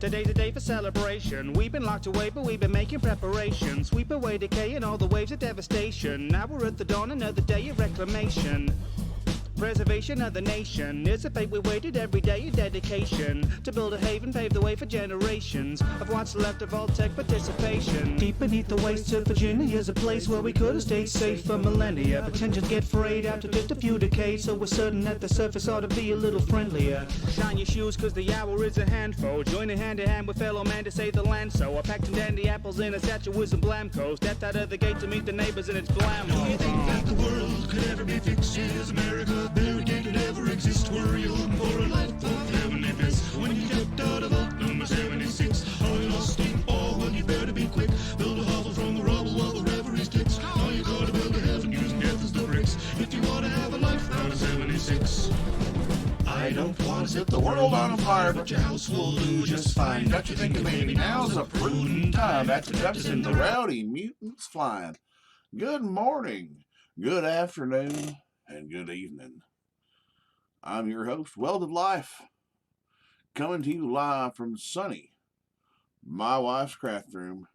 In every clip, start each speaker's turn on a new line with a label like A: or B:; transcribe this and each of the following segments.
A: Today's a day for celebration. We've been locked away, but we've been making preparations. Sweep away decay and all the waves of devastation. Now we're at the dawn, another day of reclamation. Preservation of the nation. It's a fate we waited every day, a dedication to build a haven, pave the way for generations of what's left of all tech participation. Deep beneath the wastes of Virginia is a place where we could have stayed safe for millennia, but tensions get frayed after just a few decades, so we're certain that the surface ought to be a little friendlier. Shine your shoes, cause the hour is a handful. Joining hand in hand with fellow man to save the land, so I packed some dandy apples in a satchel with some blamco. Stepped out of the gate to meet the neighbors and it's blam.
B: Do you think that the world could ever be fixed? Is America very day could ever exist? Were you looking for a life of heavenly bliss when you stepped out of vault number 76? Are you lost steam? Oh, well, you better be quick. Build a hovel from the rubble while the reverie sticks. Now you gotta build a heaven using death as the bricks if you want to have a life out of 76. I don't want to set the world on fire, but your house will do just fine. Got you thinking maybe now's a prudent time. That's the Jefferson, the rowdy mutants flying. Good morning, good afternoon, and good evening. I'm your host, Welded Life, coming to you live from sunny, my wife's craft room,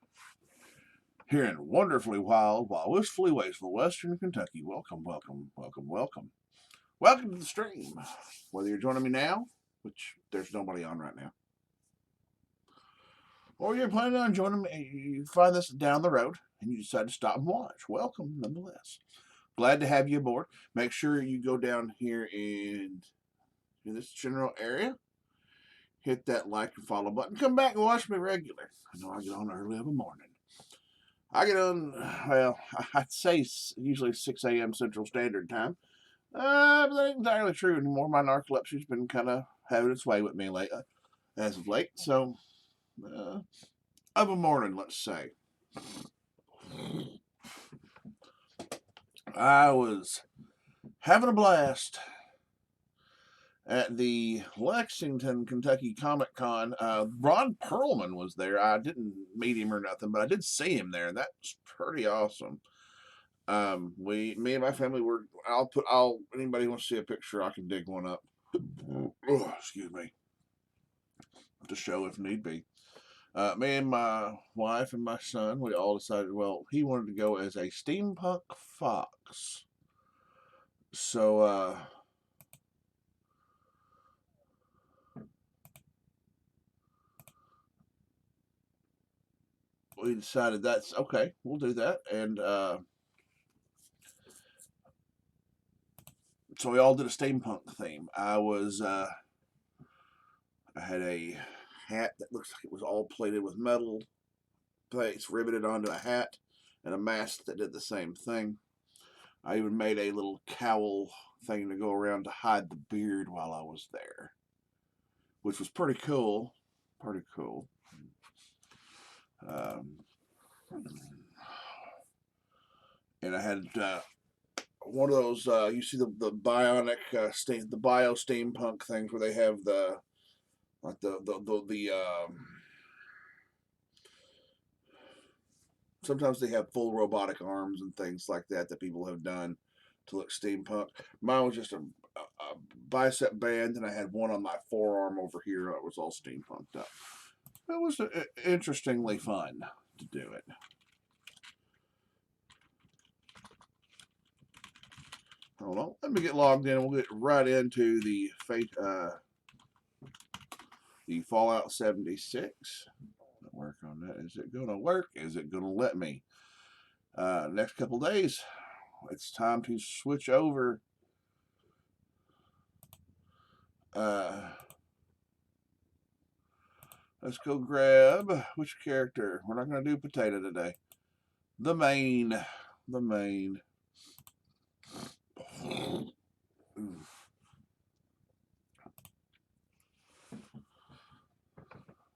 B: here in wonderfully wild, while wistfully wasteful Western Kentucky. Welcome, welcome, welcome, welcome. Welcome to the stream. Whether you're joining me now, which there's nobody on right now, or you're planning on joining me, you find this down the road, and you decide to stop and watch. Welcome, nonetheless. Glad to have you aboard. Make sure you go down here in this general area. Hit that like and follow button. Come back and watch me regular. I know I get on early of a morning. I get on, well, I'd say usually 6 a.m. Central Standard Time. But that ain't entirely true anymore. My narcolepsy's been kind of having its way with me as of late. So, of a morning, let's say. I was having a blast at the Lexington, Kentucky Comic Con. Ron Perlman was there. I didn't meet him or nothing, but I did see him there, and that was pretty awesome. Me and my family were. Anybody wants to see a picture, I can dig one up. Oh, excuse me. To show if need be. Me and my wife and my son, we all decided, well, he wanted to go as a steampunk fox. So, we decided that's okay, we'll do that. And so we all did a steampunk theme. I had a hat that looks like it was all plated with metal plates riveted onto a hat, and a mask that did the same thing. I even made a little cowl thing to go around to hide the beard while I was there, which was pretty cool. Pretty cool. And I had one of those, you see the bionic, the bio steampunk things where they have the sometimes they have full robotic arms and things like that people have done to look steampunk. Mine was just a bicep band, and I had one on my forearm over here that was all steampunked up. It was interestingly fun to do it. Hold on, let me get logged in and we'll get right into the Fallout 76. Work on that. Is it gonna work? Is it gonna let me? Next couple days, it's time to switch over. Let's go grab which character. We're not gonna do potato today. The main.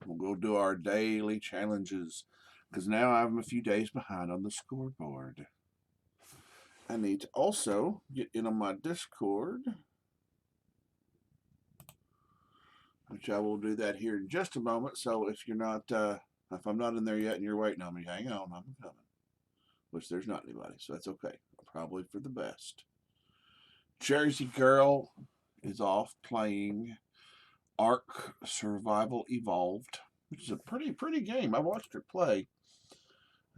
B: We'll go do our daily challenges, because now I'm a few days behind on the scoreboard. I need to also get in on my Discord, which I will do that here in just a moment. So if you're not, if I'm not in there yet and you're waiting on me, hang on, I'm coming. Which there's not anybody, so that's okay. Probably for the best. Jersey Girl is off playing Ark Survival Evolved.
C: which is a pretty game. I watched her play.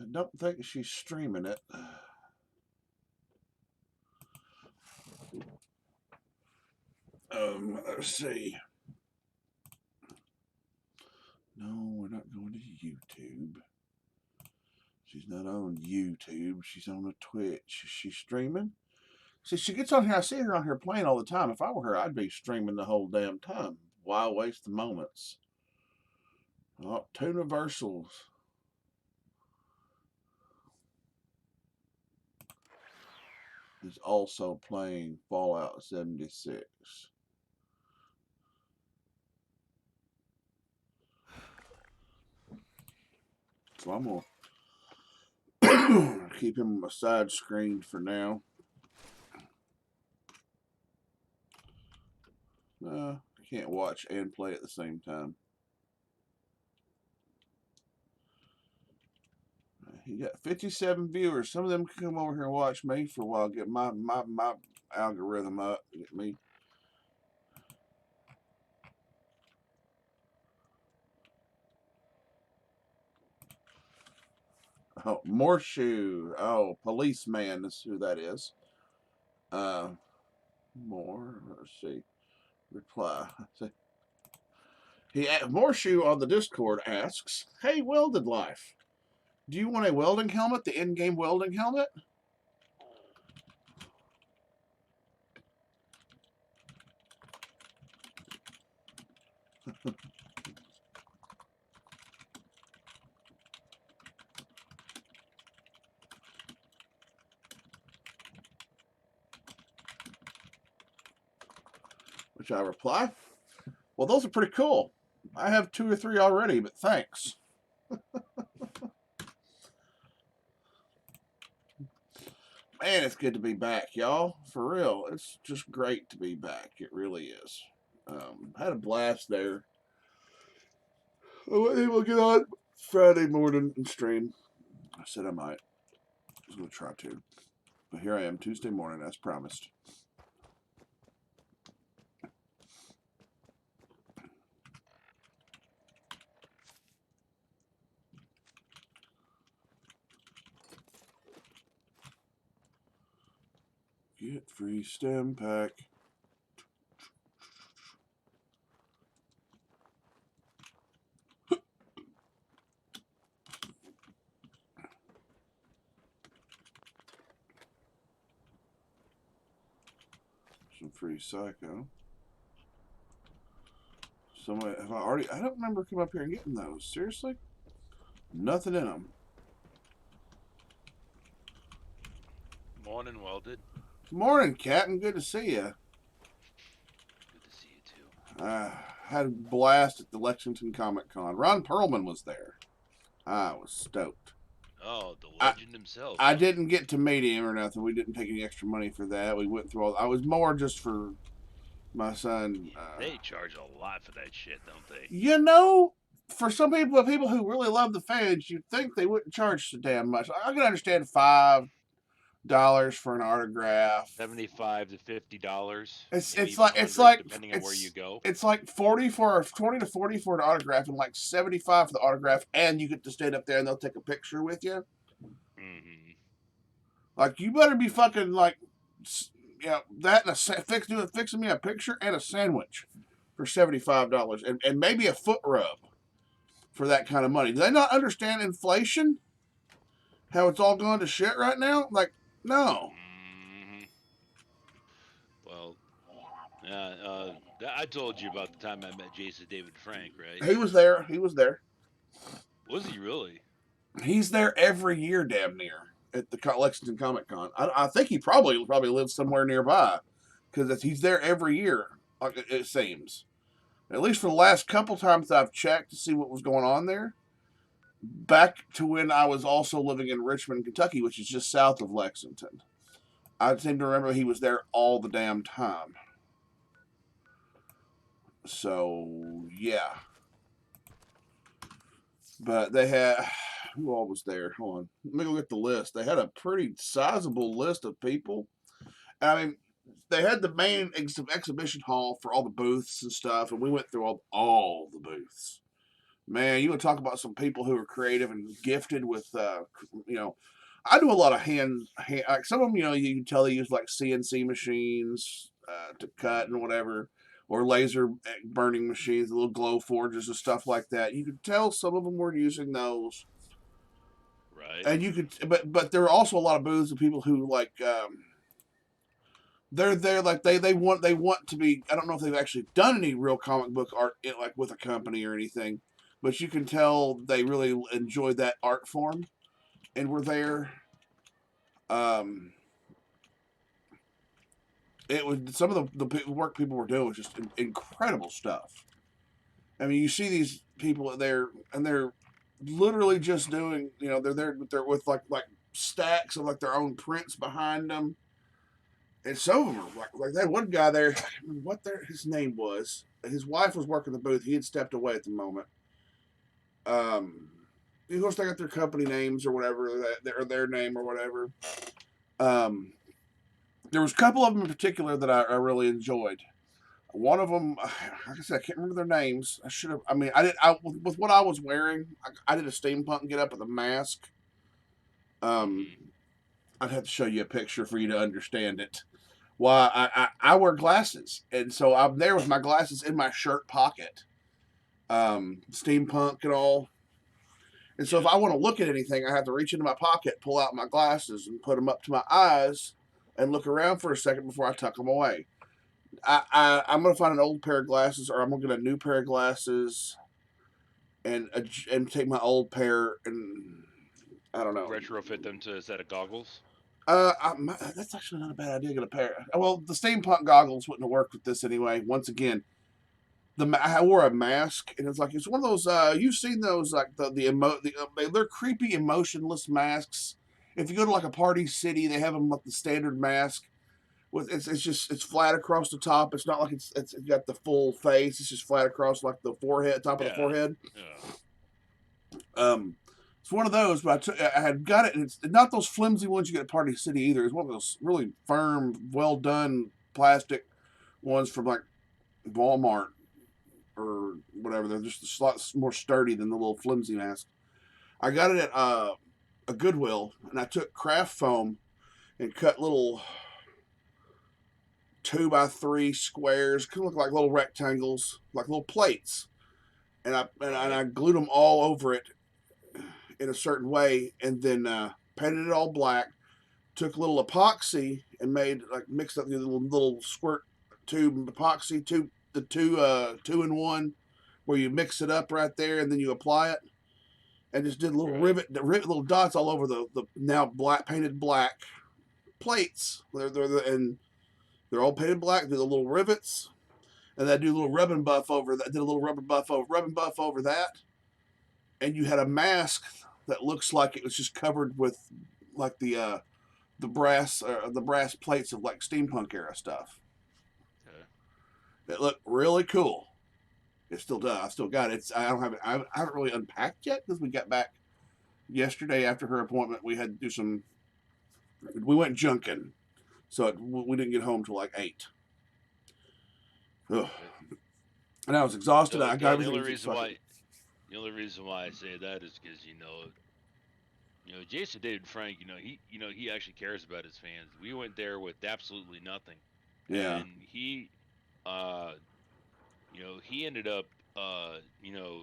C: I don't think she's streaming it. Let's see. No, we're not going to YouTube. She's not on YouTube. She's on a Twitch. Is she streaming? See, she gets on here. I see her on here playing all the time. If I were her, I'd be streaming the whole damn time. Why waste the moments? Oh, two Universals. Is also playing Fallout 76. So I'm gonna keep him side screened for now. I can't watch and play at the same time. You got 57 viewers. Some of them can come over here and watch me for a while, get my algorithm up, get me. Oh, Morshoe. Oh, policeman is who that is. More. Let's see. Reply. Morshoe on the Discord asks, "Hey, Welded Life, do you want a welding helmet? The in-game welding helmet?" Which I reply, "Well, those are pretty cool. I have 2 or 3 already, but thanks." Man, it's good to be back, y'all. For real. It's just great to be back. It really is. Had a blast there. I wasn't able to get on Friday morning and stream. I said I might. I was going to try to. But here I am, Tuesday morning, as promised. Get free stem pack. Some free psycho. Somebody, have I already? I don't remember coming up here and getting those. Seriously? Nothing in them.
D: Morning, Welded.
C: Morning, Captain. Good to see you.
D: Good to see you too.
C: Had a blast at the Lexington Comic Con. Ron Perlman was there. I was stoked.
D: Oh, the legend himself.
C: I didn't get to meet him or nothing. We didn't take any extra money for that. We went through all. I was more just for my son.
D: They charge a lot for that shit, don't they?
C: You know, for some people who really love the fans, you'd think they wouldn't charge so damn much. I can understand $5 for an autograph.
D: $75 to $50.
C: It's like
D: depending on where you go.
C: It's like 20 to 40 for an autograph, and like 75 for the autograph, and you get to stand up there and they'll take a picture with you.
D: Mm-hmm.
C: Like, you better be fucking like, that and fixing me a picture and a sandwich for $75, and maybe a foot rub for that kind of money. Do they not understand inflation? How it's all going to shit right now? Like, no.
D: Mm-hmm. Well, I told you about the time I met Jason David Frank, right?
C: He was there.
D: Was he really?
C: He's there every year, damn near, at the Lexington Comic Con. I think he probably lives somewhere nearby, because he's there every year. Like it seems, at least for the last couple times I've checked to see what was going on there. Back to when I was also living in Richmond, Kentucky, which is just south of Lexington. I seem to remember he was there all the damn time. So, yeah. But they had... Who all was there? Hold on. Let me go get the list. They had a pretty sizable list of people. I mean, they had the main exhibition hall for all the booths and stuff, and we went through all the booths. Man, you would talk about some people who are creative and gifted with, I do a lot of hand like some of them, you can tell they use like CNC machines to cut and whatever, or laser burning machines, little glow forges and stuff like that. You could tell some of them were using those,
D: Right.
C: and but there are also a lot of booths of people who like, they're there like they want to be. I don't know if they've actually done any real comic book art like with a company or anything, but you can tell they really enjoy that art form and were there. Um, it was some of the work people were doing was just incredible stuff. I mean, you see these people there, and they're literally just doing. They're there. They're with like stacks of like their own prints behind them, and some of them are like that one guy there. I can't remember what his name was. His wife was working the booth. He had stepped away at the moment. Um, of course, they got their company names or whatever, or their name or whatever. Um, there was a couple of them in particular that I really enjoyed. One of them, like I said, I can't remember their names. I should have. I mean, I did. With what I was wearing, I did a steampunk get up with a mask. I'd have to show you a picture for you to understand it. Well, I wear glasses, and so I'm there with my glasses in my shirt pocket. Steampunk and all. And so if I want to look at anything, I have to reach into my pocket, pull out my glasses, and put them up to my eyes, and look around for a second before I tuck them away. I'm gonna find an old pair of glasses, or I'm gonna get a new pair of glasses, and take my old pair and I don't know.
D: Retrofit them to a set of goggles.
C: That's actually not a bad idea. Get a pair. Well, the steampunk goggles wouldn't have worked with this anyway. Once again, I wore a mask, and it's one of those. You've seen those like they're creepy emotionless masks. If you go to like a party city, they have them like the standard mask. With it's flat across the top. It's not like it's got the full face. It's just flat across like the forehead, top of the forehead.
D: Yeah.
C: It's one of those, but I had got it, and it's not those flimsy ones you get at Party City either. It's one of those really firm, well done plastic ones from like Walmart or whatever. They're just a lot more sturdy than the little flimsy mask. I got it at a Goodwill, and I took craft foam and cut little 2x3 squares, could look like little rectangles, like little plates, and I glued them all over it in a certain way, and then painted it all black. Took a little epoxy and mixed up the little squirt tube epoxy, the two in one, where you mix it up right there and then you apply it, and just did little little dots all over the now painted black plates. They're all painted black. Do the little rivets, and then I do a little rubbing buff over that. Did a little rubbing buff over that, and you had a mask that looks like it was just covered with like the brass plates of like steampunk era stuff. Okay. It looked really cool. It still does. I still got it. I haven't really unpacked yet because we got back yesterday after her appointment. We had to do some. We went junking. So we didn't get home till like 8. Ugh. And I was exhausted. I got everything.
D: The only reason why I say that is because Jason David Frank, he actually cares about his fans. We went there with absolutely nothing.
C: Yeah.
D: And he ended up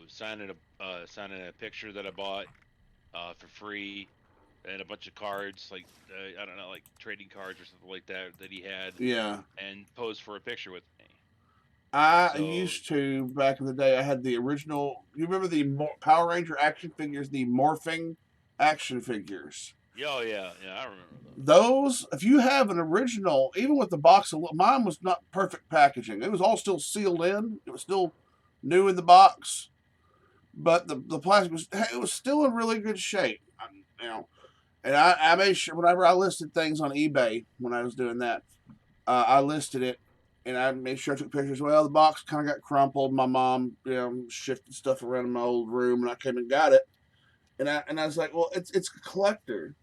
D: signing a picture that I bought for free. And a bunch of cards, like I don't know, like trading cards or something like that he had.
C: Yeah.
D: And posed for a picture with me.
C: I used to back in the day. I had the original. You remember the Power Ranger action figures, the morphing action figures?
D: Oh yeah, I remember
C: those. If you have an original, even with the box, mine was not perfect packaging. It was all still sealed in. It was still new in the box, but the plastic was still in really good shape. And I made sure whenever I listed things on eBay when I was doing that, I listed it, and I made sure I took pictures. Well, the box kind of got crumpled. My mom, shifted stuff around in my old room, and I came and got it. And I was like, well, it's a collector.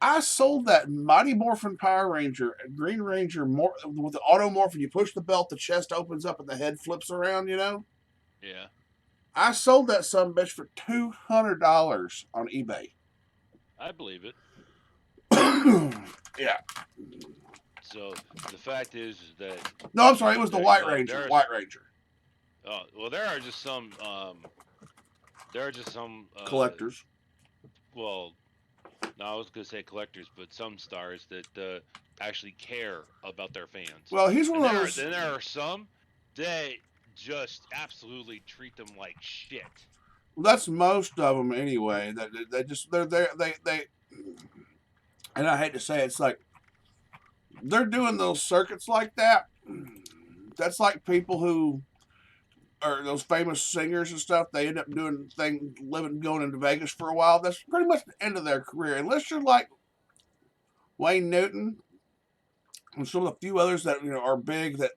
C: I sold that Mighty Morphin Power Ranger, Green Ranger, with the auto morphin. You push the belt, the chest opens up, and the head flips around.
D: Yeah.
C: I sold that sumbitch for $200 on eBay.
D: I believe it.
C: Yeah.
D: So the fact is that
C: No, I'm sorry. It was the White Ranger.
D: there's
C: White Ranger.
D: well, there are just some
C: Collectors.
D: well, no, I was gonna say collectors, but some stars that actually care about their fans,
C: Well, he's one
D: and
C: of those.
D: then there are some that just absolutely treat them like shit.
C: That's most of them anyway. That they just they're there. They. And I hate to say it, it's like they're doing those circuits like that. That's like people who are those famous singers and stuff. They end up going into Vegas for a while. That's pretty much the end of their career, unless you're like Wayne Newton and some of the few others that are big that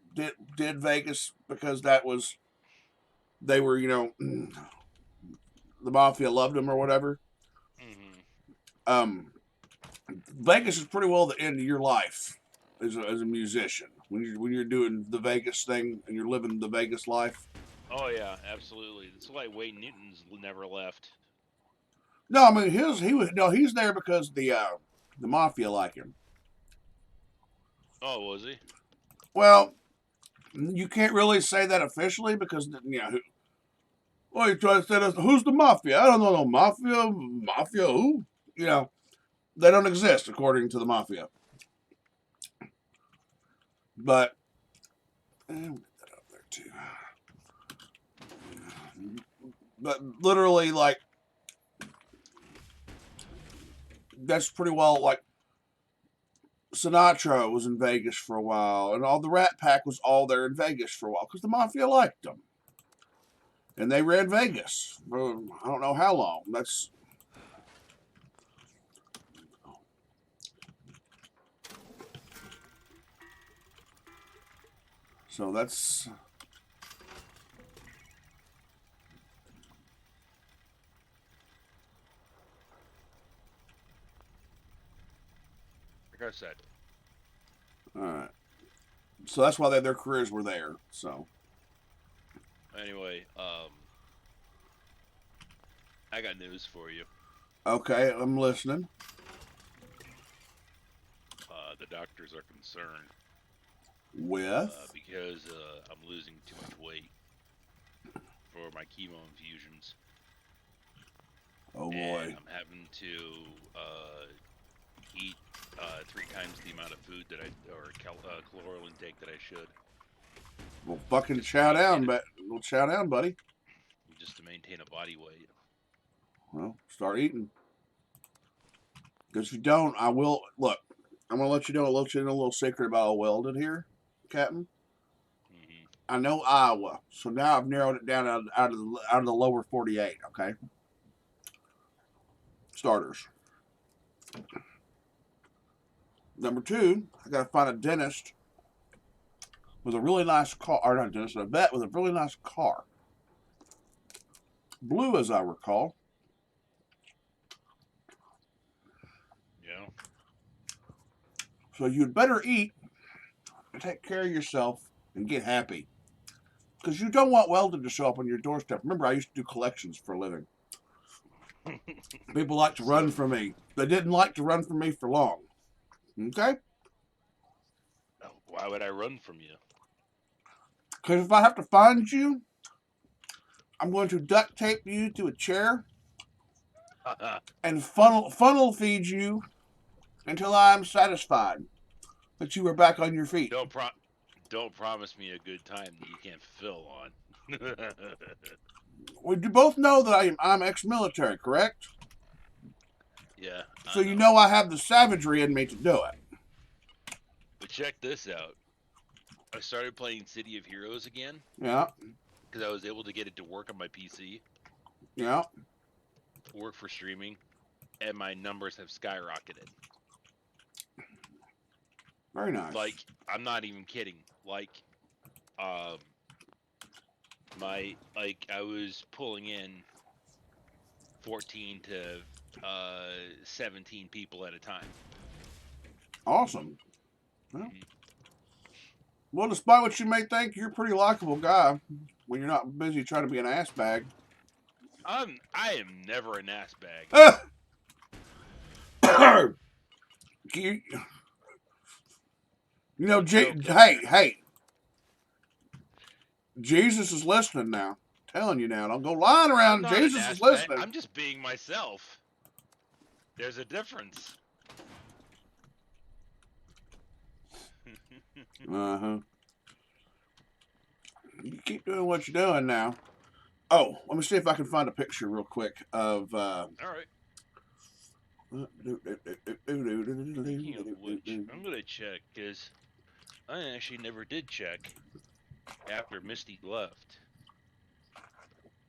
C: did Vegas because they were the mafia loved them or whatever.
D: Mm-hmm.
C: Vegas is pretty well the end of your life as a musician when you're doing the Vegas thing and you're living the Vegas life.
D: Oh yeah, absolutely. That's why Wayne Newton's never left.
C: No, I mean he's there because the mafia like him.
D: Oh, was he?
C: Well, you can't really say that officially because well, you try to say that, who's the mafia? I don't know no mafia. Mafia who? They don't exist according to the mafia. But we'll get that up there too. But literally, like, that's pretty well like Sinatra was in Vegas for a while, and all the Rat Pack was all there in Vegas for a while because the mafia liked them, and they ran Vegas for I don't know how long. That's
D: Like I said.
C: all right. So that's why their careers were there. So
D: Anyway, I got news for you.
C: okay, I'm listening.
D: The doctors are concerned
C: With
D: because I'm losing too much weight for my chemo infusions.
C: oh boy,
D: And I'm having to eat 3 times the amount of food that caloric intake that I should.
C: well, fucking chow down, buddy.
D: Just to maintain a body weight.
C: Well, start eating. Because if you don't, I will. Look, I'm gonna let you know a little secret about Weldon here, Captain.
D: Mm-hmm.
C: I know Iowa, so now I've narrowed it down out of the lower 48. Okay, starters. Number 2, I gotta find a dentist with a really nice car, or not a dentist, a vet with a really nice car. Blue, as I recall.
D: Yeah.
C: So you'd better eat and take care of yourself and get happy. Because you don't want Weldon to show up on your doorstep. Remember, I used to do collections for a living. People like to run from me. They didn't like to run from me for long. Okay?
D: Why would I run from you?
C: Because if I have to find you, I'm going to duct tape you to a chair and funnel feed you until I'm satisfied that you are back on your feet.
D: Don't promise me a good time that you can't fill on.
C: We both know that I'm ex-military, correct?
D: Yeah.
C: So you know I have the savagery in me to do it.
D: But check this out. I started playing City of Heroes again.
C: Yeah.
D: Because I was able to get it to work on my PC.
C: Yeah.
D: Work for streaming. And my numbers have skyrocketed.
C: Very nice.
D: Like, I'm not even kidding. Like, I was pulling in 14 to 17 people at a time.
C: Awesome. Well, despite what you may think, you're a pretty likable guy when you're not busy trying to be an ass bag.
D: I am never an ass bag.
C: you, you know,
D: No joke in
C: hey,
D: there.
C: hey, Jesus is listening now. I'm telling you now, don't go lying
D: I'm
C: around.
D: not an
C: Jesus is
D: ass bag.
C: listening.
D: I'm just being myself. There's a difference.
C: Uh-huh. You keep doing what you're doing now. Oh, let me see if I can find a picture real quick of.
D: All right. Speaking of which, I'm gonna check because I actually never did check after Misty left,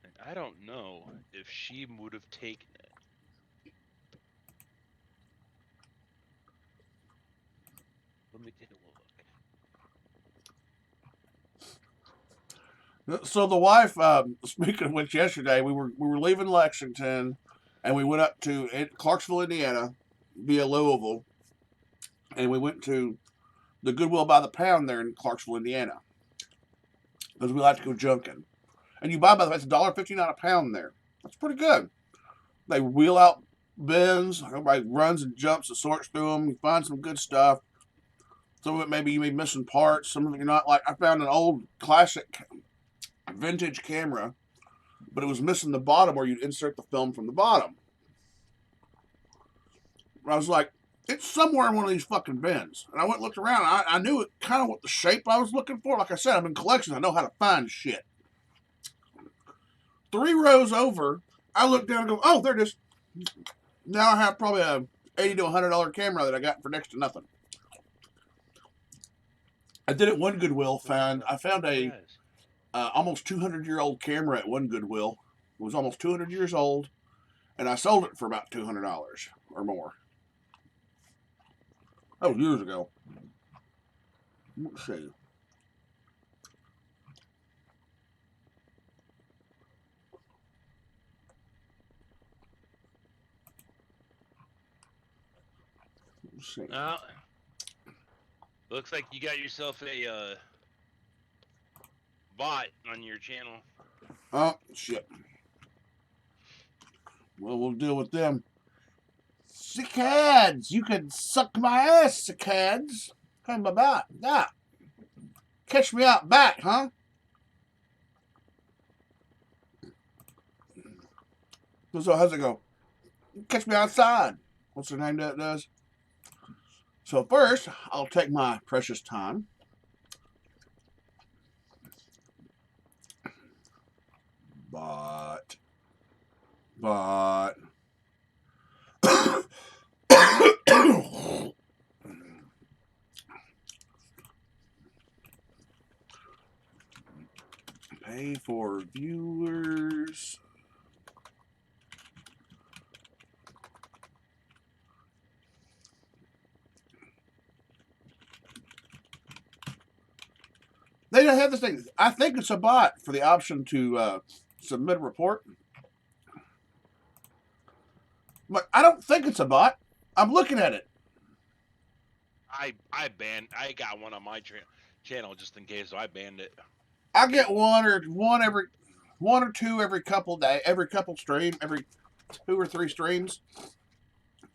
D: and I don't know if she would have taken it. Let me take a look.
C: So the wife, speaking of which, yesterday we were leaving Lexington, and we went up to Clarksville, Indiana, via Louisville, and we went to the Goodwill by the pound there in Clarksville, Indiana, because we like to go junking. And you buy by the way, it's $1.59 a pound there. That's pretty good. They wheel out bins. Everybody runs and jumps and sorts through them. You find some good stuff. Some of it maybe you may be missing parts. Some of it you're not. Like I found an old classic vintage camera, but it was missing the bottom where you'd insert the film from the bottom. I was like, it's somewhere in one of these fucking bins. And I went and looked around. I knew it kind of what the shape I was looking for. Like I said, I'm in collections. I know how to find shit. 3 rows over, I look down and go, oh, there it is. Now I have probably a $80 to $100 camera that I got for next to nothing. I did at one Goodwill. I found a
D: Yes.
C: almost 200-year-old camera at one Goodwill. It was almost 200 years old, and I sold it for about $200 or more. That was years ago. Let's see. Let's see.
D: Looks like you got yourself a bot on your channel.
C: Oh, shit. Well, we'll deal with them. Cicads! You can suck my ass, cicads! Come about. Yeah. Catch me out back, huh? So how's it go? Catch me outside. What's the name that does? So first, I'll take my precious time. But pay for viewers. They don't have this thing. I think it's a bot for the option to submit a report. But I don't think it's a bot. I'm looking at it.
D: I got one on my channel just in case, so I banned it.
C: I get one or two every couple stream, every 2 or 3 streams.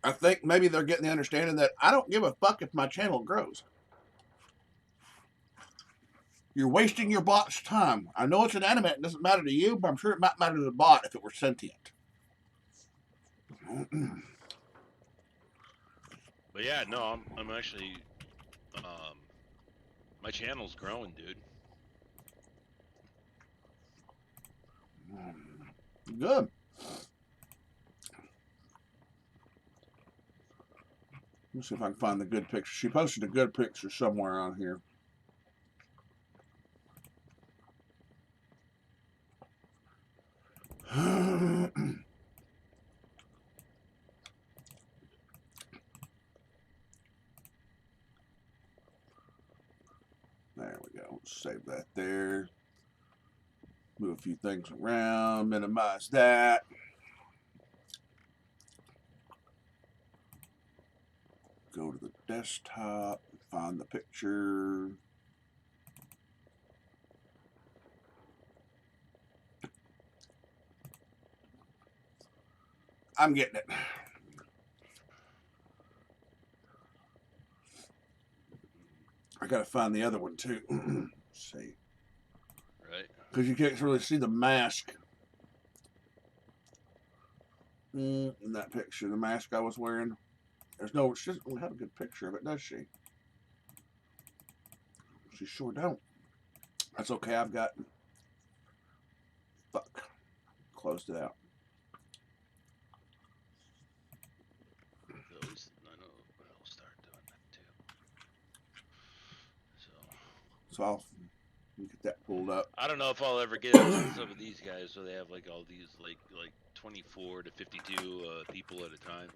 C: I think maybe they're getting the understanding that I don't give a fuck if my channel grows. You're wasting your bot's time. I know it's inanimate, it doesn't matter to you, but I'm sure it might matter to the bot if it were sentient.
D: But yeah, no, I'm actually my channel's growing, dude.
C: Good. Let's see if I can find the good picture. She posted a good picture somewhere on here. There we go. Save that there. Move a few things around. Minimize that. Go to the desktop. Find the picture. I'm getting it. I gotta find the other one too. Let's see.
D: Right.
C: Because you can't really see the mask. In that picture, the mask I was wearing. She doesn't have a good picture of it, does she? She sure don't. That's okay, I've got... Fuck. Closed it out.
D: At least I know I'll start doing that too.
C: So I'll get that pulled up.
D: I don't know if I'll ever get up to some of these guys, so they have like all these like 24 to 52 people at a time.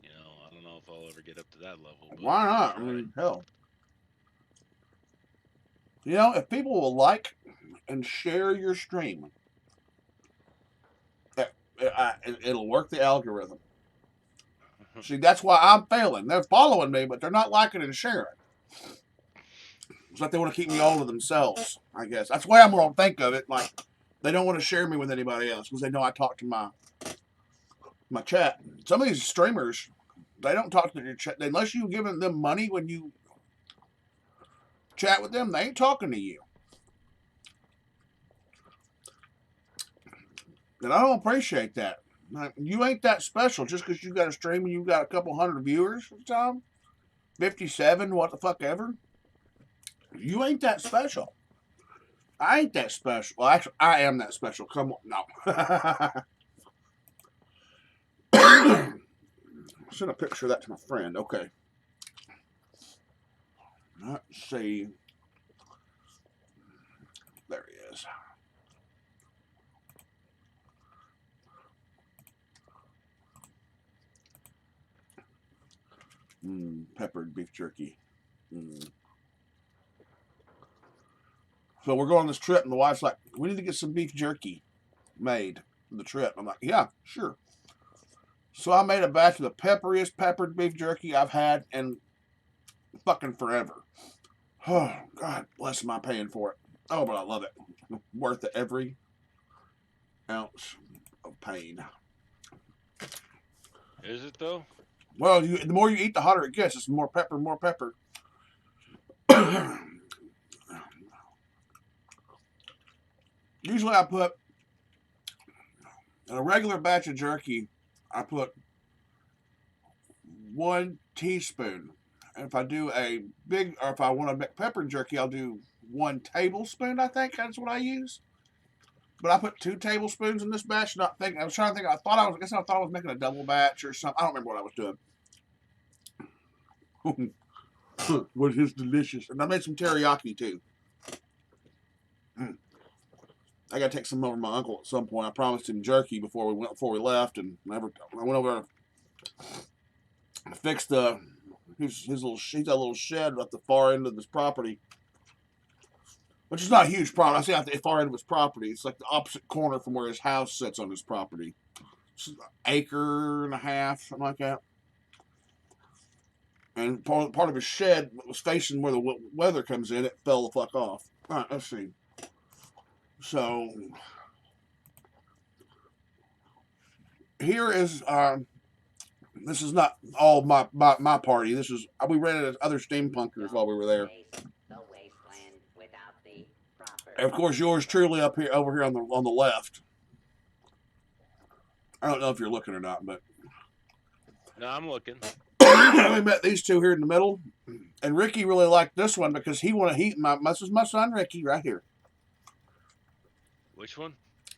D: You know, I don't know if I'll ever get up to that level. But
C: Why not? I mean, hell. You know, if people will like and share your stream, it'll work the algorithm. See, that's why I'm failing. They're following me, but they're not liking and sharing. It's like they want to keep me all to themselves, I guess. That's why I'm going to think of it. Like, they don't want to share me with anybody else because they know I talk to my chat. Some of these streamers, they don't talk to your chat. Unless you're giving them money when you chat with them, they ain't talking to you. And I don't appreciate that. Like, you ain't that special just because you got a stream and you got a couple hundred viewers at the time. 57, what the fuck ever. You ain't that special. I ain't that special. Well, actually, I am that special. Come on. No. Send a picture of that to my friend. Okay. Let's see. There he is. Peppered beef jerky. So we're going on this trip, and the wife's like, we need to get some beef jerky made for the trip. I'm like, yeah, sure. So I made a batch of the pepperiest peppered beef jerky I've had in fucking forever. Oh, God bless my paying for it. Oh, but I love it. Worth it every ounce of pain.
D: Is it though?
C: Well, the more you eat, the hotter it gets. It's more pepper, more pepper. Usually I put, in a regular batch of jerky, I put 1 teaspoon. And if I do a big, or if I want to make pepper jerky, I'll do 1 tablespoon, I think. That's what I use. But I put 2 tablespoons in this batch, not thinking, I was trying to think, I thought I was making a double batch or something. I don't remember what I was doing. Which is delicious. And I made some teriyaki too. I gotta take some over to my uncle at some point. I promised him jerky before we left, and I went over to fix he's got a little shed at the far end of this property, which is not a huge problem. I say at the far end of his property. It's like the opposite corner from where his house sits on his property. It's an acre and a half, something like that. And part of his shed was facing where the weather comes in. It fell the fuck off. All right, let's see. So here is this is not all my party. This is we rented other steampunkers while we were there. And of course, yours truly over here on the left. I don't know if you're looking or not, but
D: No, I'm looking.
C: We met these two here in the middle, and Ricky really liked this one because this is my son Ricky right here.
D: Which one?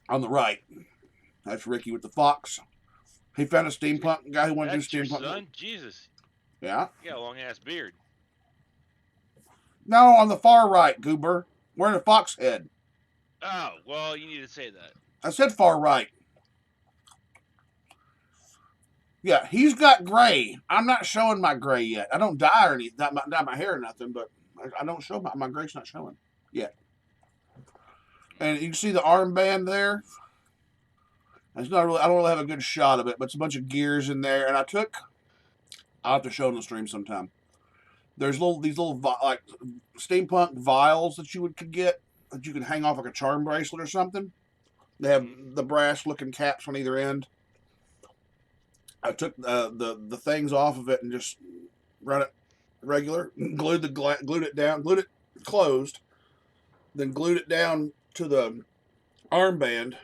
C: On the right. That's Ricky with the fox. He found a steampunk guy who wanted to do steampunk.
D: Your son? Jesus.
C: Yeah.
D: You got a long ass beard.
C: No, on the far right, goober. Wearing a fox head.
D: Oh, well, you need to say that.
C: I said far right. Yeah, he's got gray. I'm not showing my gray yet. I don't dye or anything, dye my hair or nothing, but I don't show my gray's not showing yet. And you can see the armband there. It's not really. I don't really have a good shot of it, but it's a bunch of gears in there. And I'll have to show on the stream sometime. There's these little like steampunk vials that you could get that you can hang off like a charm bracelet or something. They have the brass looking caps on either end. I took the things off of it and just run it regular. Glued it down, glued it closed, then glued it down to the armband,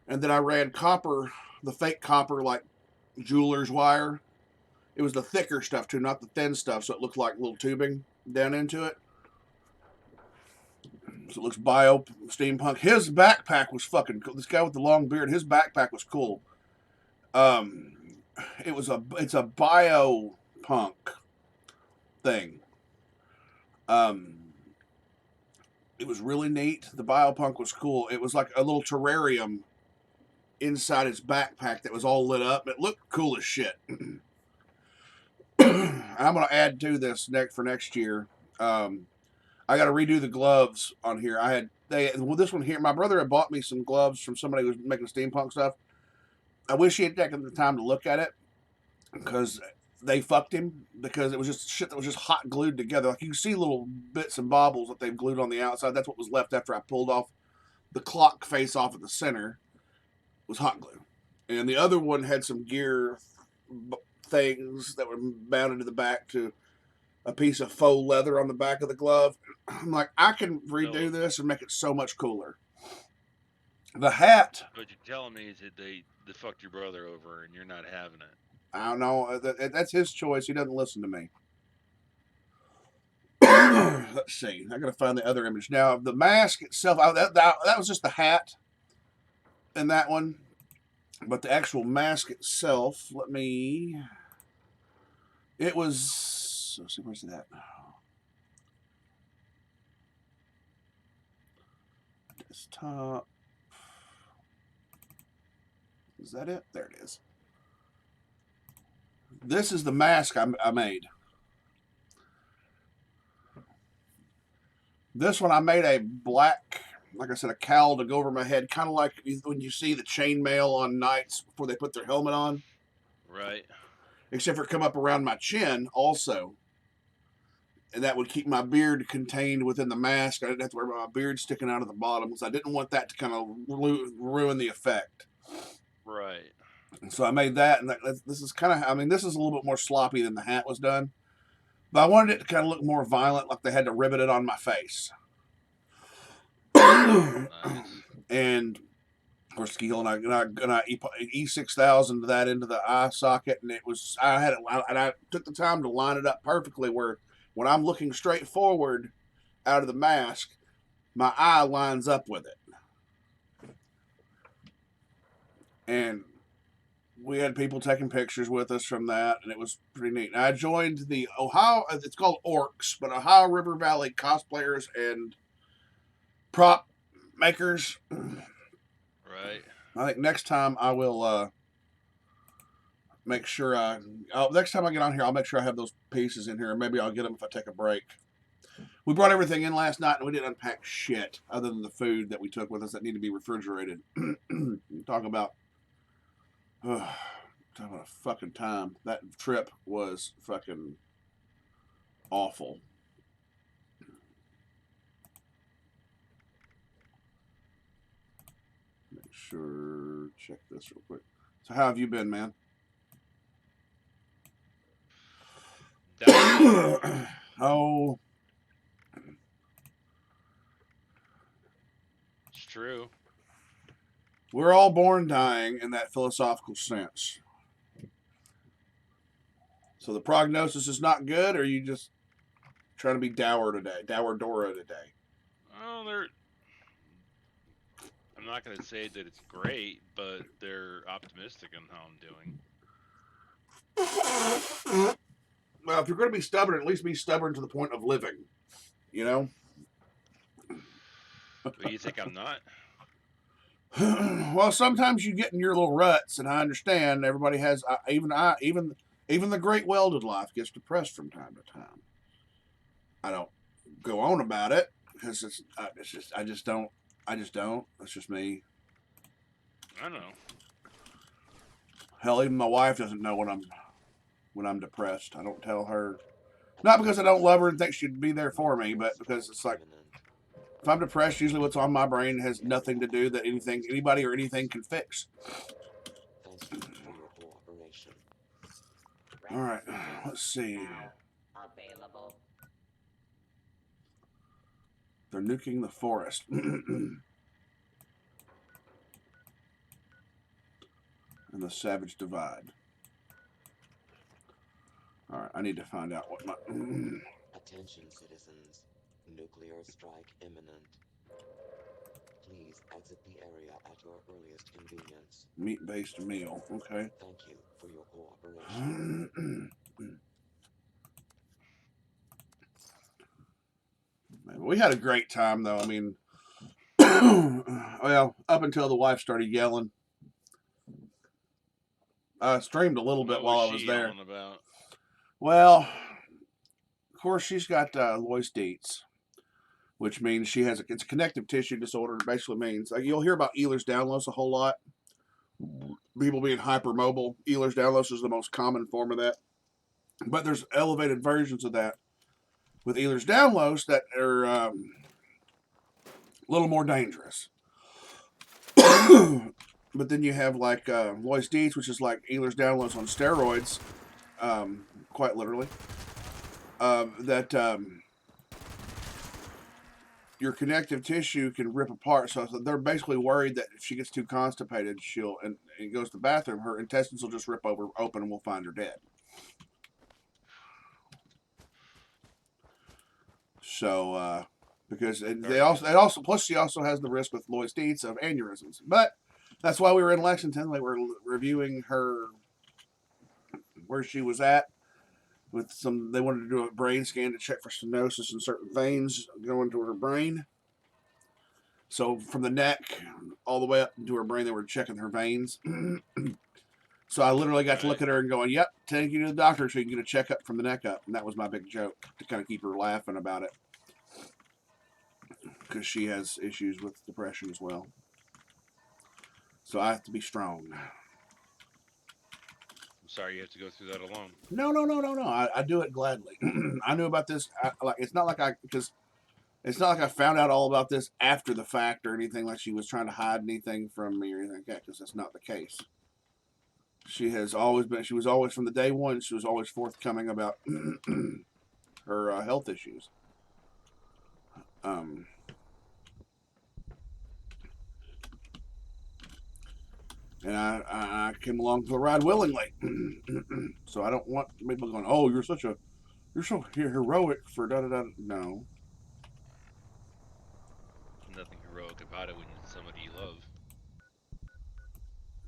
C: and then I ran copper, the fake copper like jeweler's wire. It was the thicker stuff too, not the thin stuff, so it looked like little tubing down into it. So it looks bio steampunk. His backpack was fucking cool. This guy with the long beard, his backpack was cool. It's a bio punk thing. It was really neat. The biopunk was cool. It was like a little terrarium inside his backpack that was all lit up. It looked cool as shit. I'm gonna add to this for next year. I got to redo the gloves on here. This one here. My brother had bought me some gloves from somebody who was making steampunk stuff. I wish he had taken the time to look at it because they fucked him, because it was just shit that was just hot glued together. Like you can see little bits and bobbles that they've glued on the outside. That's what was left after I pulled off the clock face off at the center. Was hot glue, and the other one had some gear things that were mounted to the back to a piece of faux leather on the back of the glove. I'm like, I can redo this and make it so much cooler. The hat.
D: What you're telling me is that they fucked your brother over and you're not having it.
C: I don't know. That's his choice. He doesn't listen to me. Let's see. I gotta find the other image now. The mask itself. That was just the hat, in that one. But the actual mask itself. It was. Let's see. Where's that? Desktop. Is that it? There it is. This is the mask I made. This one I made a black, like I said, a cowl to go over my head, kind of like when you see the chainmail on knights before they put their helmet on.
D: Right.
C: Except for it come up around my chin also. And that would keep my beard contained within the mask. I didn't have to worry about my beard sticking out of the bottom, because I didn't want that to kind of ruin the effect.
D: Right.
C: And so I made that, and this is kind of, this is a little bit more sloppy than the hat was done. But I wanted it to kind of look more violent, like they had to rivet it on my face.
D: Nice.
C: And of course, Skill and I E6000 that into the eye socket, and I took the time to line it up perfectly where when I'm looking straight forward out of the mask, my eye lines up with it. And we had people taking pictures with us from that, and it was pretty neat. And I joined the it's called Orcs, but Ohio River Valley cosplayers and prop makers.
D: Right.
C: I think next time I will make sure next time I get on here, I'll make sure I have those pieces in here, and maybe I'll get them if I take a break. We brought everything in last night, and we didn't unpack shit other than the food that we took with us that need to be refrigerated. Talk about a fucking time. That trip was fucking awful. Make sure, check this real quick. So how have you been, man? Oh.
D: It's true.
C: We're all born dying in that philosophical sense. So the prognosis is not good, or are you just trying to be dour Dora today?
D: Well, I'm not going to say that it's great, but they're optimistic on how I'm doing.
C: Well, if you're going to be stubborn, at least be stubborn to the point of living. You know?
D: But you think I'm not?
C: Well, sometimes you get in your little ruts, and I understand everybody has. Even the great welded life gets depressed from time to time. I don't go on about it because I just don't. That's just me.
D: I know.
C: Hell, even my wife doesn't know when I'm depressed. I don't tell her. Not because I don't love her and think she'd be there for me, but because it's like, if I'm depressed, usually what's on my brain has nothing to do that anybody or anything can fix. All right, let's see. They're nuking the forest. And the Savage Divide. All right, I need to find out what my...
E: Attention citizens, nuclear strike imminent. Please exit the area at your earliest convenience.
C: Meat-based meal, okay.
E: Thank you for your cooperation.
C: We had a great time, though. I mean, well, up until the wife started yelling. I streamed a little bit while I was there.
D: About?
C: Well, of course, she's got Lois Dietz, which means she has it's a connective tissue disorder. It basically means you'll hear about Ehlers-Danlos a whole lot. People being hypermobile. Ehlers-Danlos is the most common form of that, but there's elevated versions of that with Ehlers-Danlos that are a little more dangerous. But then you have like Lois Dietz, which is like Ehlers-Danlos on steroids, quite literally. That your connective tissue can rip apart. So they're basically worried that if she gets too constipated, and goes to the bathroom, her intestines will just rip open and we'll find her dead. So because plus she also has the risk with Lois Dietz of aneurysms. But that's why we were in Lexington. They were reviewing her where she was at with some. They wanted to do a brain scan to check for stenosis in certain veins going to her brain. So from the neck all the way up to her brain, they were checking her veins. So I literally got to look at her and going, "Yep, take you to the doctor so you can get a checkup from the neck up." And that was my big joke to kind of keep her laughing about it, because she has issues with depression as well. So I have to be strong.
D: I'm sorry you have to go through that alone.
C: No. I do it gladly. I knew about this. It's not like I found out all about this after the fact or anything, like she was trying to hide anything from me or anything like that, because that's not the case. She was always from the day one, she was always forthcoming about her health issues. And I came along for the ride willingly. So I don't want people going, "Oh, you're so heroic for da da da." No.
D: Nothing heroic about it when it's somebody you love.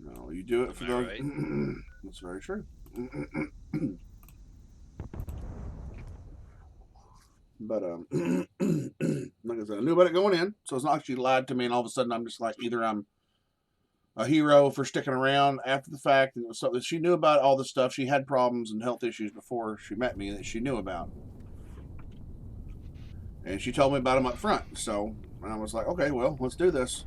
C: No, you do it for the.
D: Right?
C: That's very true. But like I said, I knew about it going in, so it's not like she lied to me, and all of a sudden I'm just like, either I'm a hero for sticking around after the fact, and it was something she knew about. All the stuff, she had problems and health issues before she met me that she knew about, and she told me about them up front. So I was like, okay, well, let's do this.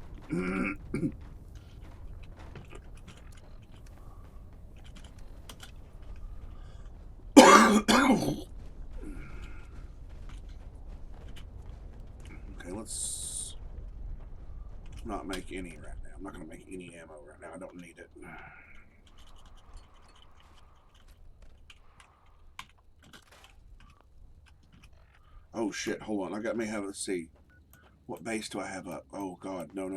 C: Okay, let's not make any right now. I'm not going to make any ammo right now. I don't need it. Oh shit, hold on. Let's see. What base do I have up? Oh god, no.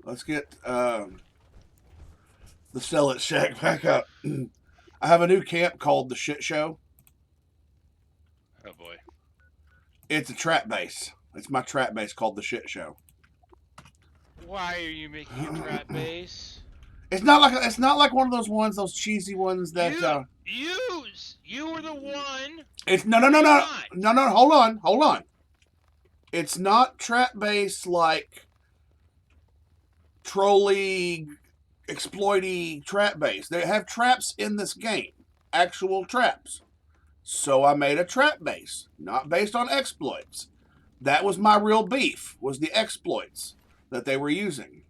C: Let's get the Sell It Shack back up. I have a new camp called the Shit Show.
D: Oh boy.
C: It's a trap base. It's my trap base called the Shit Show.
D: Why are you making a trap base?
C: It's not like one of those cheesy ones that
D: you were the one.
C: It's no. Hold on. It's not trap base like trolly, exploity trap base. They have traps in this game, actual traps. So I made a trap base, not based on exploits. That was my real beef, was the exploits that they were using.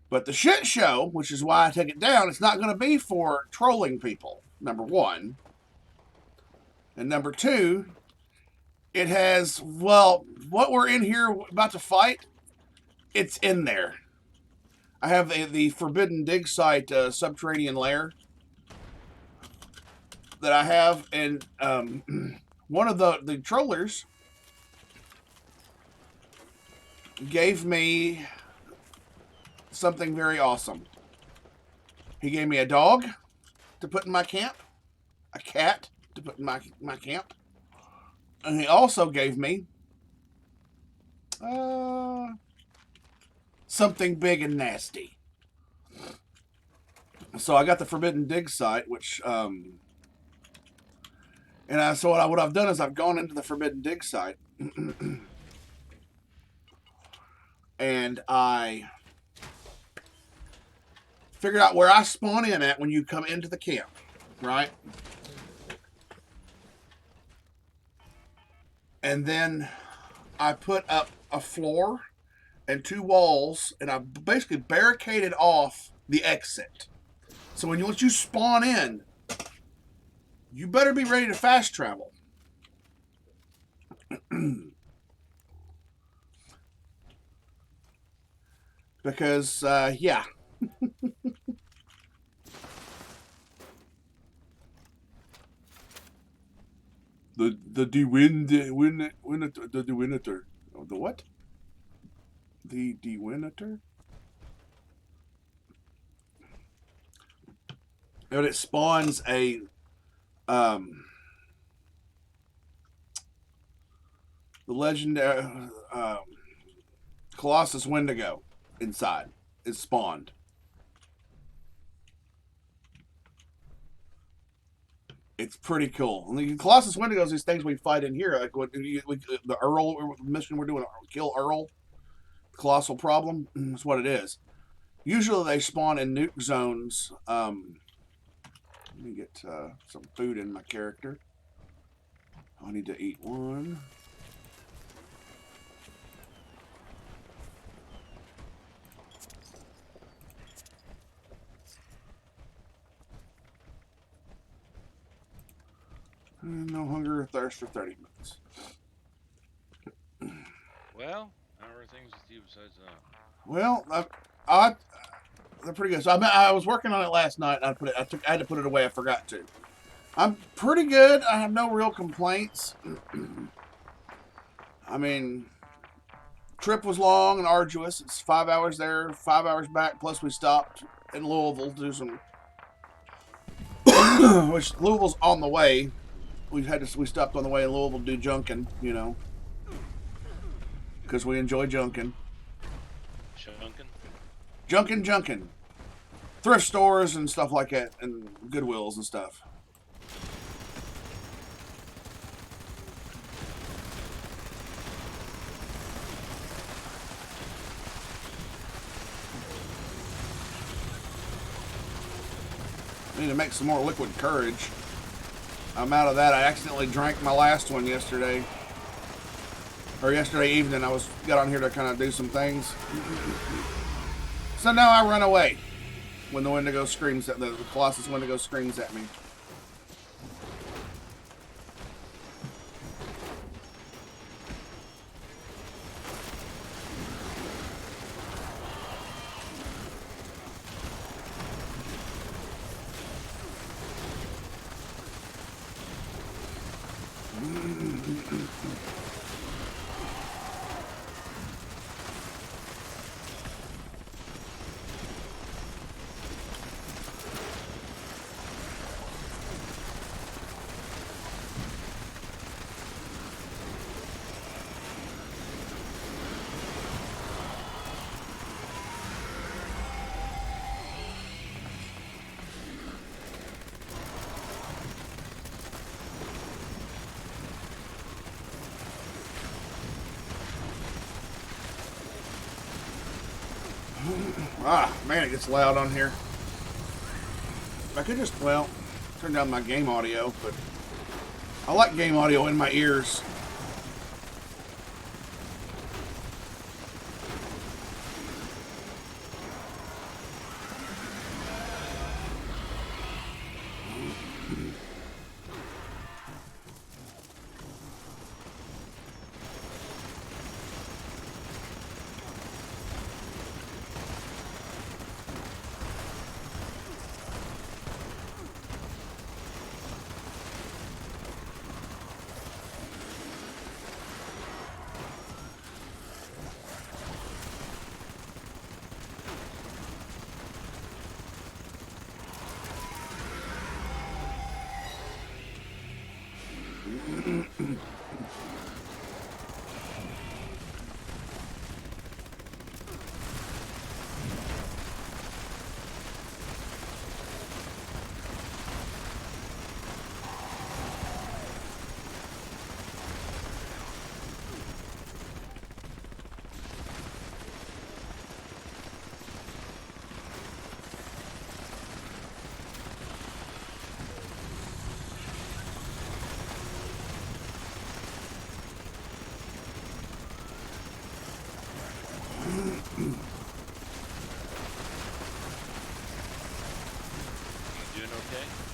C: But the Shit Show, which is why I take it down, it's not going to be for trolling people, number one. And number two, it has, well, what we're in here about to fight, it's in there. I have the Forbidden Dig Site subterranean lair that I have, and one of the trollers gave me something very awesome. He gave me a dog to put in my camp, a cat to put in my camp, and he also gave me something big and nasty. So I got the Forbidden Dig Site, which so what I've done is I've gone into the Forbidden Dig Site and I figured out where I spawn in at when you come into the camp, right? And then I put up a floor and 2 walls, and I basically barricaded off the exit. So once you spawn in, you better be ready to fast travel. Because, yeah. The Dewiniter. The what? The Dewiniter? And it spawns a the legendary Colossus Wendigo inside. It's spawned. It's pretty cool. And the Colossus Wendigos, these things we fight in here, like the Earl mission we're doing, kill Earl, colossal problem. That's what it is. Usually they spawn in nuke zones. Let me get some food in my character. I need to eat one. No hunger or thirst for 30 minutes.
D: Well, how are things with you besides that?
C: Well, they're pretty good. So I was working on it last night. And I had to put it away. I forgot to. I'm pretty good. I have no real complaints. I mean, trip was long and arduous. It's 5 hours there, 5 hours back. Plus we stopped in Louisville to do some, which Louisville's on the way. We stopped on the way in Louisville to do junking, you know, because we enjoy junking. Junking. Thrift stores and stuff like that, and Goodwills and stuff. I need to make some more liquid courage. I'm out of that. I accidentally drank my last one yesterday. Or yesterday evening. I got on here to kind of do some things. So now I run away when the Wendigo screams at the Colossus Wendigo screams at me. Ah, man, it gets loud on here. I could just, well, turn down my game audio, but I like game audio in my ears.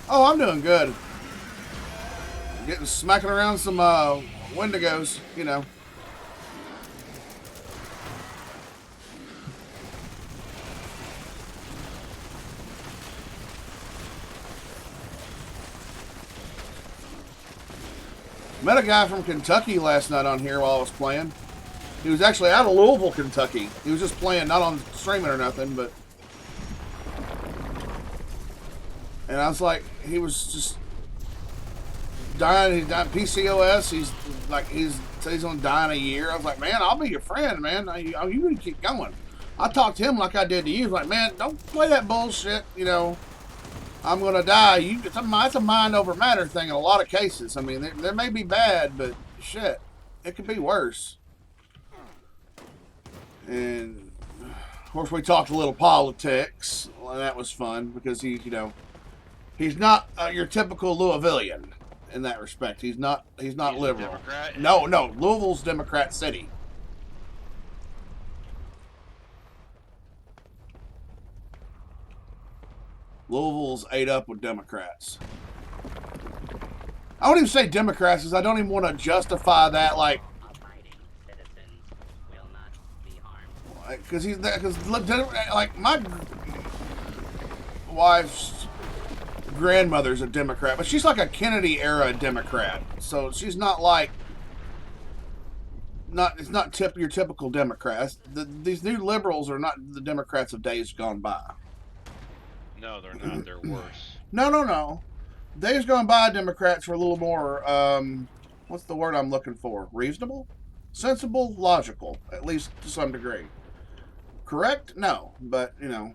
C: Oh, I'm doing good. Smacking around some Wendigos, you know. Met a guy from Kentucky last night on here while I was playing. He was actually out of Louisville, Kentucky. He was just playing, not on streaming or nothing, but... And I was like, he was just dying. He's dying PCOS. He's going to die in a year. I was like, man, I'll be your friend, man. You can keep going. I talked to him like I did to you. He was like, man, don't play that bullshit, you know. I'm going to die. It's a mind over matter thing in a lot of cases. I mean, they may be bad, but shit, it could be worse. And, of course, we talked a little politics. Well, that was fun because he's not your typical Louisvillian in that respect. He's not liberal.
D: Democrat?
C: No, Louisville's Democrat city. Louisville's ate up with Democrats. I wouldn't even say Democrats because I don't even want to justify that, like, because like my wife's grandmother's a Democrat, but she's like a Kennedy era Democrat, so she's not like it's not your typical Democrats. These new liberals are not the Democrats of days gone by.
D: No, they're not. They're worse.
C: No. Days gone by, Democrats were a little more, what's the word I'm looking for? Reasonable? Sensible? Logical, at least to some degree. Correct? No, but, you know.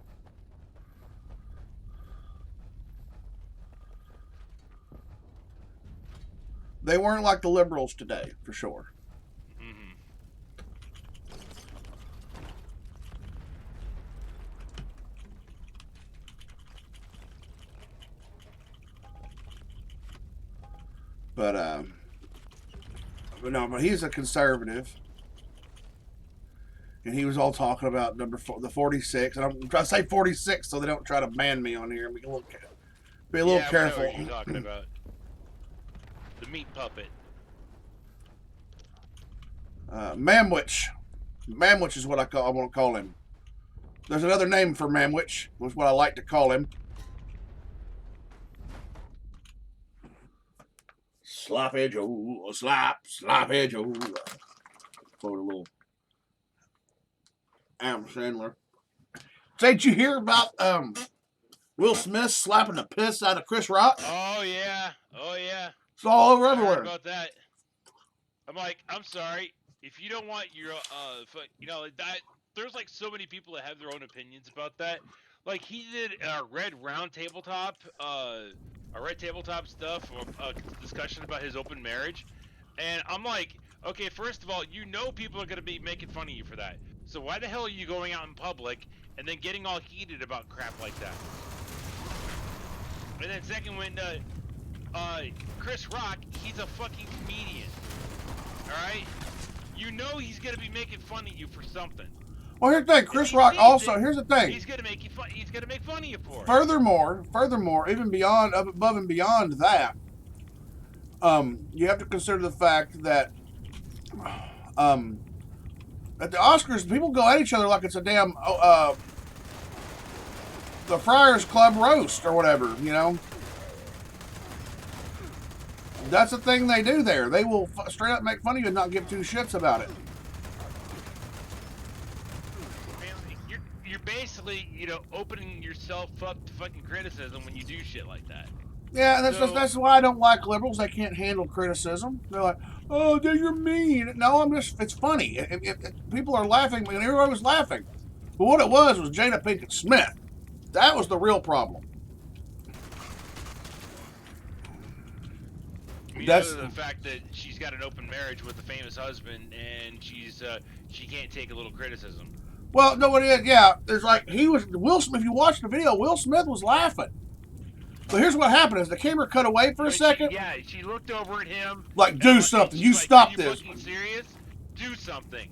C: They weren't like the liberals today, for sure. But he's a conservative, and he was all talking about the 46. And I'm trying to say 46 so they don't try to ban me on here. Be a little careful.
D: I know what you're talking about. The meat puppet.
C: Mamwich. Mamwich is what I want to call him. There's another name for Mamwich, was what I like to call him. Sloppy Joe, Sloppy Joe. For a little Adam Sandler. Say, did you hear about Will Smith slapping the piss out of Chris Rock?
D: Oh yeah.
C: It's all over
D: I heard
C: everywhere.
D: about that. I'm like, I'm sorry. If you don't want your there's like so many people that have their own opinions about that. Like he did a red tabletop stuff, discussion about his open marriage, and I'm like, okay, first of all, people are gonna be making fun of you for that. So why the hell are you going out in public and then getting all heated about crap like that? And then second, when Chris Rock, he's a fucking comedian, all right? He's gonna be making fun of you for something.
C: Well, here's the thing. Here's the thing.
D: He's gonna make fun of you for it.
C: Furthermore, even above and beyond that, you have to consider the fact that at the Oscars, people go at each other like it's a damn the Friars Club roast or whatever, you know. That's the thing they do there. They will straight up make fun of you and not give two shits about it.
D: You're basically, opening yourself up to fucking criticism when you do shit like that.
C: Yeah, that's why I don't like liberals. They can't handle criticism. They're like, oh, you're mean. No, it's funny. If people are laughing, and everyone was laughing. But what it was Jada Pinkett Smith. That was the real problem.
D: That's the fact that she's got an open marriage with a famous husband, and she can't take a little criticism.
C: Well, no, it is. Yeah, there's like Will Smith. If you watch the video, Will Smith was laughing. So here's what happened: is the camera cut away for a second?
D: She looked over at him.
C: Like, do something. You stop this.
D: Are you fucking serious? Do something.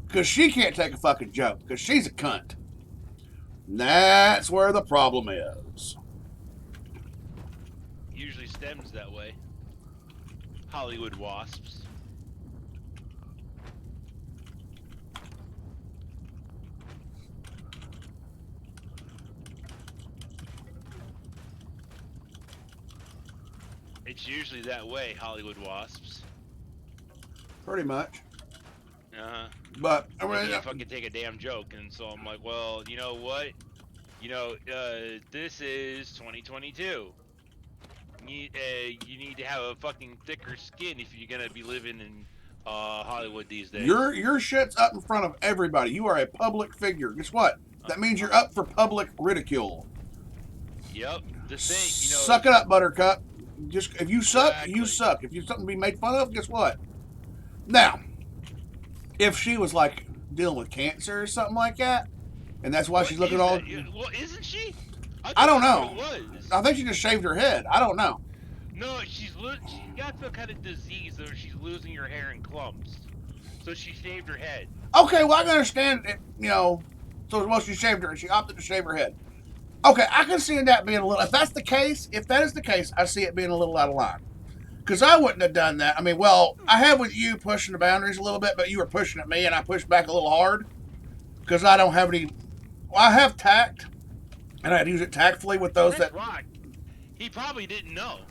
C: Because she can't take a fucking joke. Because she's a cunt. And that's where the problem is.
D: stems that way. Hollywood wasps. It's usually that way, Hollywood wasps.
C: Pretty much.
D: Uh-huh.
C: But I
D: They
C: mean,
D: can't fucking take a damn joke, and so I'm like, well, you know what? This is 2022. You need to have a fucking thicker skin if you're gonna be living in Hollywood these days.
C: your shit's up in front of everybody. You are a public figure. Guess what? That means you're up for public ridicule.
D: Yep. The thing,
C: Suck it up, Buttercup. Just if you suck, you
D: Exactly.
C: suck. If you're something to be made fun of, guess what? Now, if she was like dealing with cancer or something like that, and that's why she's looking all.
D: Well, isn't she?
C: I don't
D: thought
C: know.
D: that's what it was.
C: I think she just shaved her head. I don't know.
D: No, she got some kind of disease, or she's losing her hair in clumps. So she shaved her head.
C: Okay, well I can understand it, So well, she shaved her. She opted to shave her head. Okay, I can see that being a little. If that is the case, I see it being a little out of line. Because I wouldn't have done that. I mean, well, I have with you pushing the boundaries a little bit, but you were pushing at me, and I pushed back a little hard. Because I don't have any. Well, I have tact, and I'd use it tactfully with those
D: That's
C: that.
D: right. He probably didn't know.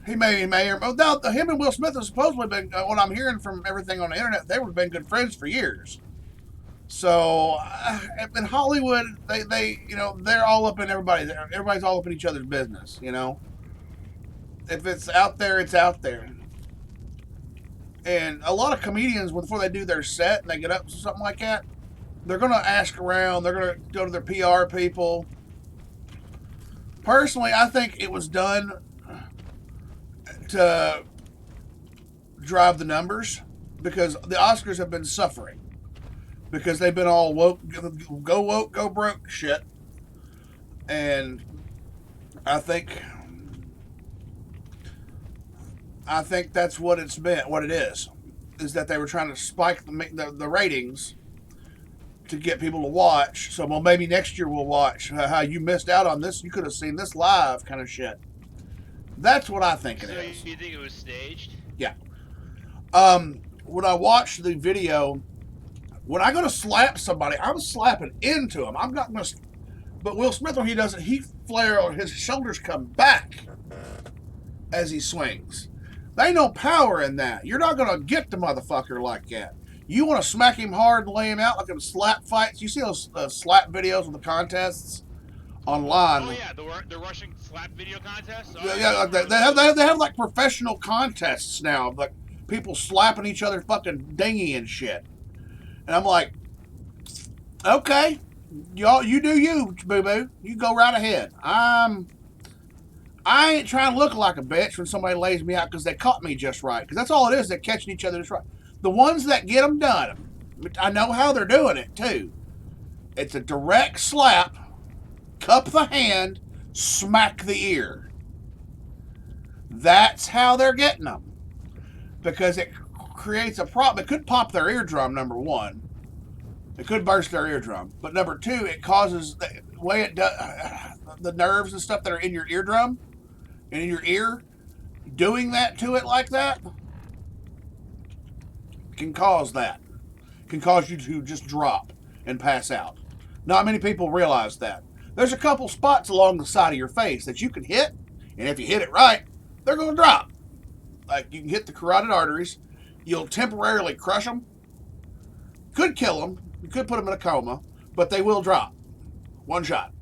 C: He may, or no, him and Will Smith have supposedly been. What I'm hearing from everything on the internet, they have been good friends for years. So in Hollywood, they they're all up in everybody. Everybody's all up in each other's business. If it's out there, it's out there. And a lot of comedians, before they do their set and they get up to something like that, they're gonna ask around. They're gonna go to their PR people. Personally, I think it was done to drive the numbers because the Oscars have been suffering because they've been all woke, go broke shit. And I think that's what it's been, what it is that they were trying to spike the ratings to get people to watch. So, well, maybe next year we'll watch how you missed out on this. You could have seen this live kind of shit. That's what I think it is.
D: So you think it was staged?
C: Yeah. When I watched the video, when I go to slap somebody, I'm slapping into him. I'm not going to. But Will Smith, when he does it, his shoulders come back as he swings. There ain't no power in that. You're not going to get the motherfucker like that. You want to smack him hard and lay him out like in slap fights. You see those slap videos of the contests online?
D: Oh yeah, the Russian slap video contest. Oh,
C: Yeah, like they have like professional contests now, of like people slapping each other fucking dingy and shit. And I'm like, okay, y'all, you do you, boo boo. You go right ahead. I ain't trying to look like a bitch when somebody lays me out because they caught me just right. Because that's all it is. They're catching each other just right. The ones that get them done, I know how they're doing it too. It's a direct slap, cup the hand, smack the ear. That's how they're getting them. Because it creates a problem. It could pop their eardrum, number one. It could burst their eardrum. But number two, it causes the way it does, the nerves and stuff that are in your eardrum and in your ear, doing that to it like that can cause that. Can cause you to just drop and pass out. Not many people realize that. There's a couple spots along the side of your face that you can hit, and if you hit it right, they're going to drop. Like you can hit the carotid arteries, you'll temporarily crush them, could kill them, you could put them in a coma, but they will drop. One shot.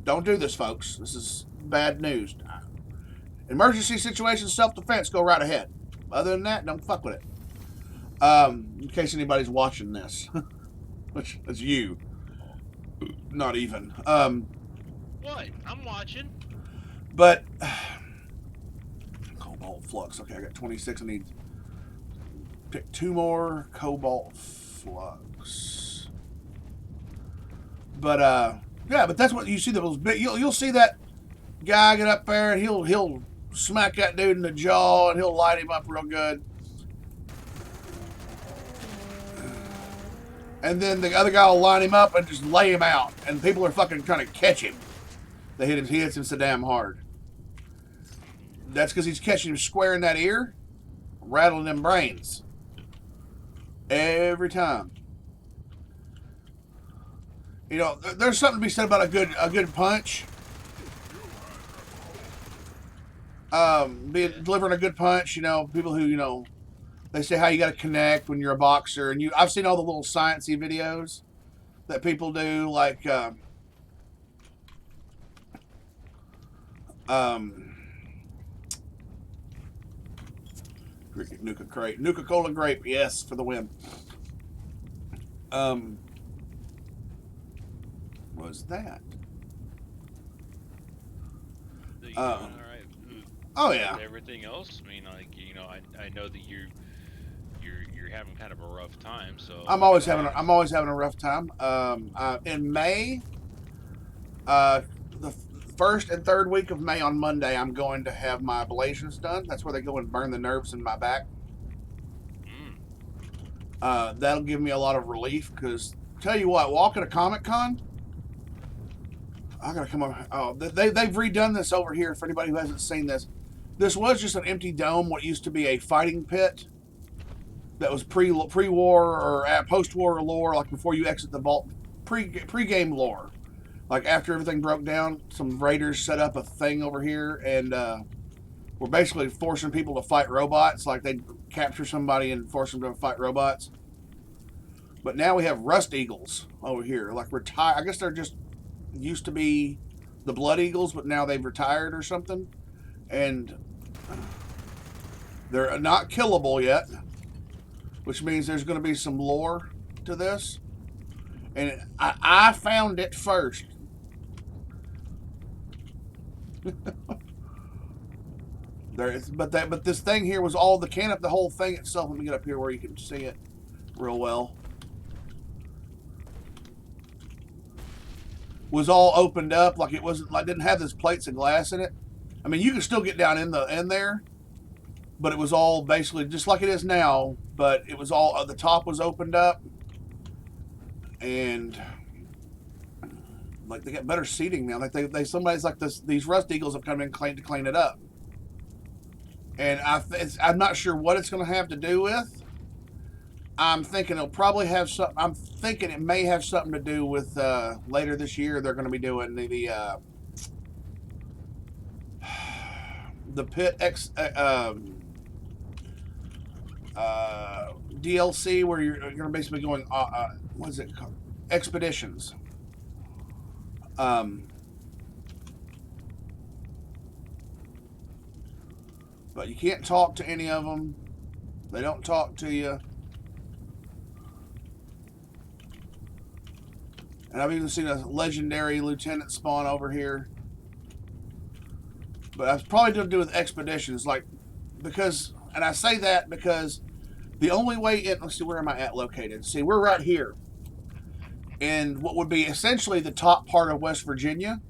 C: Don't do this, folks. This is bad news. Emergency situations, self-defense, go right ahead. Other than that, don't fuck with it. In case anybody's watching this, which is you. Not even.
D: What? I'm watching.
C: But cobalt flux. Okay, I got 26. I need to pick 2 more cobalt flux. But yeah, but that's what you see. Those big. You'll see that guy get up there and he'll smack that dude in the jaw and he'll light him up real good. And then the other guy will line him up and just lay him out. And people are fucking trying to catch him. He hits him so damn hard. That's because he's catching him square in that ear, rattling them brains every time. You know, there's something to be said about a good punch. Delivering a good punch. You know, people who they say how you got to connect when you're a boxer, and I've seen all the little sciencey videos that people do, like Nuka Cola grape, yes, for the win. Was that?
D: So you doing
C: Uh,
D: all right?
C: oh
D: With
C: yeah.
D: everything else, I mean, like I know that you're having kind of a rough time. So
C: I'm
D: I mean,
C: always having a rough time. In May, uh, the first and third week of May on Monday, I'm going to have my ablations done. That's where they go and burn the nerves in my back.
D: mm,
C: That'll give me a lot of relief because tell you what, walking a Comic Con, I gotta come up. Oh, they've redone this over here. For anybody who hasn't seen this, this was just an empty dome. What used to be a fighting pit that was pre-war or post-war lore, like before you exit the vault, pre-game lore. Like after everything broke down, some raiders set up a thing over here and were basically forcing people to fight robots. Like they'd capture somebody and force them to fight robots. But now we have Rust Eagles over here, like retired. I guess they're just used to be the Blood Eagles, but now they've retired or something, and they're not killable yet, which means there's going to be some lore to this. And I found it first. But this thing here was all the can up the whole thing itself. Let me get up here where you can see it real well. Was all opened up, like it wasn't, like didn't have this plates of glass in it. I mean, you can still get down in there, but it was all basically just like it is now. But it was all the top was opened up, and like they got better seating now. Like somebody's like these Rust Eagles have come in to clean it up, and I'm not sure what it's going to have to do with. I'm thinking it'll probably have some. I'm thinking it may have something to do with later this year. They're going to be doing the Pit X DLC where you're basically going. What is it called? Expeditions. But you can't talk to any of them. They don't talk to you. And I've even seen a legendary lieutenant spawn over here. But that's probably to do with expeditions, like because, and I say that because the only way in. Let's see, where am I at located? See, we're right here in what would be essentially the top part of West Virginia,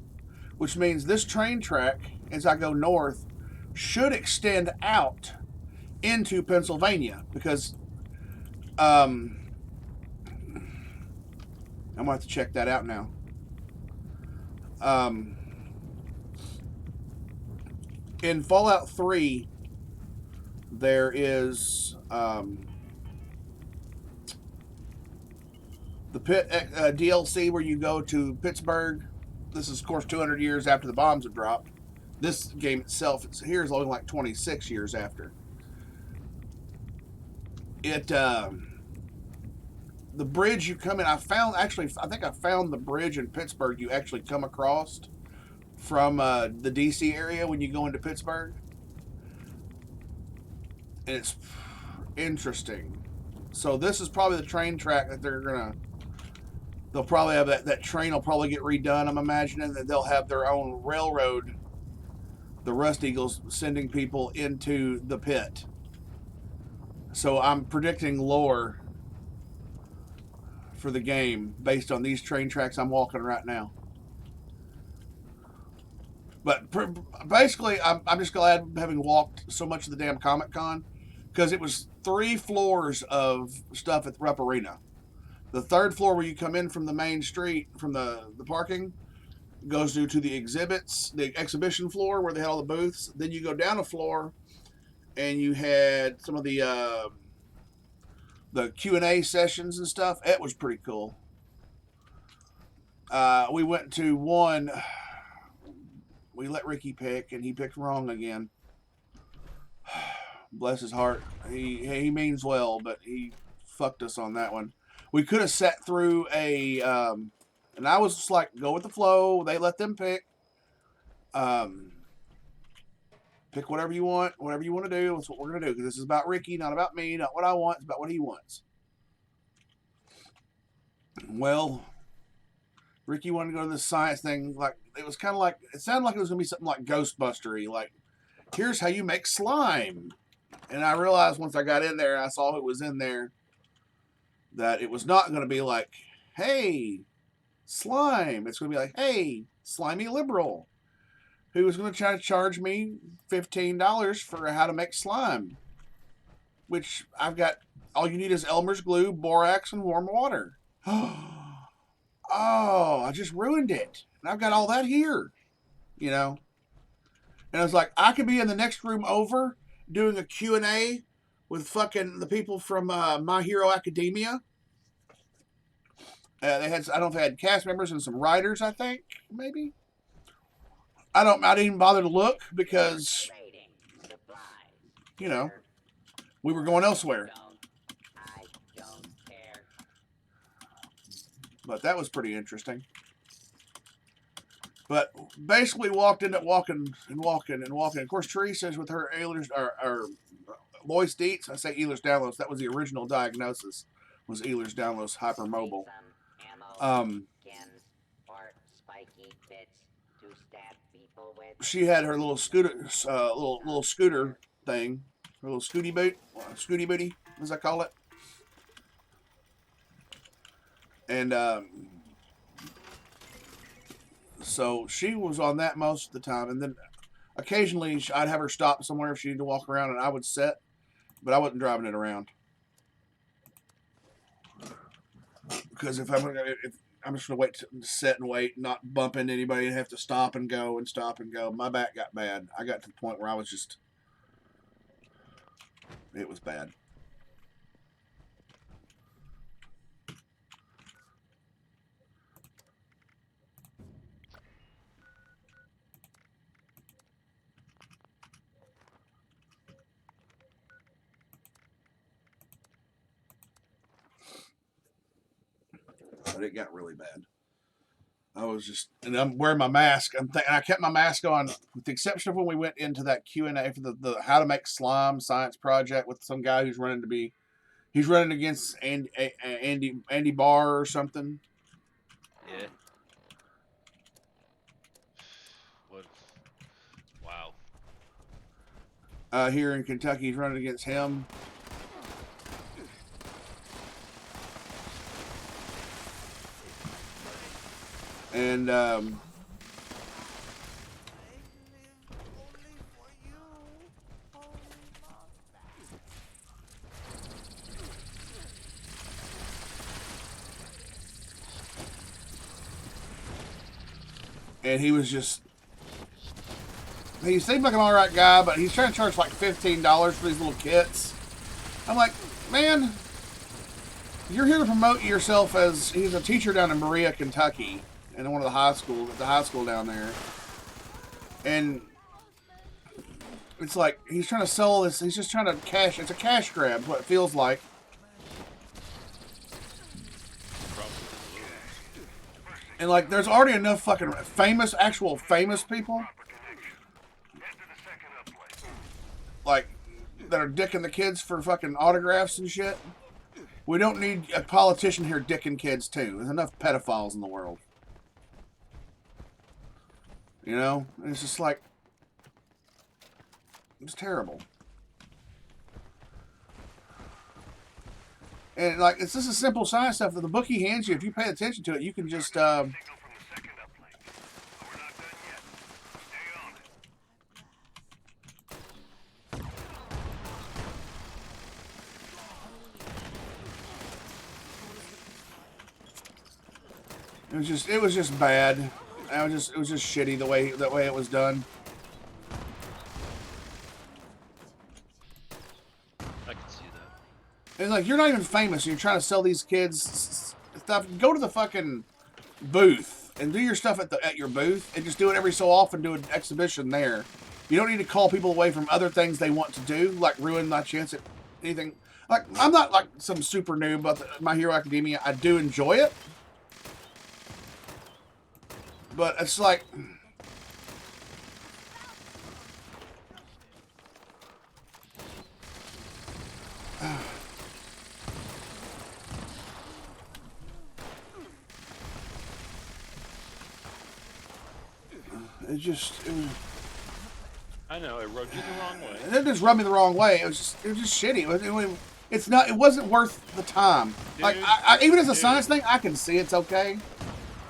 C: which means this train track, as I go north, should extend out into Pennsylvania because I'm gonna have to check that out now. In Fallout 3, there is the Pit DLC where you go to Pittsburgh. This is, of course, 200 years after the bombs have dropped. This game itself here is only like 26 years after. The bridge you come in, I think I found the bridge in Pittsburgh you actually come across from the DC area when you go into Pittsburgh. And it's interesting. So this is probably the train track that they'll probably have that train will probably get redone. I'm imagining that they'll have their own railroad, the Rust Eagles, sending people into the pit. So I'm predicting lore for the game based on these train tracks I'm walking right now. But basically, I'm just glad having walked so much of the damn Comic Con because it was 3 floors of stuff at the Rupp Arena. The third floor where you come in from the main street, from the parking, goes to the exhibits, the exhibition floor where they had all the booths. Then you go down a floor, and you had some of the Q&A sessions and stuff. It was pretty cool. We went to one. We let Ricky pick, and he picked wrong again. Bless his heart. He means well, but he fucked us on that one. We could have sat through a, and I was just like, go with the flow. They let them pick. Pick whatever you want to do. That's what we're gonna do, because this is about Ricky, not about me, not what I want. It's about what he wants. Well, Ricky wanted to go to this science thing. Like, it was kind of like, it sounded like it was gonna be something like Ghostbustery. Like, here's how you make slime. And I realized once I got in there, I saw who was in there, that it was not going to be like, hey, slime. It's going to be like, hey, slimy liberal, who was going to try to charge me $15 for how to make slime. Which I've got, all you need is Elmer's glue, borax, and warm water. Oh, I just ruined it. And I've got all that here, you know. And I was like, I could be in the next room over doing a Q&A with fucking the people from My Hero Academia. They had, I don't know if they had cast members and some writers, I think, maybe. I didn't even bother to look because, you know, we were going elsewhere. But that was pretty interesting. But basically walking. Of course, Teresa's with her Ehlers, or Lois Dietz. I say Ehlers-Danlos. That was the original diagnosis, was Ehlers-Danlos hypermobile. She had her little scooter, little scooter thing, her little scooty booty, as I call it. And so she was on that most of the time, and then occasionally I'd have her stop somewhere if she needed to walk around, and I would sit, but I wasn't driving it around, because if I'm just gonna wait to sit and wait, not bump into anybody, and have to stop and go. My back got bad. I got to the point where I was just, it was bad. But it got really bad. I was just, and I'm wearing my mask. I kept my mask on, with the exception of when we went into that Q&A for the how to make slime science project with some guy who's he's running against Andy Barr or something.
D: Yeah. What? Wow.
C: Here in Kentucky, he's running against him. And he was just, he seemed like an alright guy, but he's trying to charge like $15 for these little kits. I'm like, man, you're here to promote yourself as, he's a teacher down in Berea, Kentucky, in one of the high school down there. And it's like, he's trying to sell this, he's just trying to cash, it's a cash grab, what it feels like. And like, there's already enough fucking actual famous people, like, that are dicking the kids for fucking autographs and shit. We don't need a politician here dicking kids too. There's enough pedophiles in the world. You know? And it's just like, it's terrible. And like, it's just a simple science stuff that the book he hands you, if you pay attention to it, you can just it was just bad. And it was just shitty the way it was done.
D: I can see that.
C: And like, you're not even famous, and you're trying to sell these kids stuff. Go to the fucking booth and do your stuff at your booth, and just do it every so often. Do an exhibition there. You don't need to call people away from other things they want to do, like ruin my chance at anything. Like, I'm not like some super noob about My Hero Academia. I do enjoy it, but it's like, it was,
D: I know, it rubbed you the wrong way.
C: and it just rubbed me the wrong way. It was just shitty. It wasn't worth the time.
D: Dude,
C: like, I even as a science thing, I can see it's okay,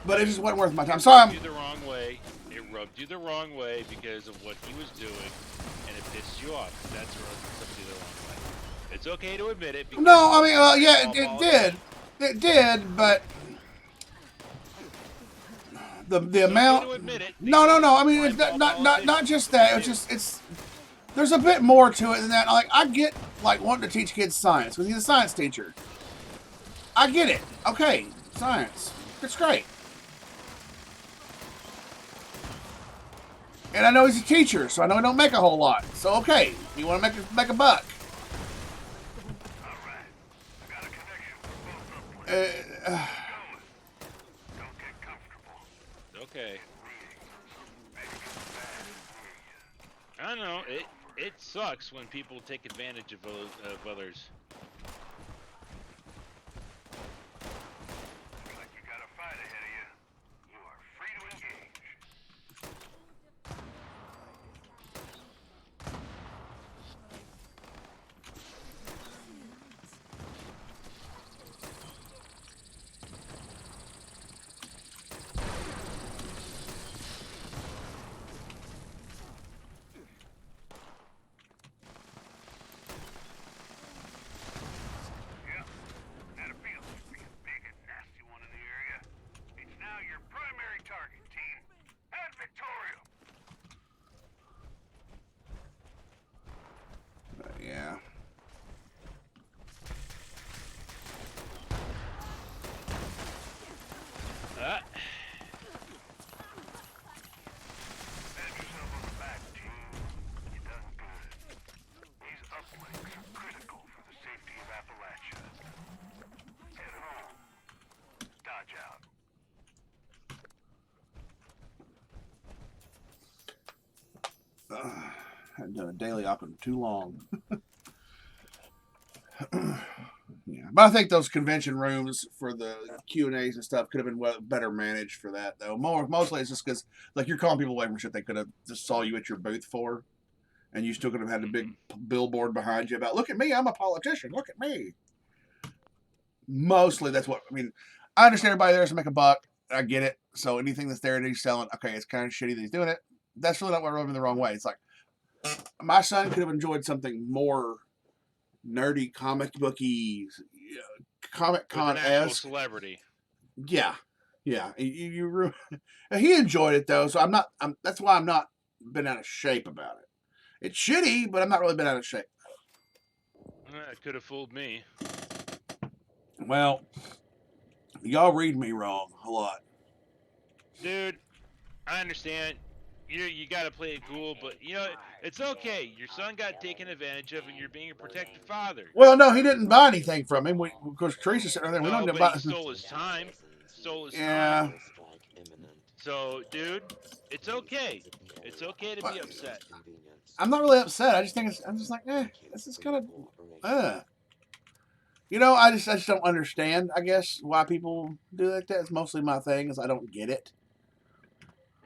C: but it just wasn't worth my time. Sorry,
D: It rubbed you the wrong way. It rubbed you the wrong way because of what he was doing, and it pissed you off. That's what rubbed you the wrong way. It's okay to admit it. Because
C: no, I mean, yeah, it did. It did, but the amount.
D: To admit it,
C: No. I mean, it's not just that. It's there's a bit more to it than that. Like, I get like wanting to teach kids science because he's a science teacher. I get it. Okay, science. It's great. And I know he's a teacher, so I know he don't make a whole lot. So okay, you want to make a buck.
D: Okay. I don't know. It sucks when people take advantage of others.
B: Looks like you got a fight ahead of you. You are free to engage. Had a feeling there'd be a big and nasty one in the area. It's now your primary target, team. And Victoria.
C: Yeah.
D: Ah.
B: Pat yourself on the back, team. You done good. These uplinks are critical for the safety of Appalachia. Head home. Dodge out.
C: I haven't done a daily op in too long. Yeah, but I think those convention rooms for the Q&As and stuff could have been better managed for that, though. Mostly it's just because, like, you're calling people away from shit they could have just saw you at your booth for, and you still could have had a big billboard behind you about, look at me, I'm a politician, look at me. Mostly that's what, I mean, I understand everybody there is to make a buck. I get it. So anything that's there and he's selling, okay, it's kind of shitty that he's doing it. That's really not what rubbed me the wrong way. It's like, my son could have enjoyed something more nerdy, comic booky, Comic Con esque
D: Celebrity.
C: Yeah. He enjoyed it though, so that's why I'm not been out of shape about it. It's shitty, but I'm not really been out of shape.
D: It could have fooled me.
C: Well, y'all read me wrong a lot.
D: Dude, I understand. You gotta play it cool, but it's okay. Your son got taken advantage of, and you're being a protective father.
C: Well, no, he didn't buy anything from him. Of course, Teresa said, "We don't
D: but
C: buy."
D: he stole his time.
C: Yeah.
D: Time. So, dude, it's okay. It's okay to be upset.
C: I'm not really upset. I just think I'm just like, this is kind of, I just don't understand. I guess why people do like that. It's mostly my thing is I don't get it.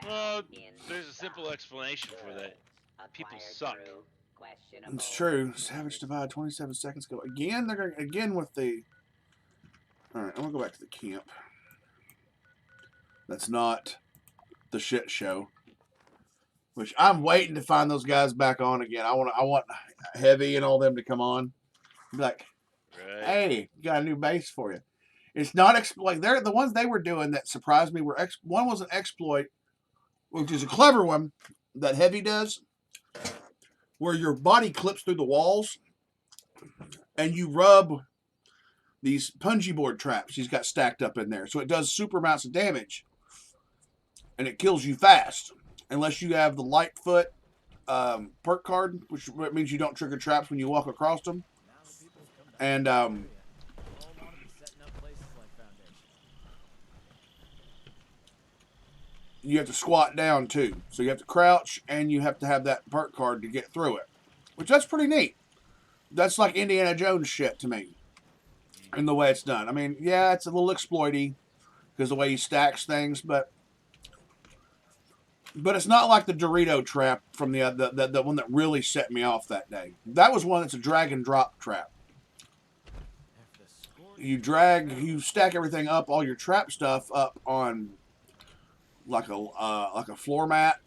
D: Well, there's a simple explanation for that. People suck.
C: It's true. Savage Divide, 27 seconds ago. Again, they're going again with the. All right, I'm gonna go back to the camp. That's not the shit show. Which I'm waiting to find those guys back on again. I want Heavy and all them to come on. Be like,
D: Right.
C: hey, got a new base for you. It's not like they're the ones they were doing that surprised me. One was an exploit which is a clever one that Heavy does, where your body clips through the walls and you rub these punji board traps he's got stacked up in there. So it does super amounts of damage and it kills you fast unless you have the Lightfoot perk card, which means you don't trigger traps when you walk across them. And you have to squat down too. So you have to crouch and you have to have that perk card to get through it, which that's pretty neat. That's like Indiana Jones shit to me in the way it's done. I mean, yeah, it's a little exploity because the way he stacks things, but it's not like the Dorito trap from the one that really set me off that day. That was one that's a drag and drop trap. You stack everything up, all your trap stuff up on like a floor mat,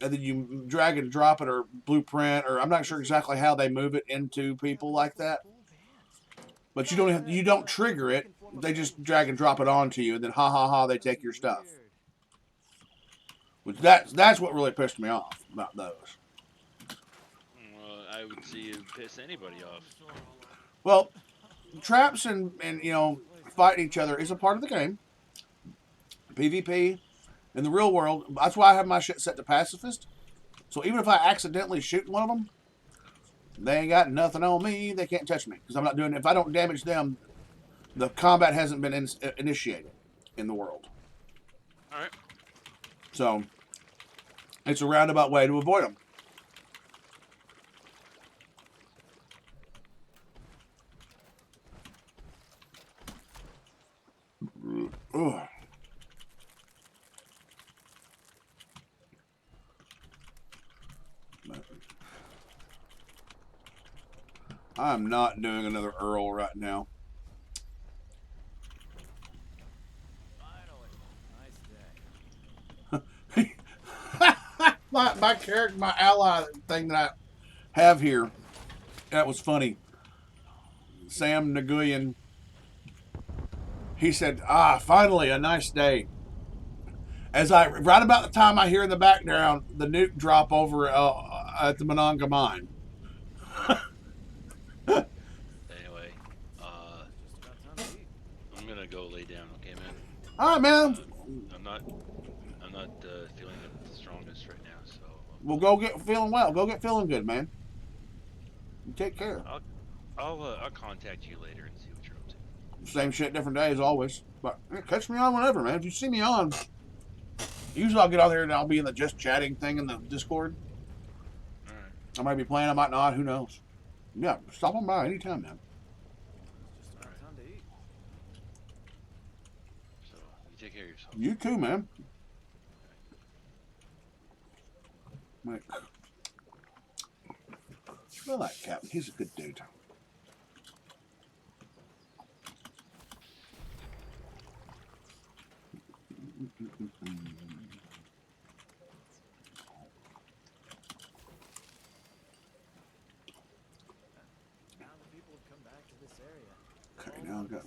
C: and then you drag and drop it or blueprint, or I'm not sure exactly how they move it into people like that. But you don't trigger it. They just drag and drop it onto you, and then ha ha ha, they take your stuff. Which that's what really pissed me off about those.
D: Well, I would see it piss anybody off.
C: Well, traps and fighting each other is a part of the game. PvP in the real world. That's why I have my shit set to pacifist. So even if I accidentally shoot one of them, they ain't got nothing on me. They can't touch me because I'm not doing it. If I don't damage them, the combat hasn't been initiated in the world.
D: All right.
C: So it's a roundabout way to avoid them. Ugh. I'm not doing another Earl right now. my character, my ally thing that I have here, that was funny. Sam Nguyen, he said, finally a nice day. Right about the time I hear in the background the nuke drop over at the Monongah mine.
D: Anyway, I'm gonna go lay down. Okay, man.
C: All right, man.
D: I'm not feeling the strongest right now, so.
C: We'll go get feeling well. Go get feeling good, man. You take care.
D: I'll contact you later and see what you're up to.
C: Same shit, different day as always. But catch me on whenever, man. If you see me on, usually I'll get out there and I'll be in the just chatting thing in the Discord.
D: All right.
C: I might be playing, I might not. Who knows? Yeah, stop on by anytime, man.
D: All right. So you take care of yourself.
C: You too, man. Mike. I like Captain. He's a good dude. Okay, now I've got.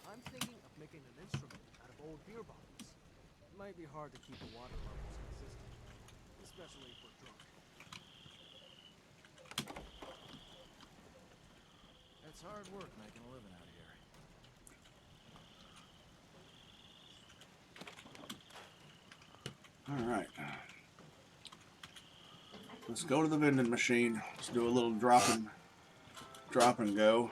F: I'm thinking of making an instrument out of old beer bottles. It might be hard to keep the water levels consistent, especially if we're drunk. It's hard work making a living out here.
C: All right. Let's go to the vending machine. Let's do a little drop and go.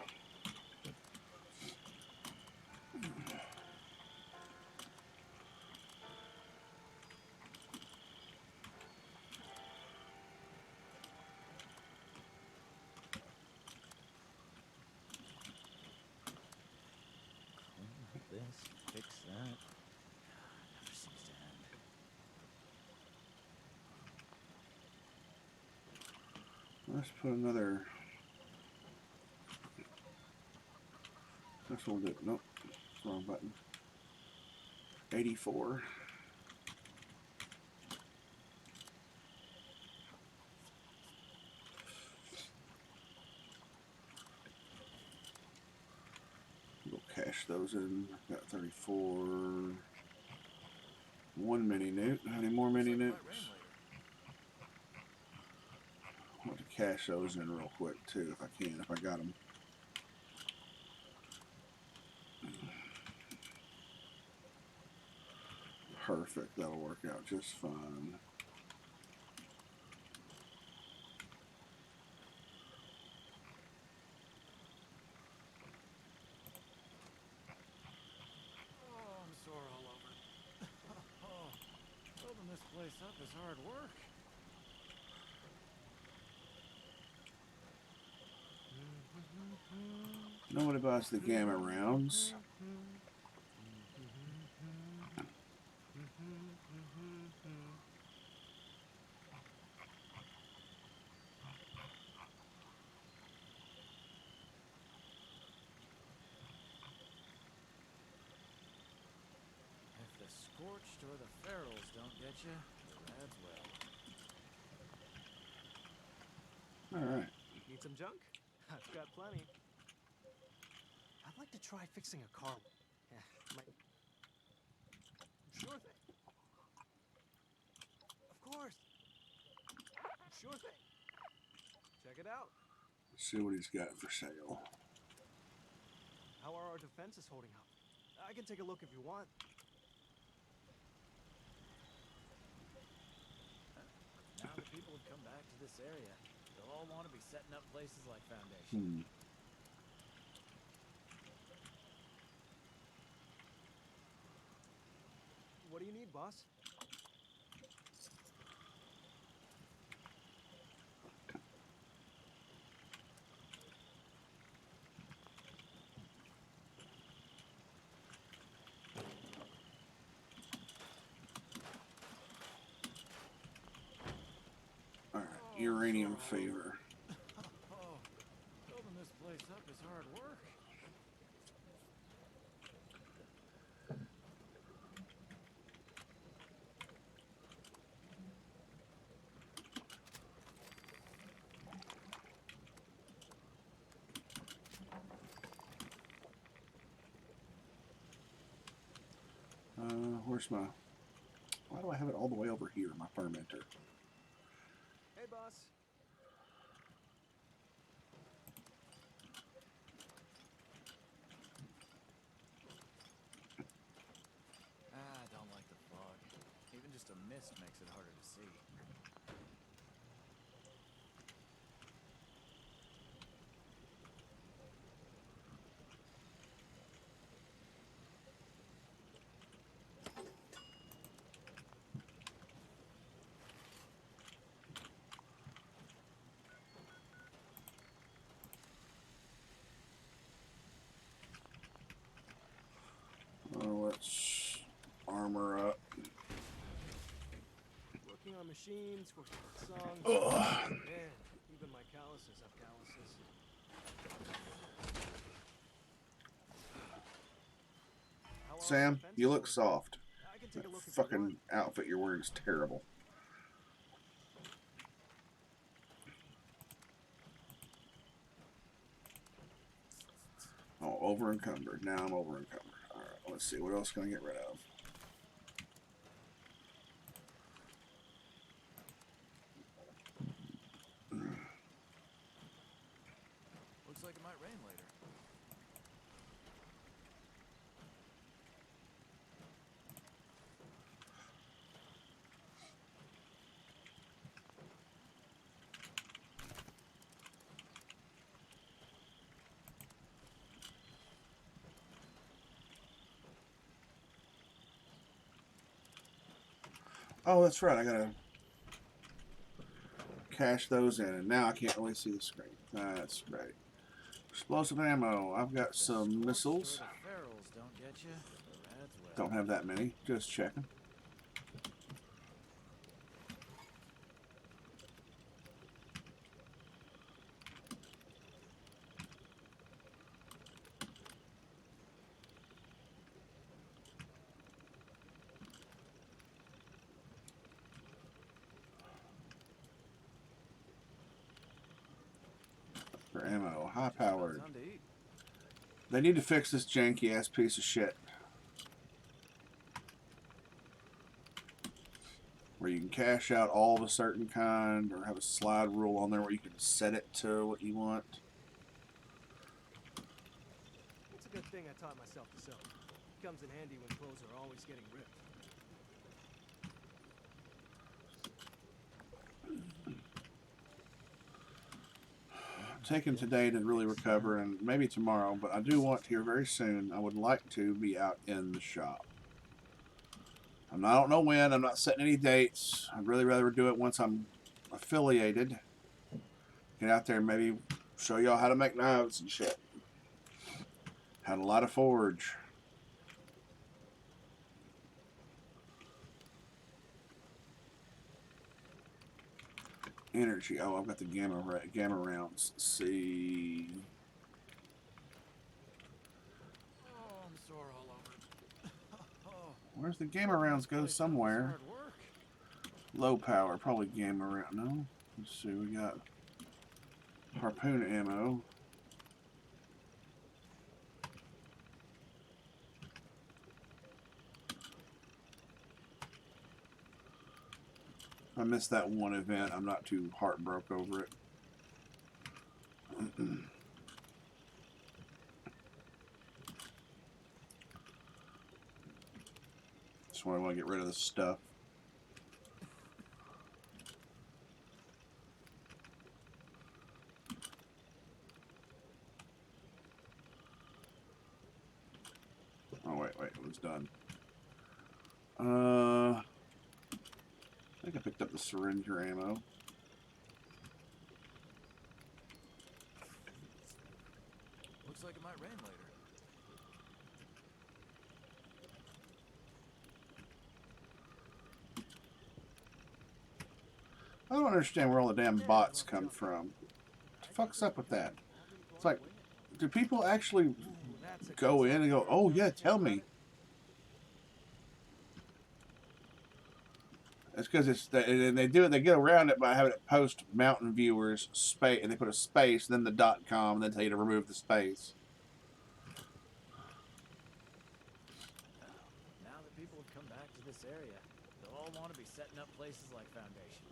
F: This, fix that. Never seems to end.
C: Let's put another. This will do. Nope. Wrong button. 84. cash those in. Got 34. One mini nuke. Any more mini nukes? I want to cash those in real quick too, if I can, if I got them. Perfect. That'll work out just fine.
F: Oh, I'm sore all over. Oh, building this place up is hard work.
C: Nobody buys the gamma rounds.
F: If the scorched or the ferals don't get you, that's well.
C: All right.
F: Need some junk? I've got plenty. I'd like to try fixing a car. Yeah, Sure thing. Of course. Sure thing. Check it out.
C: Let's see what he's got for sale.
F: How are our defenses holding up? I can take a look if you want. Now that people have come back to this area, they'll all want to be setting up places like Foundation. What do you need, boss?
C: All right. Uranium fever.
F: Oh, building this place up is hard work.
C: Where's my... Why do I have it all the way over here, my fermenter?
F: Hey, boss. I don't like the fog. Even just a mist makes it harder to see.
C: Let's armor up.
F: Working on machines, working on songs.
C: Ugh.
F: Man, even my calluses have calluses. How are our
C: Sam,
F: defenses
C: you look
F: holding up?
C: soft.
F: I can take
C: That
F: a look if you want.
C: fucking outfit you're wearing is terrible. Oh, over encumbered. Now I'm over encumbered. All right, let's see. What else can I get rid of?
F: Looks like it might rain later.
C: Oh, that's right. I gotta cash those in, and now I can't really see the screen. That's right. Explosive ammo. I've got some missiles.
F: The ferals don't get you. That's well.
C: Don't have that many. Just checking. For ammo, high powered.
F: Time to eat.
C: They need to fix this janky ass piece of shit. Where you can cash out all of a certain kind, or have a slide rule on there where you can set it to what you want.
F: It's a good thing I taught myself to sew. Comes in handy when clothes are always getting ripped.
C: Taking today to really recover, and maybe tomorrow, but I do want to here very soon. I would like to be out in the shop. I don't know when. I'm not setting any dates. I'd really rather do it once I'm affiliated. Get out there and maybe show y'all how to make knives and shit. Had a lot of forge. Energy. Oh, I've got the gamma rounds. Let's see.
F: Oh, I'm sore all over.
C: Where's the gamma rounds go somewhere?
F: Hard work.
C: Low power, probably gamma round. No. Let's see. We got harpoon ammo. I missed that one event. I'm not too heartbroken over it. That's why I want to get rid of this stuff. Oh, wait, it was done. I think I picked up the syringer ammo.
F: Looks like it might rain later.
C: I don't understand where all the damn bots come from. What the fuck's up with that? It's like, do people actually go in and go, oh yeah, tell me? It's because they do it. They get around it by having it post mountain viewers space, and they put a space, then the .com, and then tell you to remove the space.
G: Now that people have come back to this area, they'll all want to be setting up places like Foundation.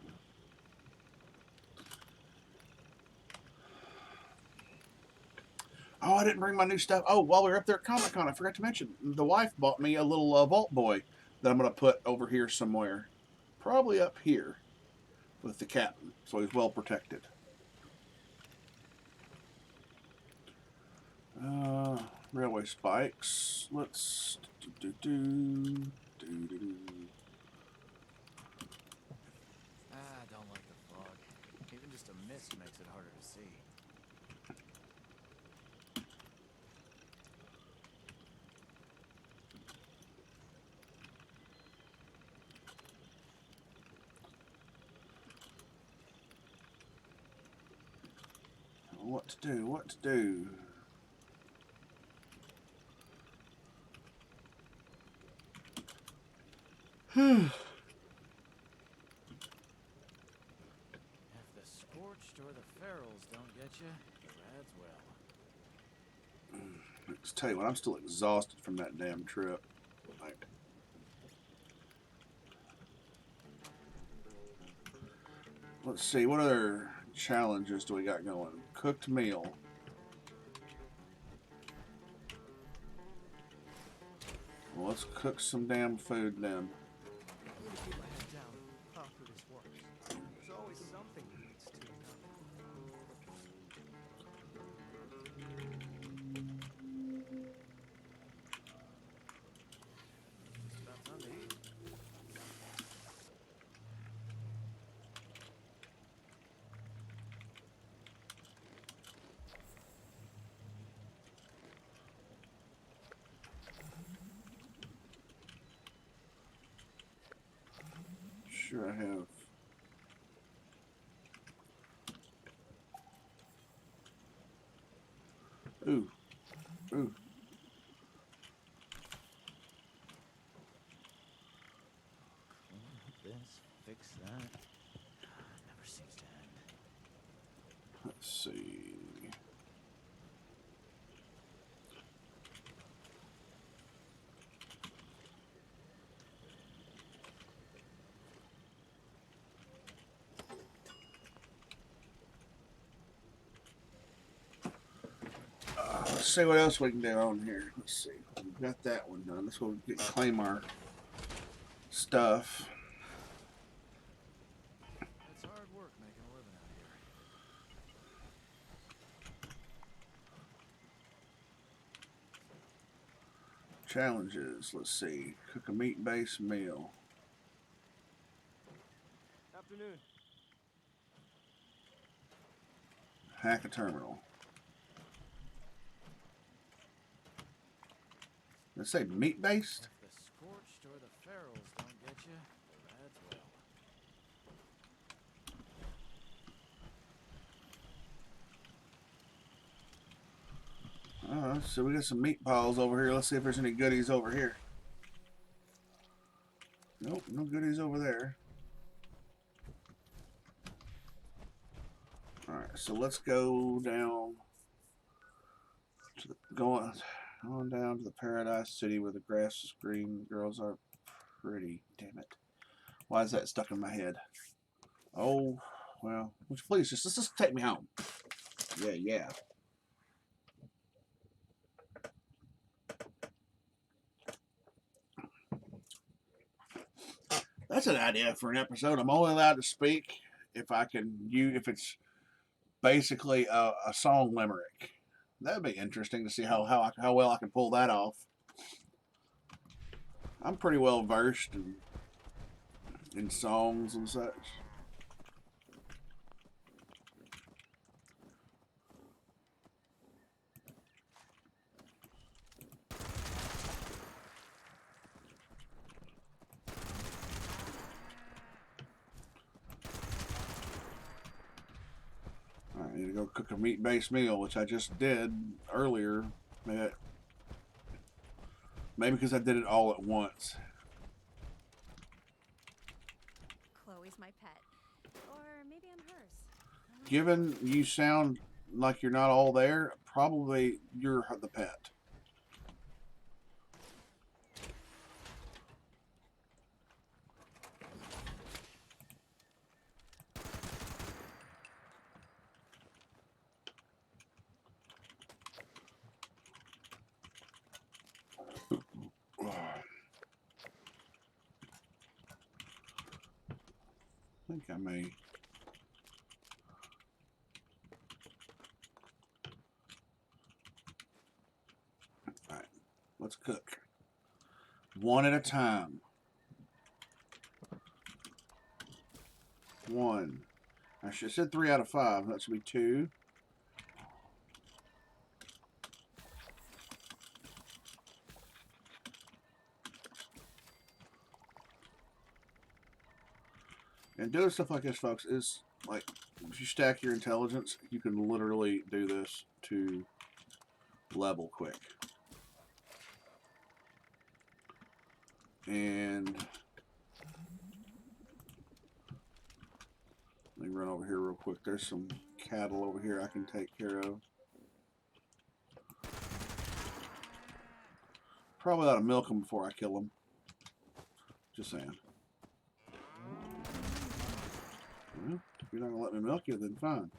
C: Oh, I didn't bring my new stuff. Oh, while we were up there at Comic-Con, I forgot to mention, the wife bought me a little Vault Boy that I'm going to put over here somewhere. Probably up here with the captain, so he's well protected. Railway spikes. Let's do.
G: I don't like the fog. Even just a mist makes it harder to see.
C: What to do? What to do?
G: If the scorched or the ferals don't get you, the rads will.
C: Let's tell you what, I'm still exhausted from that damn trip. Like, let's see, what other challenges do we got going? Cooked meal. Well, let's cook some damn food then.
F: I'm gonna keep my head down and plow through this work. There's always something that needs to be done. Just about time to eat.
C: Sure I have. Ooh. Ooh.
G: This, fix that. Never seems to end.
C: Let's see. see what else we can do on here. Let's see. We got that one done. Let's go claim our stuff.
G: It's hard work making a living out here.
C: Challenges. Let's see. Cook a meat-based meal.
F: Afternoon.
C: Hack a terminal. Let's say meat-based.
G: If the scorched or the ferals don't get you, the rads will.
C: So we got some meat piles over here. Let's see if there's any goodies over here. Nope, no goodies over there. Alright, so let's go down to the, on down to the Paradise City where the grass is green, girls are pretty. Damn it. Why is that stuck in my head? Oh, well, would you please just take me home? Yeah. That's an idea for an episode. I'm only allowed to speak if it's basically a song limerick. That'd be interesting to see how well I can pull that off. I'm pretty well versed in songs and such. I need to go cook a meat-based meal, which I just did earlier. Maybe because I did it all at once.
H: Chloe's my pet. Or maybe I'm hers.
C: Given you sound like you're not all there, probably you're the pet. I think I may. Alright, let's cook. One at a time. One. I should have said 3 out of 5. That should be 2. And doing stuff like this, folks, is like if you stack your intelligence, you can literally do this to level quick. And let me run over here real quick. There's some cattle over here I can take care of. Probably ought to milk them before I kill them. Just saying. Well, if you're not going to let me milk you, then fine.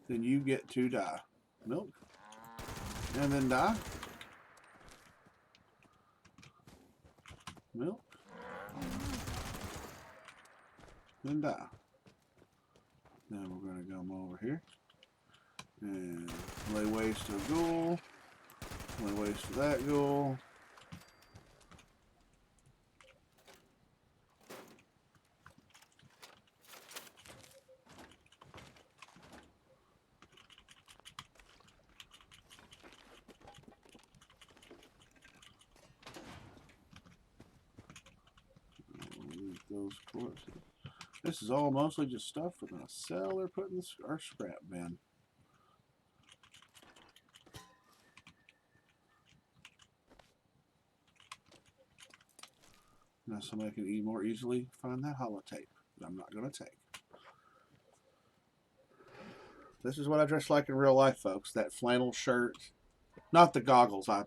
C: Then you get to die. Milk. And then die. Milk. Then die. Now we're going to come over here. And lay waste to a ghoul. Lay waste to that ghoul. Those corpses. This is all mostly just stuff we're going to sell or put in our scrap bin. Now somebody can more easily find that holotape that I'm not going to take. This is what I dress like in real life, folks. That flannel shirt. Not the goggles. I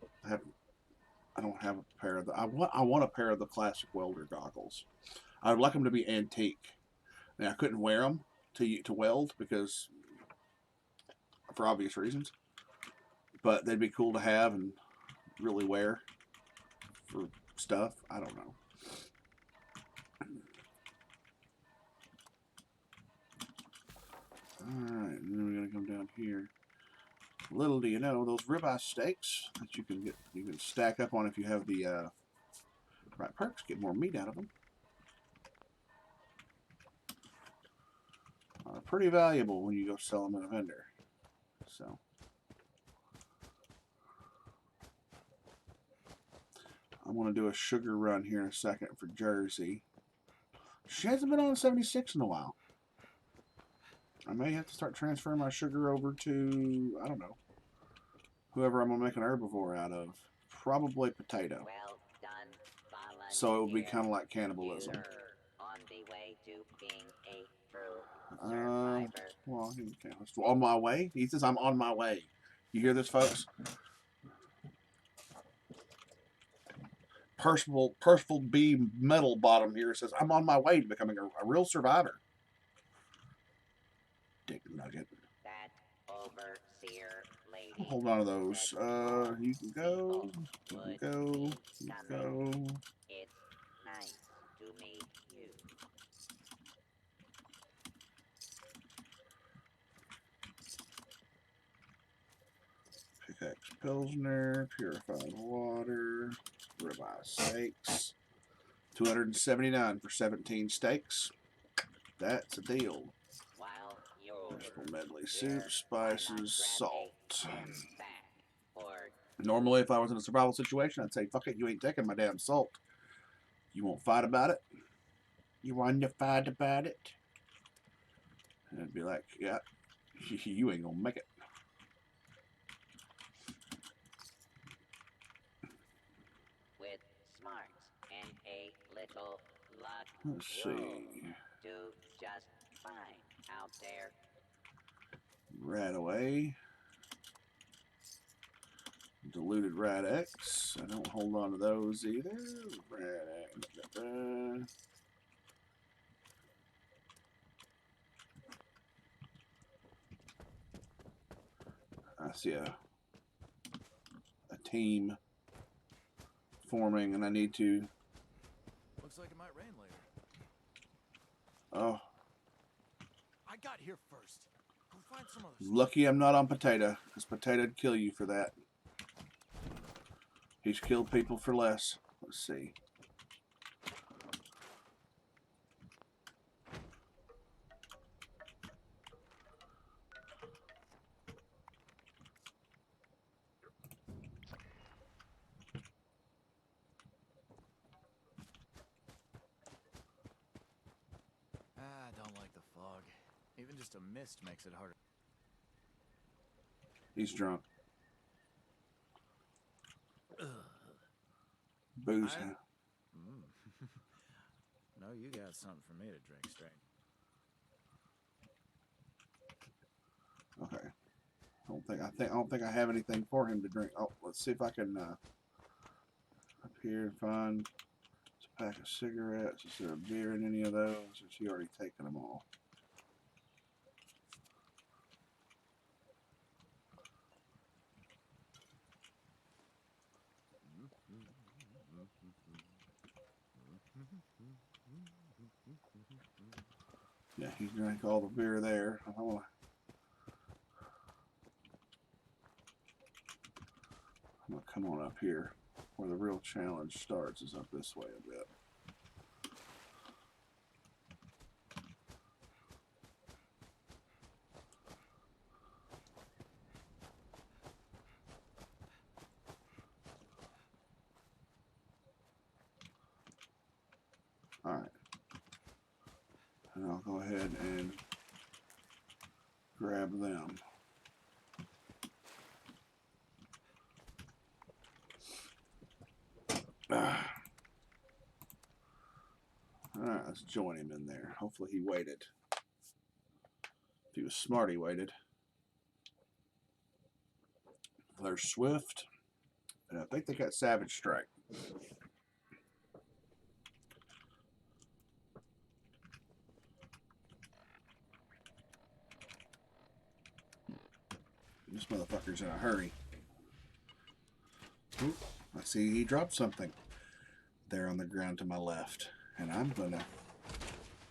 C: don't have a pair of the. I want a pair of the classic welder goggles. I would like them to be antique. And I couldn't wear them to weld because, for obvious reasons. but they'd be cool to have and really wear for stuff. I don't know. Alright, and then we're gonna come down here. Little do you know, those ribeye steaks that you can stack up on if you have the right perks, get more meat out of them. Are pretty valuable when you go sell them at a vendor. So I'm gonna do a sugar run here in a second for Jersey. She hasn't been on 76 in a while. I may have to start transferring my sugar over to, I don't know, whoever I'm gonna make an herbivore out of. Probably potato.
I: Well done,
C: So it would be
I: volunteer.
C: kind of like cannibalism.
I: You're on the way to being a true survivor.
C: Well, okay. On my way? He says I'm on my way. You hear this, folks? Percival B. Metal Bottom here says I'm on my way to becoming a real survivor. Dick nugget.
I: That overseer lady.
C: Hold on to those. You can go. You
I: would
C: can go.
I: be
C: You can
I: coming.
C: go.
I: It's nice to meet you.
C: Pickaxe Pilsner, purified water, ribeye steaks. $279 for 17 steaks. That's a deal.
I: While you're
C: Vegetable medley
I: here,
C: soup, spices,
I: why not grab
C: salt.
I: a back or
C: Normally, if I was in a survival situation, I'd say, fuck it, you ain't taking my damn salt. You won't fight about it? You want to fight about it? And I'd be like, yeah, you ain't gonna make it.
I: with smarts and a little luck,
C: Let's
I: you'll
C: see.
I: do just fine out there.
C: Rat away. Diluted Rat X. I don't hold on to those either. Rat X. I see a team forming, and I need to.
G: Looks like it might rain later.
C: Oh,
F: I got here first. Go find some other
C: lucky I'm not on Potato, because Potato'd kill you for that. He's killed people for less. Let's see.
G: I don't like the fog. Even just a mist makes it harder.
C: He's drunk. Booze.
G: I- No, you got something for me to drink straight.
C: Okay. I don't think I have anything for him to drink. Oh, let's see if I can up here find a pack of cigarettes. Is there a beer in any of those? Or has he already taken them all? Yeah, he drank all the beer there. I'm gonna come on up here where the real challenge starts, is up this way a bit. All right. And I'll go ahead and grab them. Alright, let's join him in there. Hopefully he waited. If he was smart, he waited. There's Swift. And I think they got Savage Strike. This motherfucker's in a hurry. Oop, I see he dropped something there on the ground to my left, and I'm gonna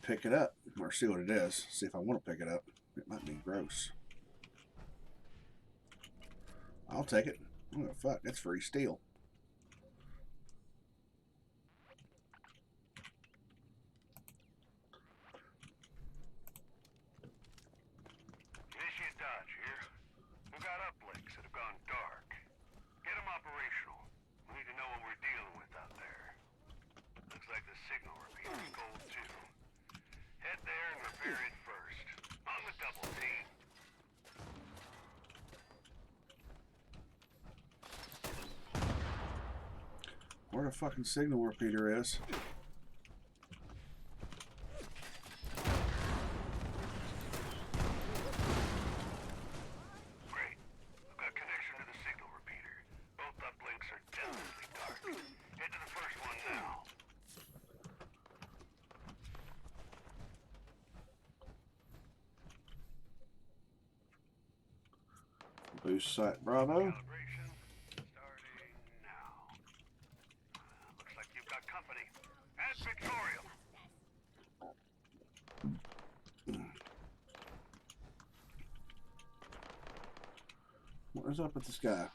C: pick it up or see what it is. See if I want to pick it up. It might be gross. I'll take it. Oh fuck, that's free steel.
B: Mission Dodge here. We've got uplinks that have gone dark. Get them operational. We need to know what we're dealing with out there. Looks like the signal repeater's cold too. Head there and repair it first. On the double team.
C: Where the fucking signal repeater is?
B: Great. We've got connection to the signal repeater. Both uplinks are definitely dark. Head to the first one now.
C: Boost site Bravo.
B: Calibration starting now. Looks like you've got company. Add Victorial.
C: What is up with this guy?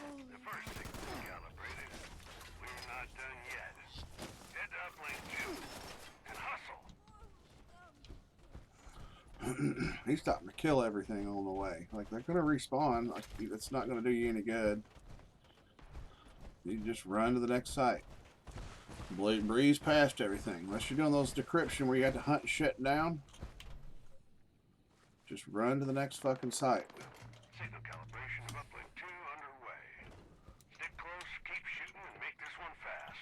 B: The first signal's calibrated. We're not done yet. Head to uplink 2 and hustle.
C: He's starting to kill everything on the way. Like, they're gonna respawn. Like, it's not gonna do you any good. You just run to the next site. Breeze past everything. Unless you're doing those decryption where you have to hunt shit down. Just run to the next fucking site.
B: Signal calibration of uplink 2 underway. Stick close, keep shooting, and make this one fast.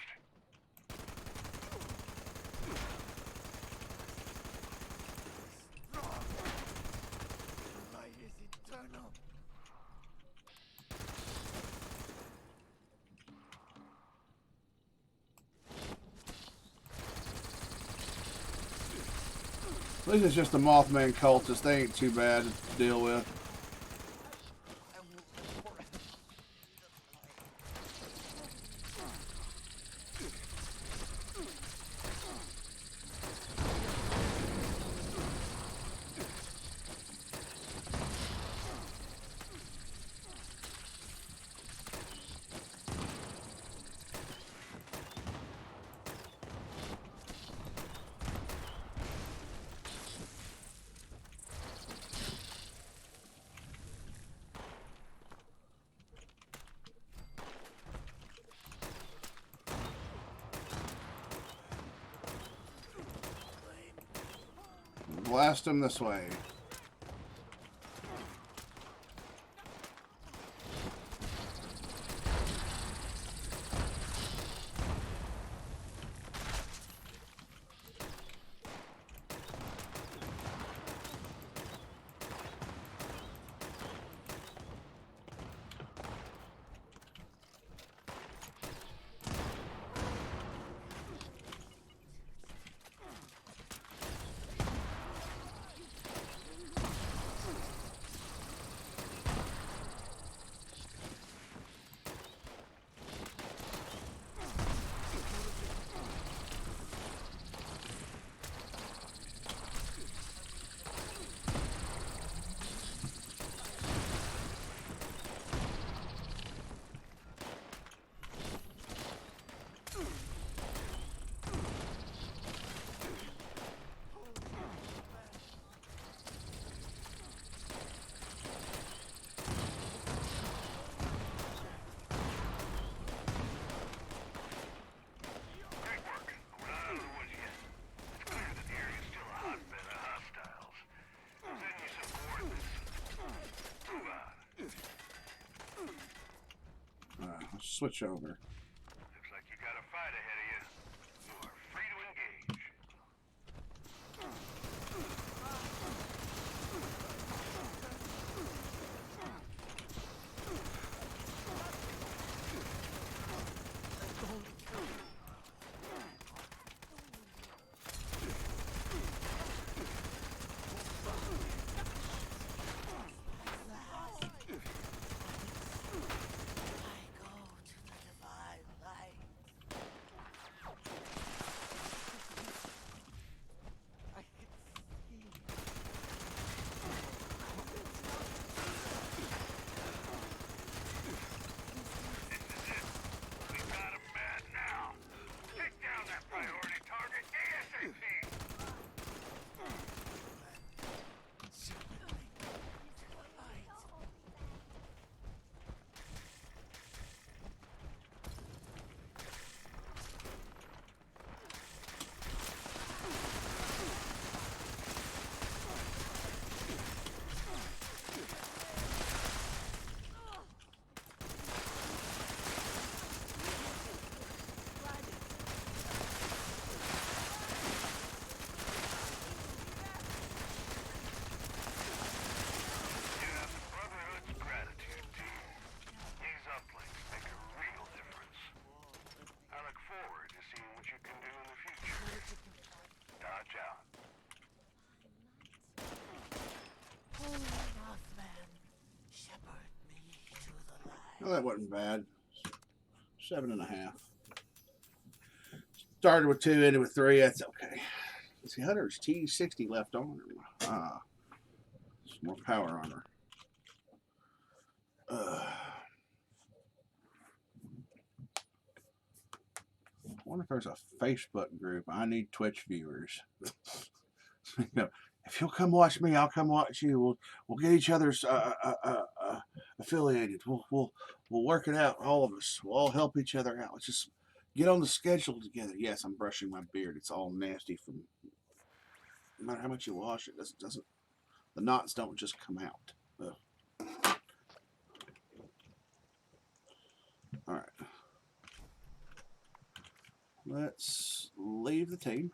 G: Light is eternal.
C: At least it's just the Mothman cultists. They ain't too bad to deal with. blast them this way. Let's switch over.
B: Looks like you got a fight ahead of you. You are free to engage. We got him mad now. Take down that priority target ASAP. You have the Brotherhood's gratitude, team. These uplinks make a real difference. I look forward to seeing what you can do in the future. Dodge out.
C: Oh, that wasn't bad. 7.5. Started with 2, ended with 3. That's okay. See, Hunter's T60 left on her. Ah, some more power on her. I wonder if there's a Facebook group. I need Twitch viewers. You know, if you'll come watch me, I'll come watch you. We'll get each other's affiliated. We'll work it out. All of us. We'll all help each other out. Let's just get on the schedule together. Yes, I'm brushing my beard. It's all nasty from. No matter how much you wash it, doesn't. The knots don't just come out. Ugh. All right. Let's leave the team.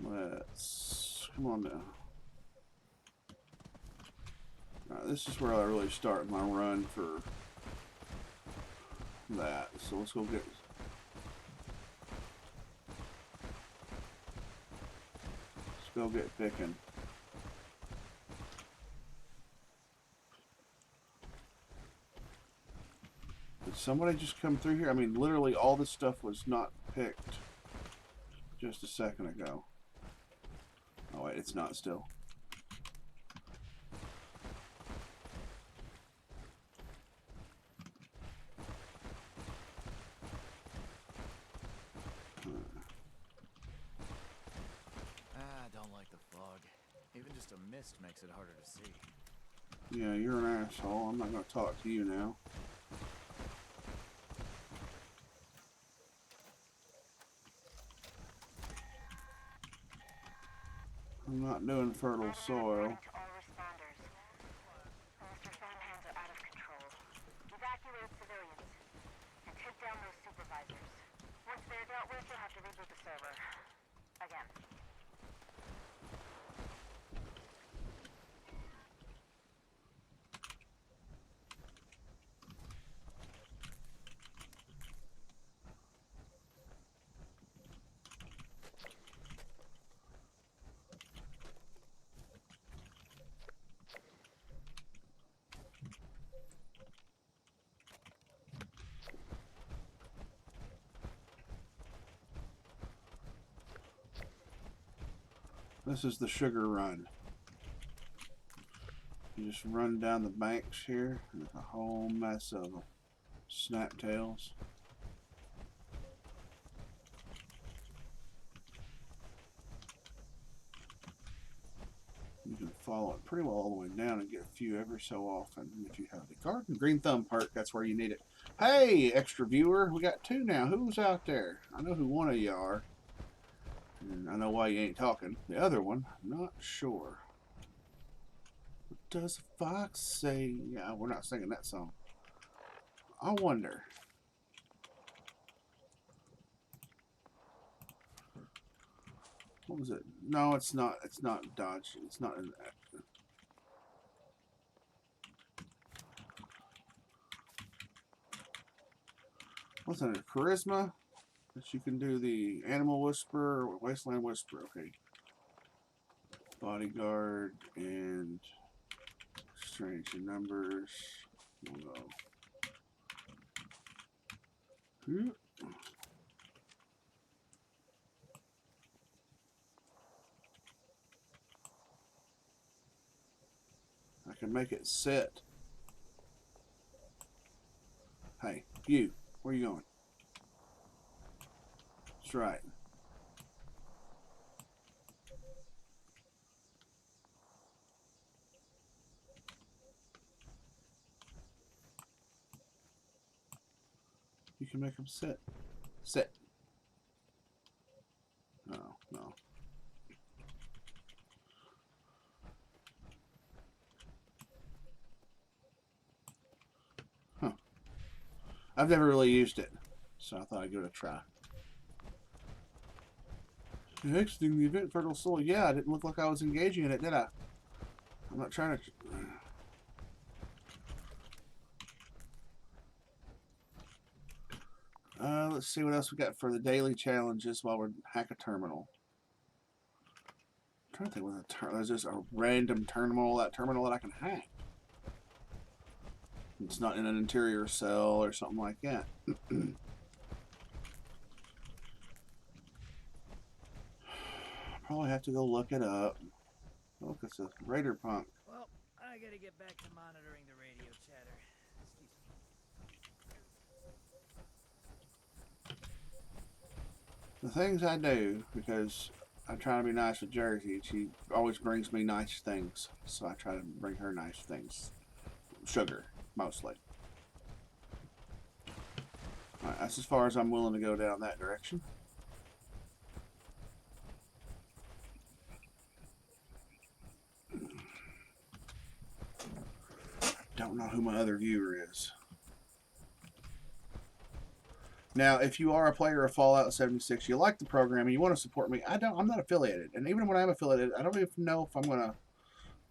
C: Let's come on now. All right, this is where I really start my run for that. So let's go get. Let's go get picking. Did somebody just come through here? I mean, literally all this stuff was not picked just a second ago. Oh wait, it's not still.
G: I don't like the fog. Even just a mist makes it harder to see.
C: Yeah, you're an asshole. I'm not going to talk to you now. I'm not doing fertile soil.
J: To all responders. Mr. Samhands are out of control. Evacuate civilians and take down those supervisors. Once they're dealt with, you'll have to reboot the server. Again.
C: This is the sugar run. You just run down the banks here, and there's a whole mess of them. Snaptails. You can follow it pretty well all the way down and get a few every so often. And if you have the garden green thumb perk, that's where you need it. Hey, extra viewer, we got 2 now. Who's out there? I know who one of you are. And I know why you ain't talking. The other one, I'm not sure. What does the fox say? Yeah, we're not singing that song. I wonder. What was it? No, it's not. It's not Dodge. It's not in that. What's under charisma? That you can do the animal whisper or wasteland whisper. Okay. Bodyguard and strange numbers. We'll go. I can make it sit. Hey, you. Where you going? That's right. You can make them sit. Sit. No, no. Huh. I've never really used it, so I thought I'd give it a try. Exiting the event, Fertile Soul. Yeah, I didn't look like I was engaging in it, did I? I'm not trying to... let's see what else we got for the daily challenges while we're hack a terminal. I'm trying to think what there's just a random terminal that I can hack. It's not in an interior cell or something like that. Probably have to go look it up. Look, it's a Raider Punk.
G: Well, I gotta get back to monitoring the radio chatter. Excuse me.
C: The things I do, because I try to be nice with Jersey, she always brings me nice things. So I try to bring her nice things. Sugar, mostly. Alright, that's as far as I'm willing to go down that direction. Don't know who my other viewer is. Now, if you are a player of Fallout 76, you like the program and you want to support me, I'm not affiliated. And even when I'm affiliated, I don't even know if I'm gonna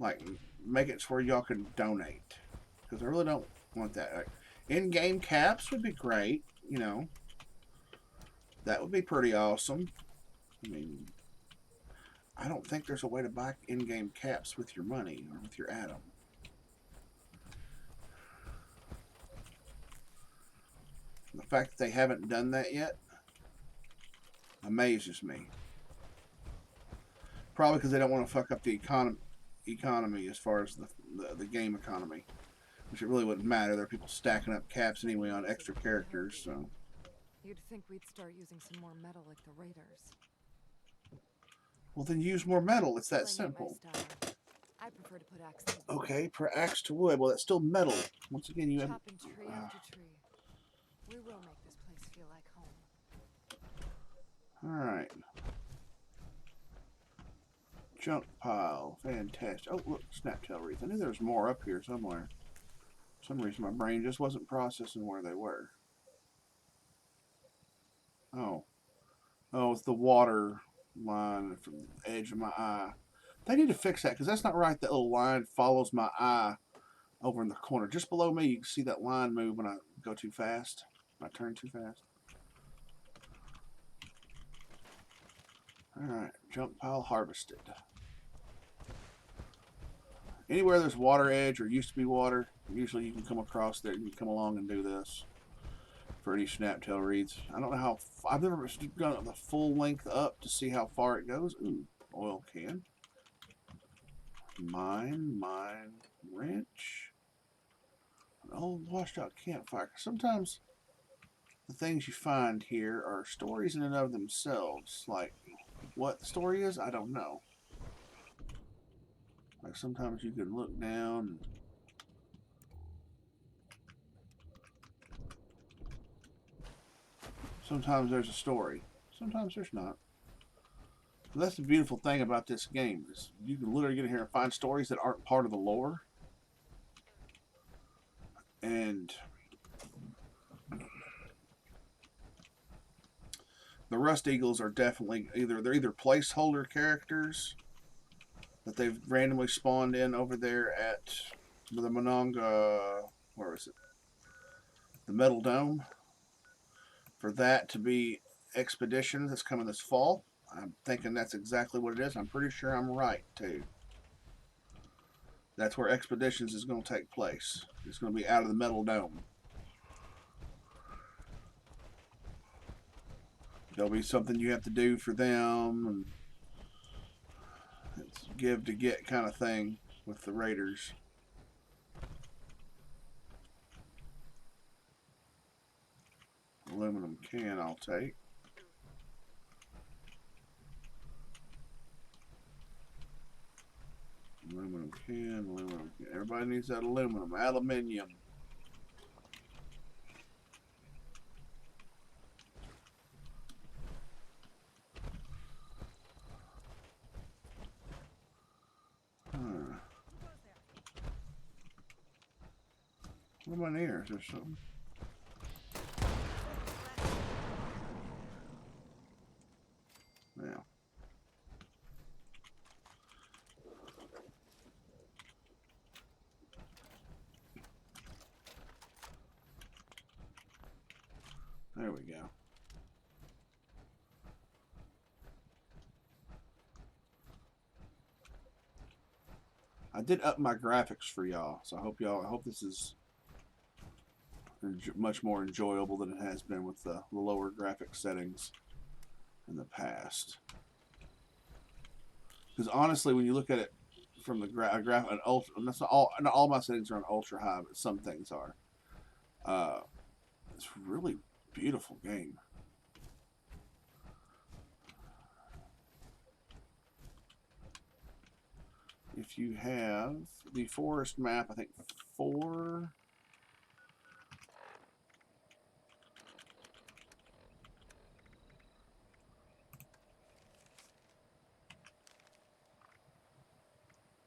C: like make it to where y'all can donate. Because I really don't want that. Like, in-game caps would be great, you know. That would be pretty awesome. I mean, I don't think there's a way to buy in-game caps with your money or with your atom. The fact that they haven't done that yet amazes me. Probably because they don't want to fuck up the economy as far as the game economy. Which it really wouldn't matter. There are people stacking up caps anyway on extra characters, so.
K: You'd think we'd start using some more metal like the Raiders.
C: Well, then use more metal. It's that simple.
K: I prefer to put axe to wood.
C: Okay, per axe to wood. Well, that's still metal. Once again, you have...
K: Chopping tree after tree. We will make this place feel like home.
C: Alright. Junk pile. Fantastic. Oh, look, snaptail wreath. I knew there was more up here somewhere. For some reason, my brain just wasn't processing where they were. Oh. Oh, it's the water line from the edge of my eye. They need to fix that, because that's not right. That little line follows my eye over in the corner. Just below me, you can see that line move when I go too fast. When I turn too fast. Alright, junk pile harvested. Anywhere there's water edge or used to be water, usually you can come across there. You can come along and do this for any snaptail wreaths. I don't know how. I've never done the full length up to see how far it goes. Ooh, oil can. Mine, wrench. An old washed out campfire. Sometimes the things you find here are stories in and of themselves. Like, what the story is, I don't know. Like, sometimes you can look down. Sometimes there's a story. Sometimes there's not. But that's the beautiful thing about this game, is you can literally get in here and find stories that aren't part of the lore. And the Rust Eagles are definitely they're either placeholder characters that they've randomly spawned in over there at the Monongah, where is it? The Metal Dome. For that to be Expeditions that's coming this fall. I'm thinking that's exactly what it is. I'm pretty sure I'm right, too. That's where Expeditions is going to take place. It's going to be out of the Metal Dome. There'll be something you have to do for them, and it's give to get kind of thing with the Raiders. Aluminum can I'll take. Aluminum can, aluminum can. Everybody needs that aluminum. Aluminium. What am I near? Is there something? Yeah. There we go. I did up my graphics for y'all, so I hope this is much more enjoyable than it has been with the lower graphic settings in the past. Because honestly, when you look at it from the an ultra, and that's not all my settings are on ultra high, but some things are. It's a really beautiful game. If you have the forest map, I think 4.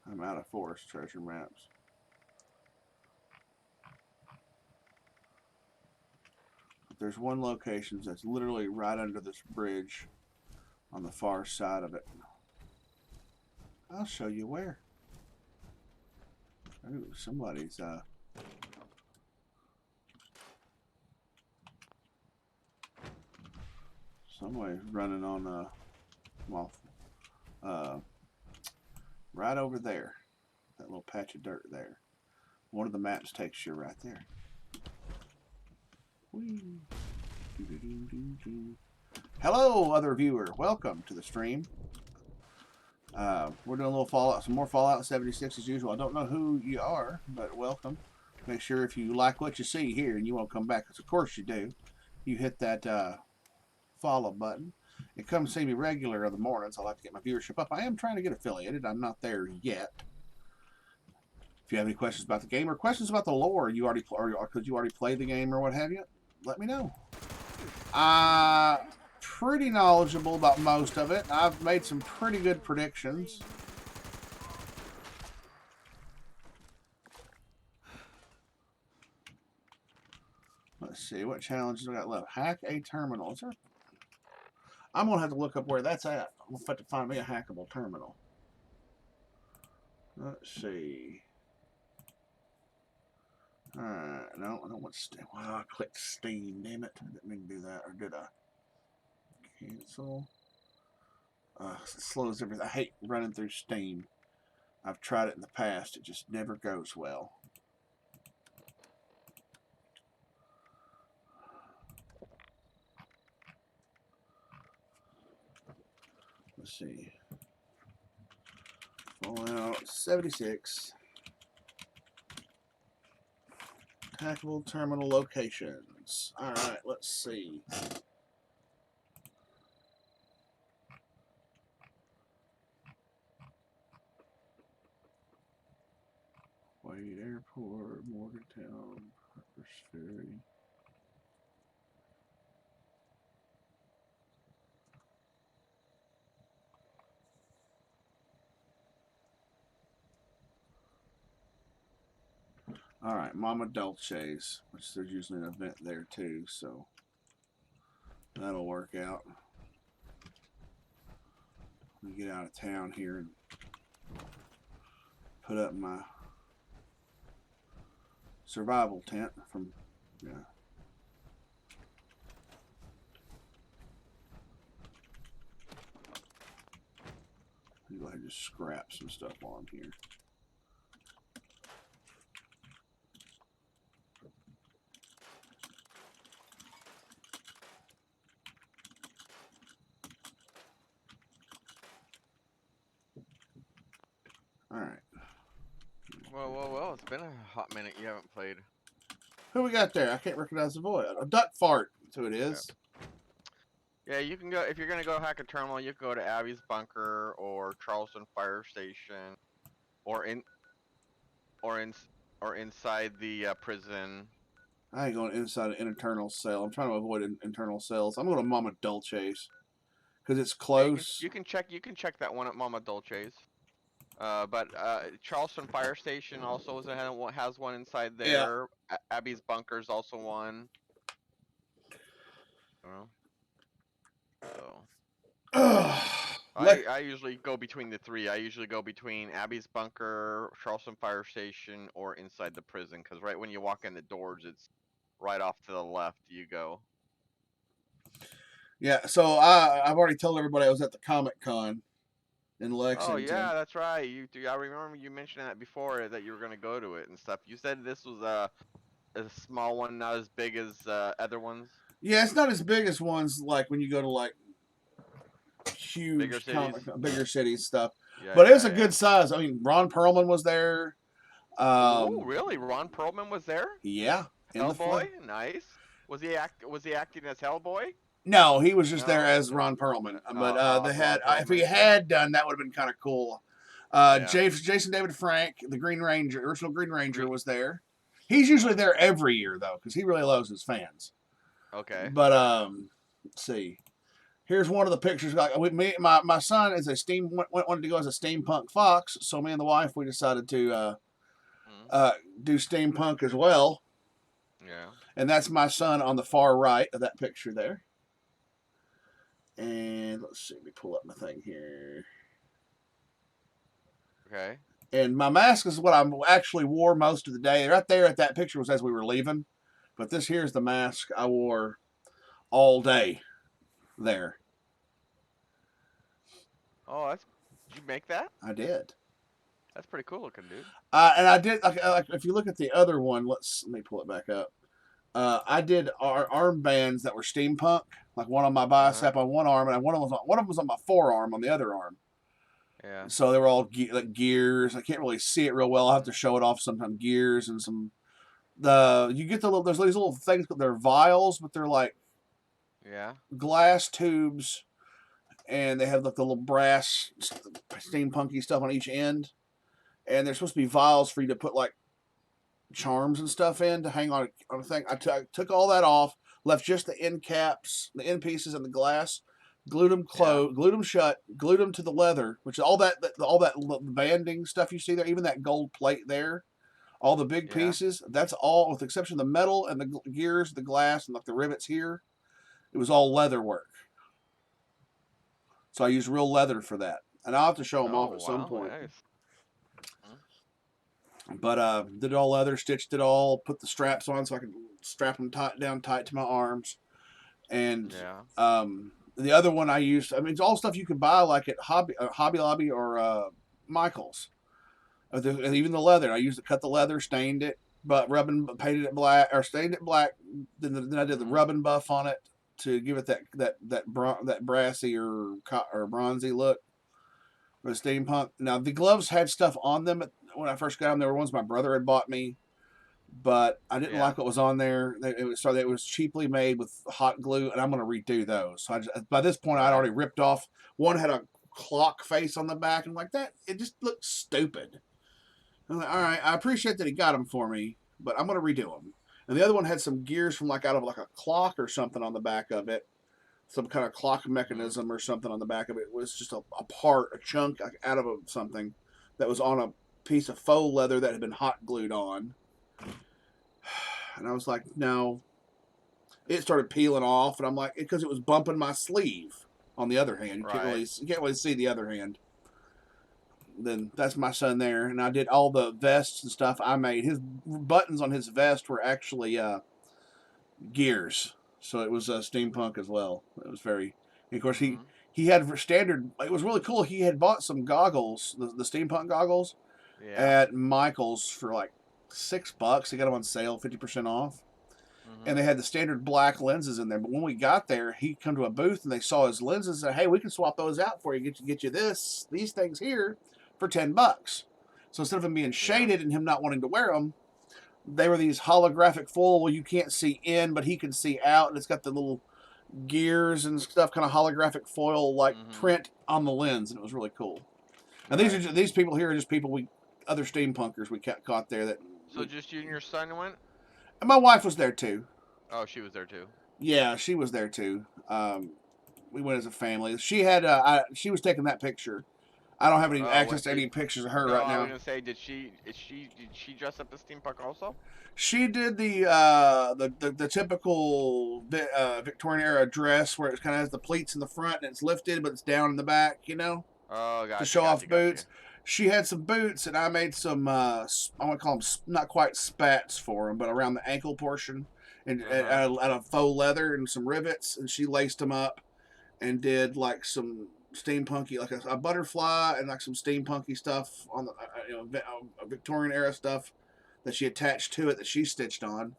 C: I'm out of forest treasure maps. But there's one location that's literally right under this bridge on the far side of it. I'll show you where. Ooh, somebody's somebody's running on right over there. That little patch of dirt there. One of the maps takes you right there. Whee. Hello, other viewer. Welcome to the stream. We're doing a little Fallout, some more Fallout 76 as usual. I don't know who you are, but welcome. Make sure if you like what you see here and you want to come back, because of course you do, you hit that follow button. And come see me regular in the mornings. I like to get my viewership up. I am trying to get affiliated. I'm not there yet. If you have any questions about the game or questions about the lore, you already could you already play the game or what have you, let me know. Pretty knowledgeable about most of it. I've made some pretty good predictions. Let's see, what challenges we got left? Hack a terminal. Is there... I'm going to have to look up where that's at. I'm going to have to find me a hackable terminal. Let's see. Alright, no, I don't want Steam. Wow, I clicked Steam, damn it. I didn't mean to do that, or did I? Cancel. It slows everything. I hate running through Steam. I've tried it in the past. It just never goes well. Let's see. Fallout 76. Hackable terminal locations. Alright, let's see. Wade Airport, Morgantown, Harper's Ferry. Alright, Mama Dolce's, which there's usually an event there too, so that'll work out. We get out of town here and put up my survival tent from, yeah. Go ahead and just scrap some stuff while I'm here. Alright.
L: Well, it's been a hot minute you haven't played.
C: Who we got there? I can't recognize the voice. A duck fart, that's who it is.
L: Yeah, you can go, if you're going to go hack a terminal, you can go to Abby's Bunker or Charleston Fire Station or inside the prison.
C: I ain't going inside an internal cell. I'm trying to avoid internal cells. I'm going to Mama Dolce's because it's close.
L: Yeah, you can check that one at Mama Dolce's. But Charleston Fire Station also has one inside there. Yeah. Abby's Bunker's also one. So I usually go between the three. I usually go between Abby's Bunker, Charleston Fire Station, or inside the prison. Because right when you walk in the doors, it's right off to the left. You go.
C: Yeah. So I've already told everybody I was at the Comic Con in Lexington.
L: Oh yeah, that's right. I remember you mentioning that before, that you were going to go to it and stuff. You said this was a small one, not as big as other ones.
C: Yeah, it's not as big as ones like when you go to like huge bigger cities stuff. Yeah, but it's a good size. I mean, Ron Perlman was there.
L: Oh, really? Ron Perlman was there?
C: Yeah.
L: Hellboy, nice. Was he acting as Hellboy?
C: No, he was just there as Ron Perlman. But they had if he had done that, would have been kind of cool. Jason David Frank, the Green Ranger, original Green Ranger, was there. He's usually there every year though, because he really loves his fans.
L: Okay.
C: But let's see. Here's one of the pictures. My son is wanted to go as a steampunk fox, so me and the wife, we decided to do steampunk as well.
L: Yeah.
C: And that's my son on the far right of that picture there. And let's see, let me pull up my thing here.
L: Okay.
C: And my mask is what I actually wore most of the day. Right there at that picture was as we were leaving. But this here's the mask I wore all day there.
L: Oh, did you make that?
C: I did.
L: That's pretty cool looking, dude.
C: And I did, like if you look at the other one, let me pull it back up. I did armbands that were steampunk, like one on my bicep on one arm, and one of them was on my forearm on the other arm.
L: Yeah.
C: So they were all like gears. I can't really see it real well. I'll have to show it off sometime. Gears and some. You get there's these little things, but they're vials, but they're like glass tubes, and they have like the little brass steampunky stuff on each end, and they're supposed to be vials for you to put like charms and stuff in to hang on a thing. I took all that off, left just the end caps, the end pieces, and the glass. Glued them glued them shut, glued them to the leather, which is all that banding stuff you see there, even that gold plate there. All the big
L: Yeah.
C: pieces, that's all, with the exception of the metal and the gears, the glass, and like the rivets here, it was all leather work. So I used real leather for that. And I'll have to show them off
L: Oh
C: at some
L: wow,
C: point.
L: nice.
C: But did it all leather, stitched it all, put the straps on so I could strap them down tight to my arms. And
L: Yeah.
C: the other one I used, I mean, it's all stuff you could buy like at Hobby Lobby or Michael's. And even the leather, I used to cut the leather, stained it, but painted it black, or stained it black. Then I did the rub and buff on it to give it that brassy or bronzy look. The steampunk. Now the gloves had stuff on them when I first got them. There were ones my brother had bought me, but I didn't like what was on there. It was cheaply made with hot glue, and I'm going to redo those. So by this point, I'd already ripped off. One had a clock face on the back, and like that, it just looked stupid. I'm like, all right, I appreciate that he got them for me, but I'm going to redo them. And the other one had some gears from out of a clock or something on the back of it. Some kind of clock mechanism or something on the back of it. It was just a chunk out of something that was on a piece of faux leather that had been hot glued on. And I was like, no. It started peeling off, and I'm like, because it was bumping my sleeve. On the other hand, you can't really see the other hand. Then that's my son there, and I did all the vests and stuff I made. His buttons on his vest were actually gears, so it was steampunk as well. It was very, and of course he had standard. It was really cool. He had bought some goggles, the steampunk goggles, at Michael's for like $6. He got them on sale, 50% off. And they had the standard black lenses in there. But when we got there, he come to a booth and they saw his lenses and said, "Hey, we can swap those out for you. Get you these things here for $10." So instead of them being shaded and him not wanting to wear them, they were these holographic foil where you can't see in, but he can see out, and it's got the little gears and stuff, kind of holographic foil like print on the lens, and it was really cool. And these people here are just other steampunkers we caught there.
L: So just you and your son went?
C: And my wife was there too.
L: Oh, she was there too.
C: Yeah, she was there too. We went as a family. She she was taking that picture. I don't have any access to any pictures of her right now.
L: I was gonna say, did she dress up as steampunk also?
C: She did the typical Victorian era dress where it kind of has the pleats in the front and it's lifted, but it's down in the back.
L: Oh, gotcha,
C: to show off boots. She had some boots, and I made some. I want to call them not quite spats for them, but around the ankle portion, and out of faux leather and some rivets, and she laced them up, and did like some steampunky, like a butterfly, and like some steampunky stuff on the Victorian era stuff that she attached to it that she stitched on,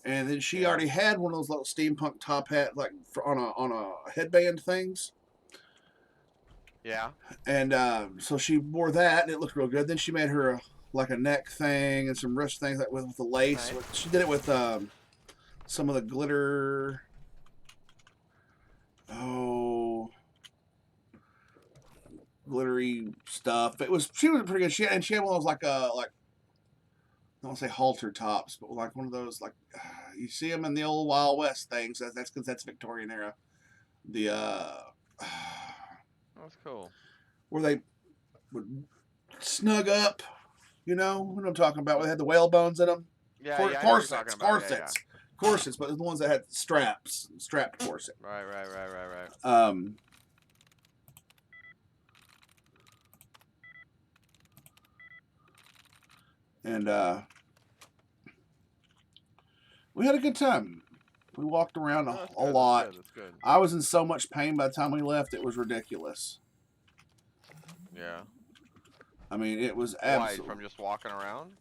C: and then she already had one of those little steampunk top hat like on a headband things.
L: Yeah.
C: And so she wore that, and it looked real good. Then she made her a neck thing and some wrist things with the lace. Nice. She did it with some of the glitter. Glittery stuff. She was pretty good. She had one of those I don't want to say halter tops, but like one of those you see them in the old Wild West things. That's because that's Victorian era.
L: That's cool.
C: Where they would snug up, what I'm talking about. They had the whale bones in them.
L: Yeah,
C: corsets,
L: corsets,
C: but the ones that had strapped corset.
L: Right.
C: And we had a good time. We walked around a lot.
L: That's good.
C: I was in so much pain by the time we left; it was ridiculous.
L: Yeah.
C: I mean, it was absolutely.
L: Why, from just walking around?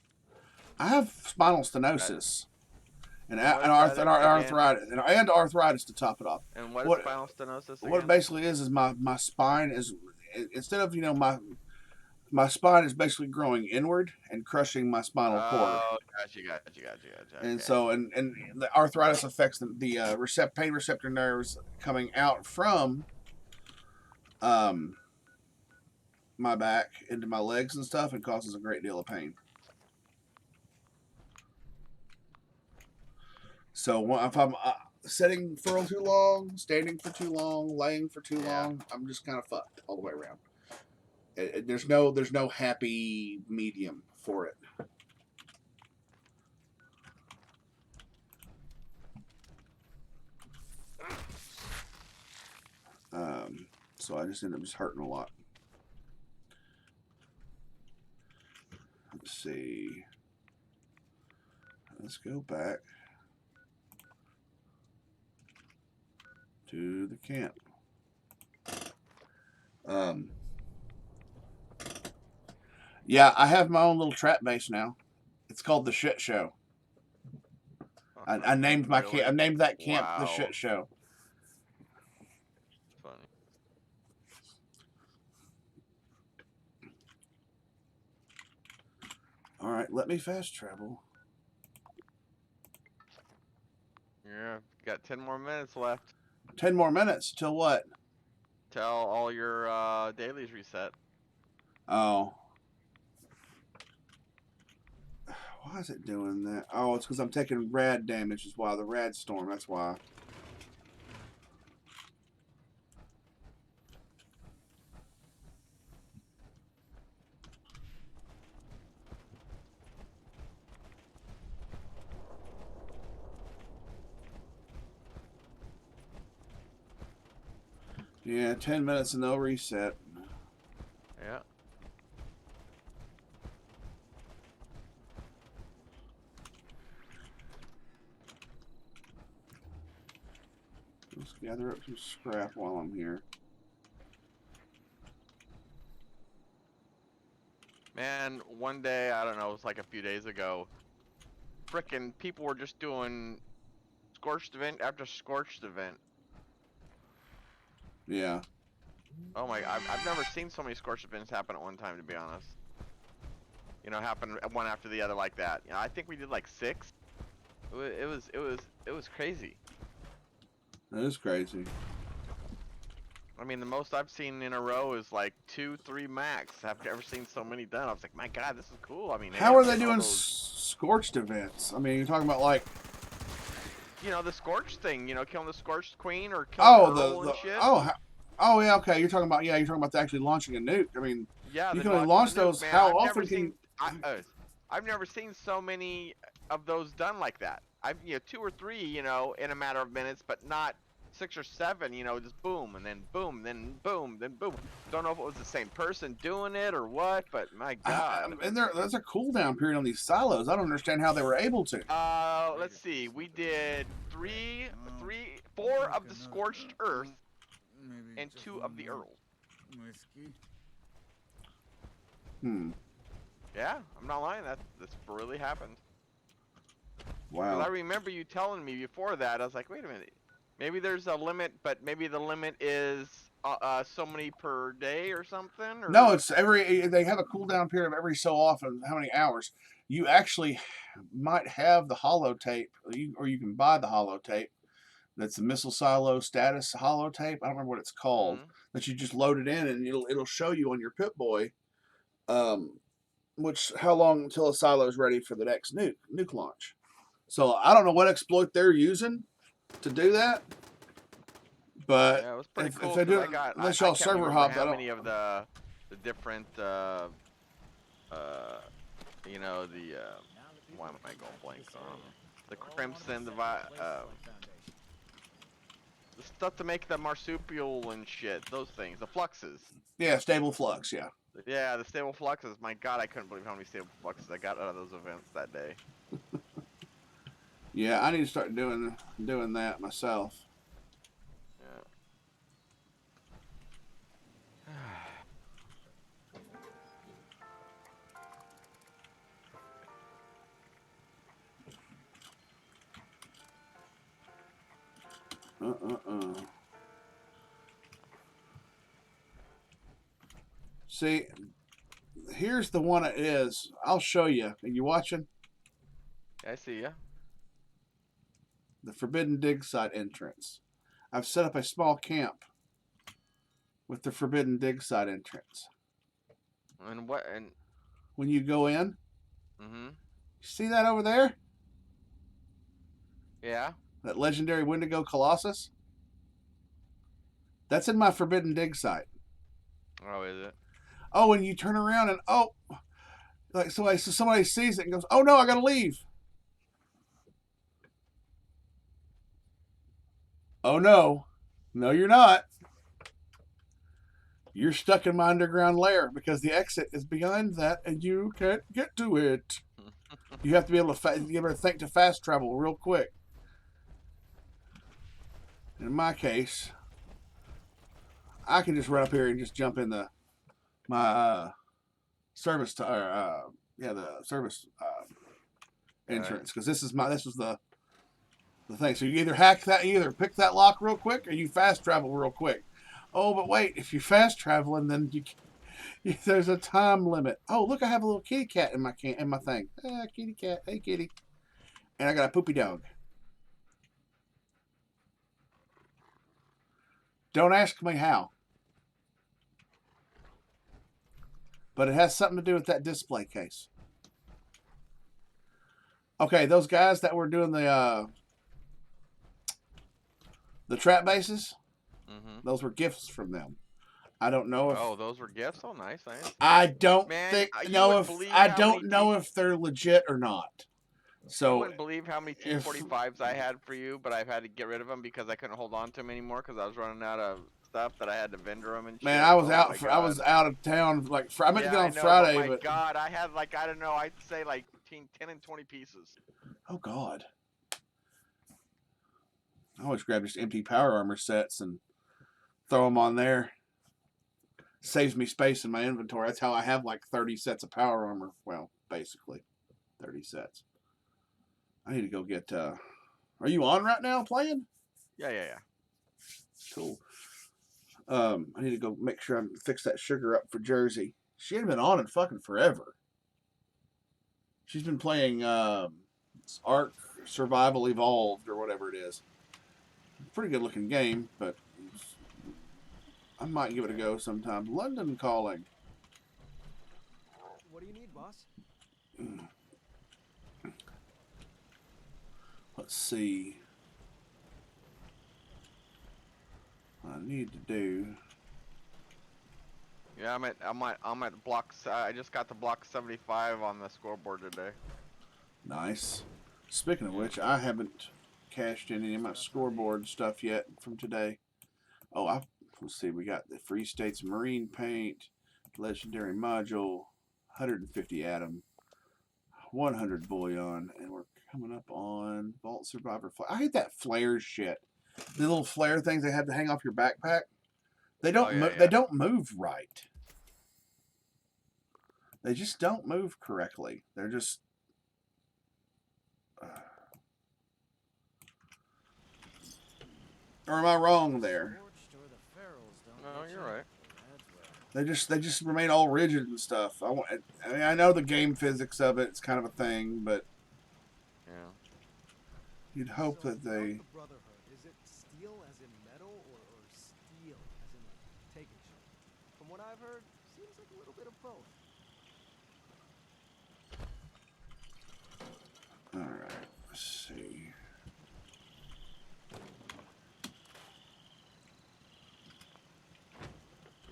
L: I
C: have spinal stenosis and arthritis, and arthritis to top it off.
L: And what is spinal stenosis again?
C: What it basically is my spine is, instead of my spine is basically growing inward and crushing my spinal cord.
L: Oh, gotcha.
C: And so, and the arthritis affects the pain receptor nerves coming out from my back into my legs and stuff, and causes a great deal of pain. So if I'm sitting for too long, standing for too long, laying for too long, I'm just kind of fucked all the way around. There's no happy medium for it. So I just ended up just hurting a lot. Let's see. Let's go back to the camp. Yeah, I have my own little trap base now. It's called the Shit Show. I named my camp. I named that camp the Shit Show.
L: Funny.
C: All right, let me fast travel.
L: Yeah, got 10 more minutes left.
C: 10 more minutes till what?
L: Till all your dailies reset.
C: Oh. Why is it doing that? Oh, it's because I'm taking rad damage. Is why the rad storm. That's why. Yeah, 10 minutes and they'll reset.
L: Yeah.
C: Let's gather up some scrap while I'm here.
L: Man, one day, I don't know, it was like a few days ago, frickin' people were just doing scorched event after scorched event.
C: Yeah.
L: Oh my, I've never seen so many scorched events happen at one time, to be honest. You know, happen one after the other like that. You know, I think we did like 6. It was crazy.
C: That is crazy.
L: I mean, the most I've seen in a row is like 2, 3 max. I've never seen so many done. I was like, my God, this is cool. I mean,
C: how are they doing scorched events? I mean, you're talking about like,
L: you know, the scorched thing. You know, killing the scorched queen or killing
C: Earl
L: and shit.
C: Oh yeah, okay. You're talking about actually launching a nuke. I mean,
L: yeah,
C: you can only launch those.
L: Man,
C: How often can?
L: I've never seen so many of those done like that. I've 2 or 3, you know, in a matter of minutes, but not 6 or 7. You know, just boom and then boom, then boom, then boom. Don't know if it was the same person doing it or what, but my God.
C: And there's a cooldown period on these silos. I don't understand how they were able to.
L: Let's see. We did 4 of the scorched earth and 2 of the Earl.
G: Whiskey.
L: Yeah, I'm not lying. This really happened.
C: Wow.
L: I remember you telling me before that. I was like, wait a minute. Maybe there's a limit, but maybe the limit is so many per day or something. Or...
C: No, it's they have a cooldown period of every so often. How many hours? You actually might have the holotape, or you can buy the holotape. That's the missile silo status holotape. I don't remember what it's called. That you just load it in and it'll show you on your Pip-Boy, how long until a silo is ready for the next nuke launch. So I don't know what exploit they're using to do that, but
L: yeah, it was pretty cool.
C: If they do,
L: unless
C: y'all server hop,
L: how many of the different you know, the why am I going blank on the crimson, the stuff to make the marsupial and shit, those things, the fluxes.
C: Yeah, stable flux. Yeah.
L: Yeah, the stable fluxes. My God, I couldn't believe how many stable fluxes I got out of those events that day.
C: Yeah, I need to start doing that myself. See, here's the one it is. I'll show you. Are you watching?
L: I see ya.
C: The Forbidden Dig Site entrance. I've set up a small camp with the Forbidden Dig Site entrance.
L: And what? And
C: when you go in, see that over there?
L: Yeah.
C: That legendary Wendigo Colossus? That's in my Forbidden Dig Site.
L: Oh, is it?
C: Oh, and you turn around and like so somebody sees it and goes, "Oh no, I gotta leave." Oh no, you're not. You're stuck in my underground lair because the exit is behind that and you can't get to it. You have to be able to think to fast travel real quick. In my case, I can just run up here and just jump in my service the service entrance, because this was the thing. So you either pick that lock real quick or you fast travel real quick. Oh, but wait, if you fast traveling, then there's a time limit. Oh, look, I have a little kitty cat in my thing. Kitty cat, hey kitty, and I got a poopy dog. Don't ask me how, but it has something to do with that display case. Okay, those guys that were doing the trap bases, those were gifts from them. I don't know if.
L: Oh, those were gifts. Oh, nice.
C: I don't
L: Man,
C: know if they're legit or not. So
L: you wouldn't believe how many T45s I had for you, but I've had to get rid of them because I couldn't hold on to them anymore because I was running out of stuff that I had to vendor them and shit.
C: Man, I was I was out of town. Like I meant to get on Friday,
L: but my God, I had like, I don't know, I'd say like between 10 and 20 pieces.
C: Oh God. I always grab just empty power armor sets and throw them on there. Saves me space in my inventory. That's how I have like 30 sets of power armor. Well, basically 30 sets. I need to go get are you on right now playing?
L: Yeah.
C: Cool. I need to go make sure I fix that sugar up for Jersey. She hadn't been on in fucking forever. She's been playing Ark Survival Evolved or whatever it is. Pretty good looking game, but I might give it a go sometime. London calling.
F: What do you need, boss?
C: Let's see. What I need to do.
L: Yeah, I'm at block. I just got to block 75 on the scoreboard today.
C: Nice. Speaking of which, I haven't cashed in any of my scoreboard stuff yet from today. Oh, let's see. We got the Free States Marine Paint, Legendary Module, 150 Atom, 100 Bullion, and we're coming up on Vault Survivor. I hate that flare shit. The little flare things they have to hang off your backpack. They don't. They don't move right. They just don't move correctly. They're just. Or am I wrong there?
L: No, you're right.
C: They just remain all rigid and stuff. I mean, I know the game physics of it. It's kind of a thing, but
L: yeah,
C: you'd hope that they.
F: The Brotherhood, is it steel as in metal or steel as in like taking shit? From what I've heard, seems like a little bit of both.
C: All right, let's see.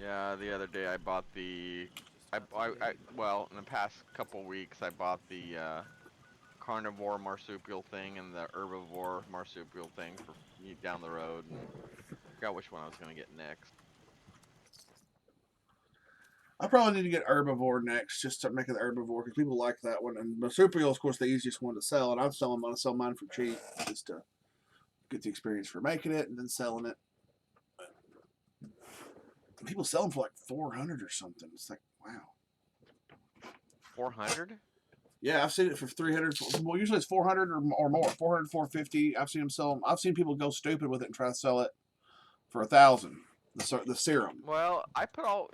L: Yeah, the other day I bought the, well, in the past couple weeks I bought the carnivore marsupial thing and the herbivore marsupial thing for down the road, and I forgot which one I was gonna get next.
C: I probably need to get herbivore next, just to make it the herbivore because people like that one. And marsupial, of course, the easiest one to sell, and I'm gonna sell mine for cheap just to get the experience for making it and then selling it. People sell them for like 400 or something. It's like, wow.
L: 400?
C: Yeah, I've seen it for 300. Well, usually it's 400 or more. 400, 450. I've seen them sell them. I've seen people go stupid with it and try to sell it for 1,000. The serum.
L: Well,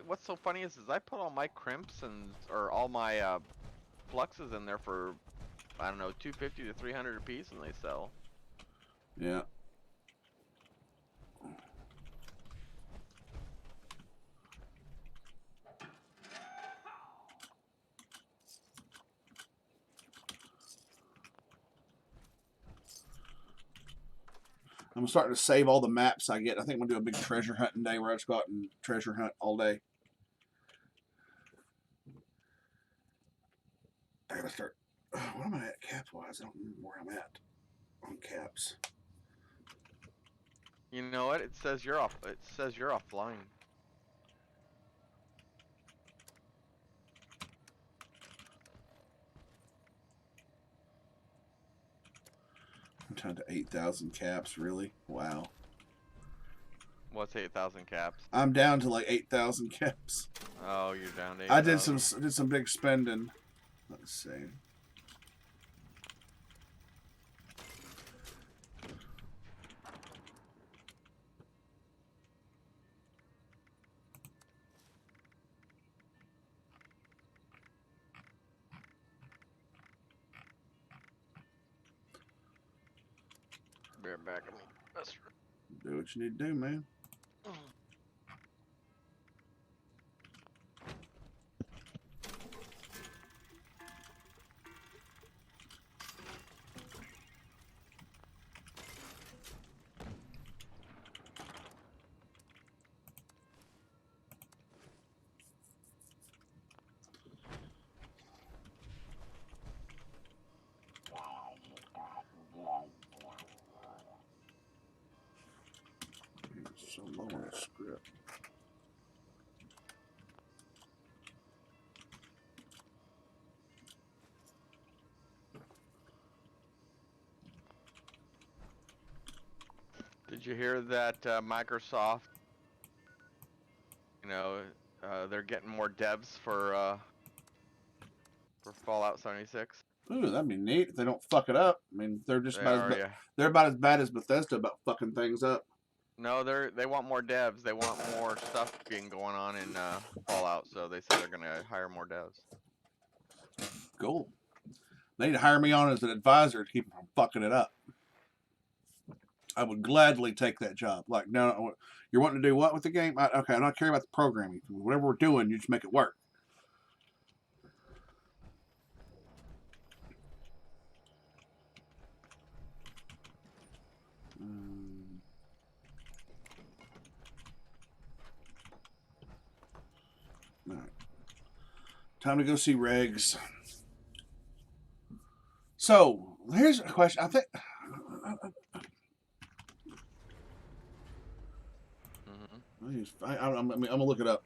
L: what's so funny is I put all my crimps or all my fluxes in there for, I don't know, 250 to 300 a piece, and they sell.
C: Yeah. I'm starting to save all the maps I get. I think I'm going to do a big treasure hunting day where I just go out and treasure hunt all day. I got to start. What am I at caps-wise? I don't remember where I'm at on caps.
L: You know what? It says you're off. It says you're offline.
C: down to 8,000 caps, really? Wow.
L: What's 8,000 caps?
C: I'm down to like 8,000 caps.
L: Oh, you're down to 8,000.
C: I did some big spending. Let's see.
L: Bear back of me. That's
C: Do what you need to do, man. So low on the script.
L: Did you hear that Microsoft, you know, they're getting more devs for Fallout 76?
C: Ooh, that'd be neat if they don't fuck it up. I mean, they're just they're about as bad as Bethesda about fucking things up.
L: No, they want more devs. They want more stuff being going on in Fallout, so they said they're gonna hire more devs.
C: Cool. They need to hire me on as an advisor to keep them from fucking it up. I would gladly take that job. Like, no, you're wanting to do what with the game? Okay, I'm not caring about the programming. Whatever we're doing, you just make it work. All right. Time to go see Regs. So, here's a question. I think... I'm going to look it up.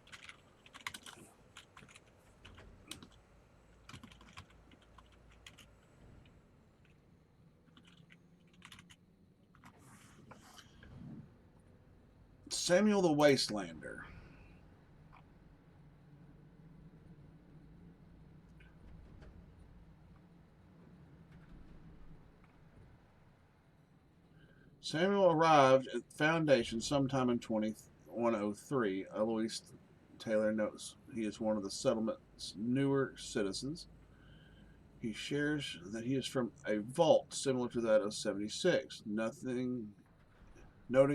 C: Samuel the Wastelander. Samuel arrived at the Foundation sometime in 2103. Eloise Taylor notes he is one of the settlement's newer citizens. He shares that he is from a vault similar to that of 76. Noting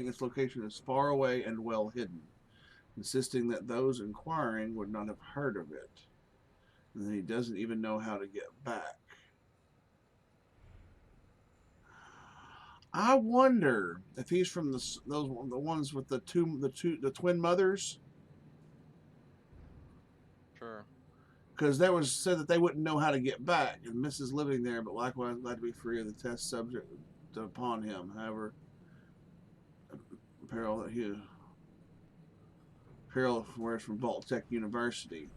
C: its location is far away and well hidden, insisting that those inquiring would not have heard of it, and that he doesn't even know how to get back. I wonder if he's from the ones with the twin mothers.
L: Sure.
C: Because there was said that they wouldn't know how to get back, and misses living there, but likewise glad to be free of the test subject upon him. However, apparel wears from Vault Tech University.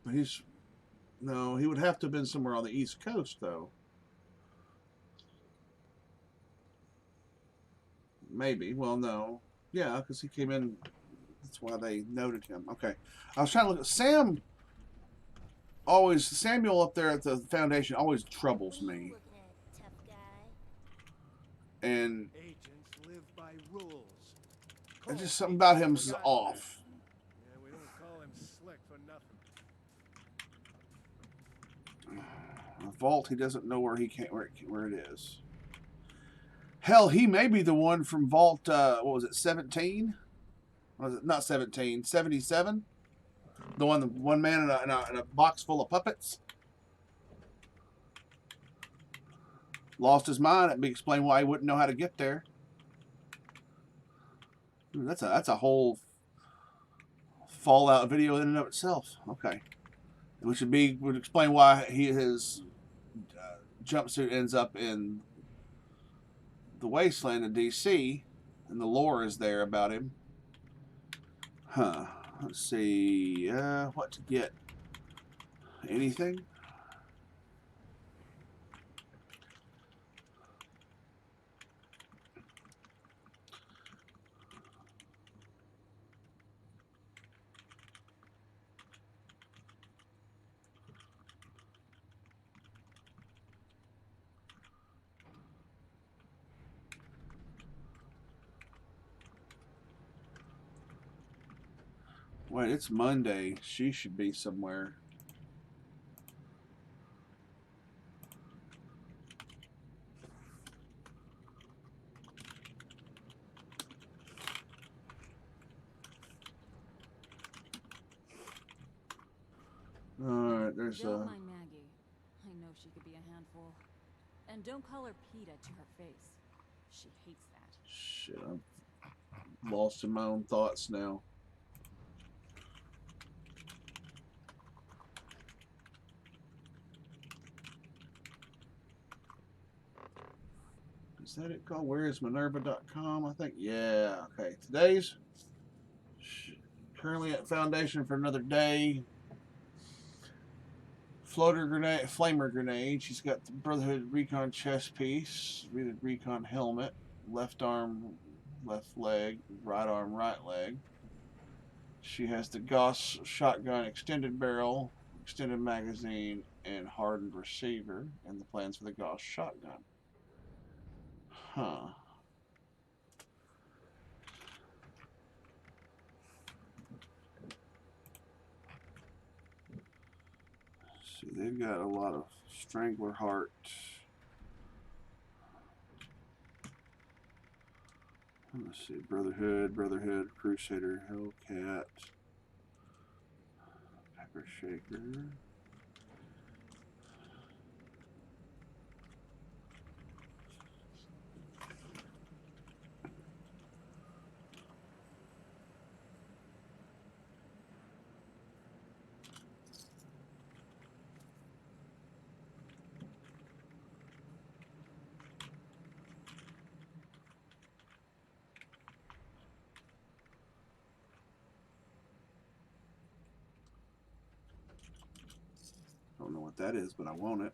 C: But he would have to have been somewhere on the East Coast, though. Maybe. Well, no. Yeah, because he came in. That's why they noted him. Okay. I was trying to look at Samuel up there at the Foundation always troubles me. And
F: agents live by rules.
C: It's just something about him is off.
F: Yeah, we don't call him slick for nothing.
C: The vault, he doesn't know where it is. Hell, he may be the one from Vault, what was it, 17? Was it not 17, 77? The one man in a box full of puppets? Lost his mind. That'd explain why he wouldn't know how to get there. Ooh, that's a whole Fallout video in and of itself. Okay. Which would explain why his jumpsuit ends up in the wasteland in DC, and the lore is there about him. Huh. Let's see. What to get? Anything? Wait, it's Monday. She should be somewhere. Alright, there's
K: Don't mind Maggie. I know she could be a handful. And don't call her PETA to her face. She hates that.
C: Shit, I'm lost in my own thoughts now. Is that it called? Where is Minerva.com? I think, yeah. Okay, today's currently at Foundation for another day. Floater grenade, flamer grenade. She's got the Brotherhood Recon chest piece, Recon helmet, left arm, left leg, right arm, right leg. She has the Gauss shotgun extended barrel, extended magazine, and hardened receiver, and the plans for the Gauss shotgun. Huh. See, they've got a lot of Strangler Heart. Let's see, Brotherhood, Crusader, Hellcat, Pepper Shaker. Don't know what that is, but I want it.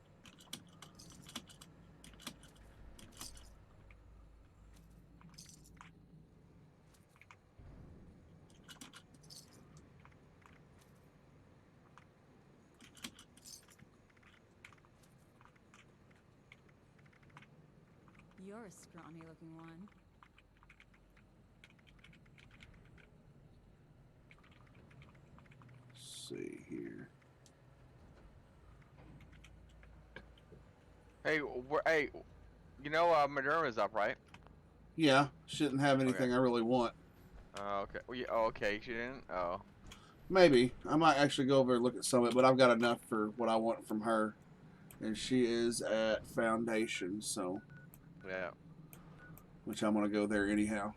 K: You're a scrawny looking one.
C: Let's see here.
L: Hey, hey, you know Moderna's up, right?
C: Yeah, shouldn't have anything
L: Okay.
C: I really want.
L: Okay. Well, yeah, oh, okay. She didn't. Oh.
C: Maybe. I might actually go over and look at some of it, but I've got enough for what I want from her. And she is at Foundation, so.
L: Yeah.
C: Which I'm going to go there anyhow.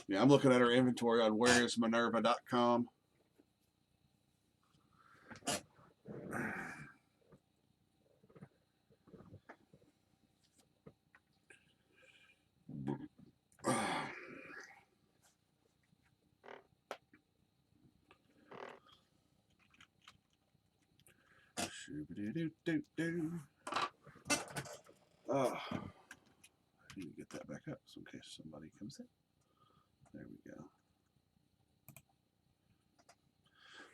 C: Yeah, I'm looking at her inventory on whereisminerva.com. I need to get that back up so in case somebody comes in. There we go.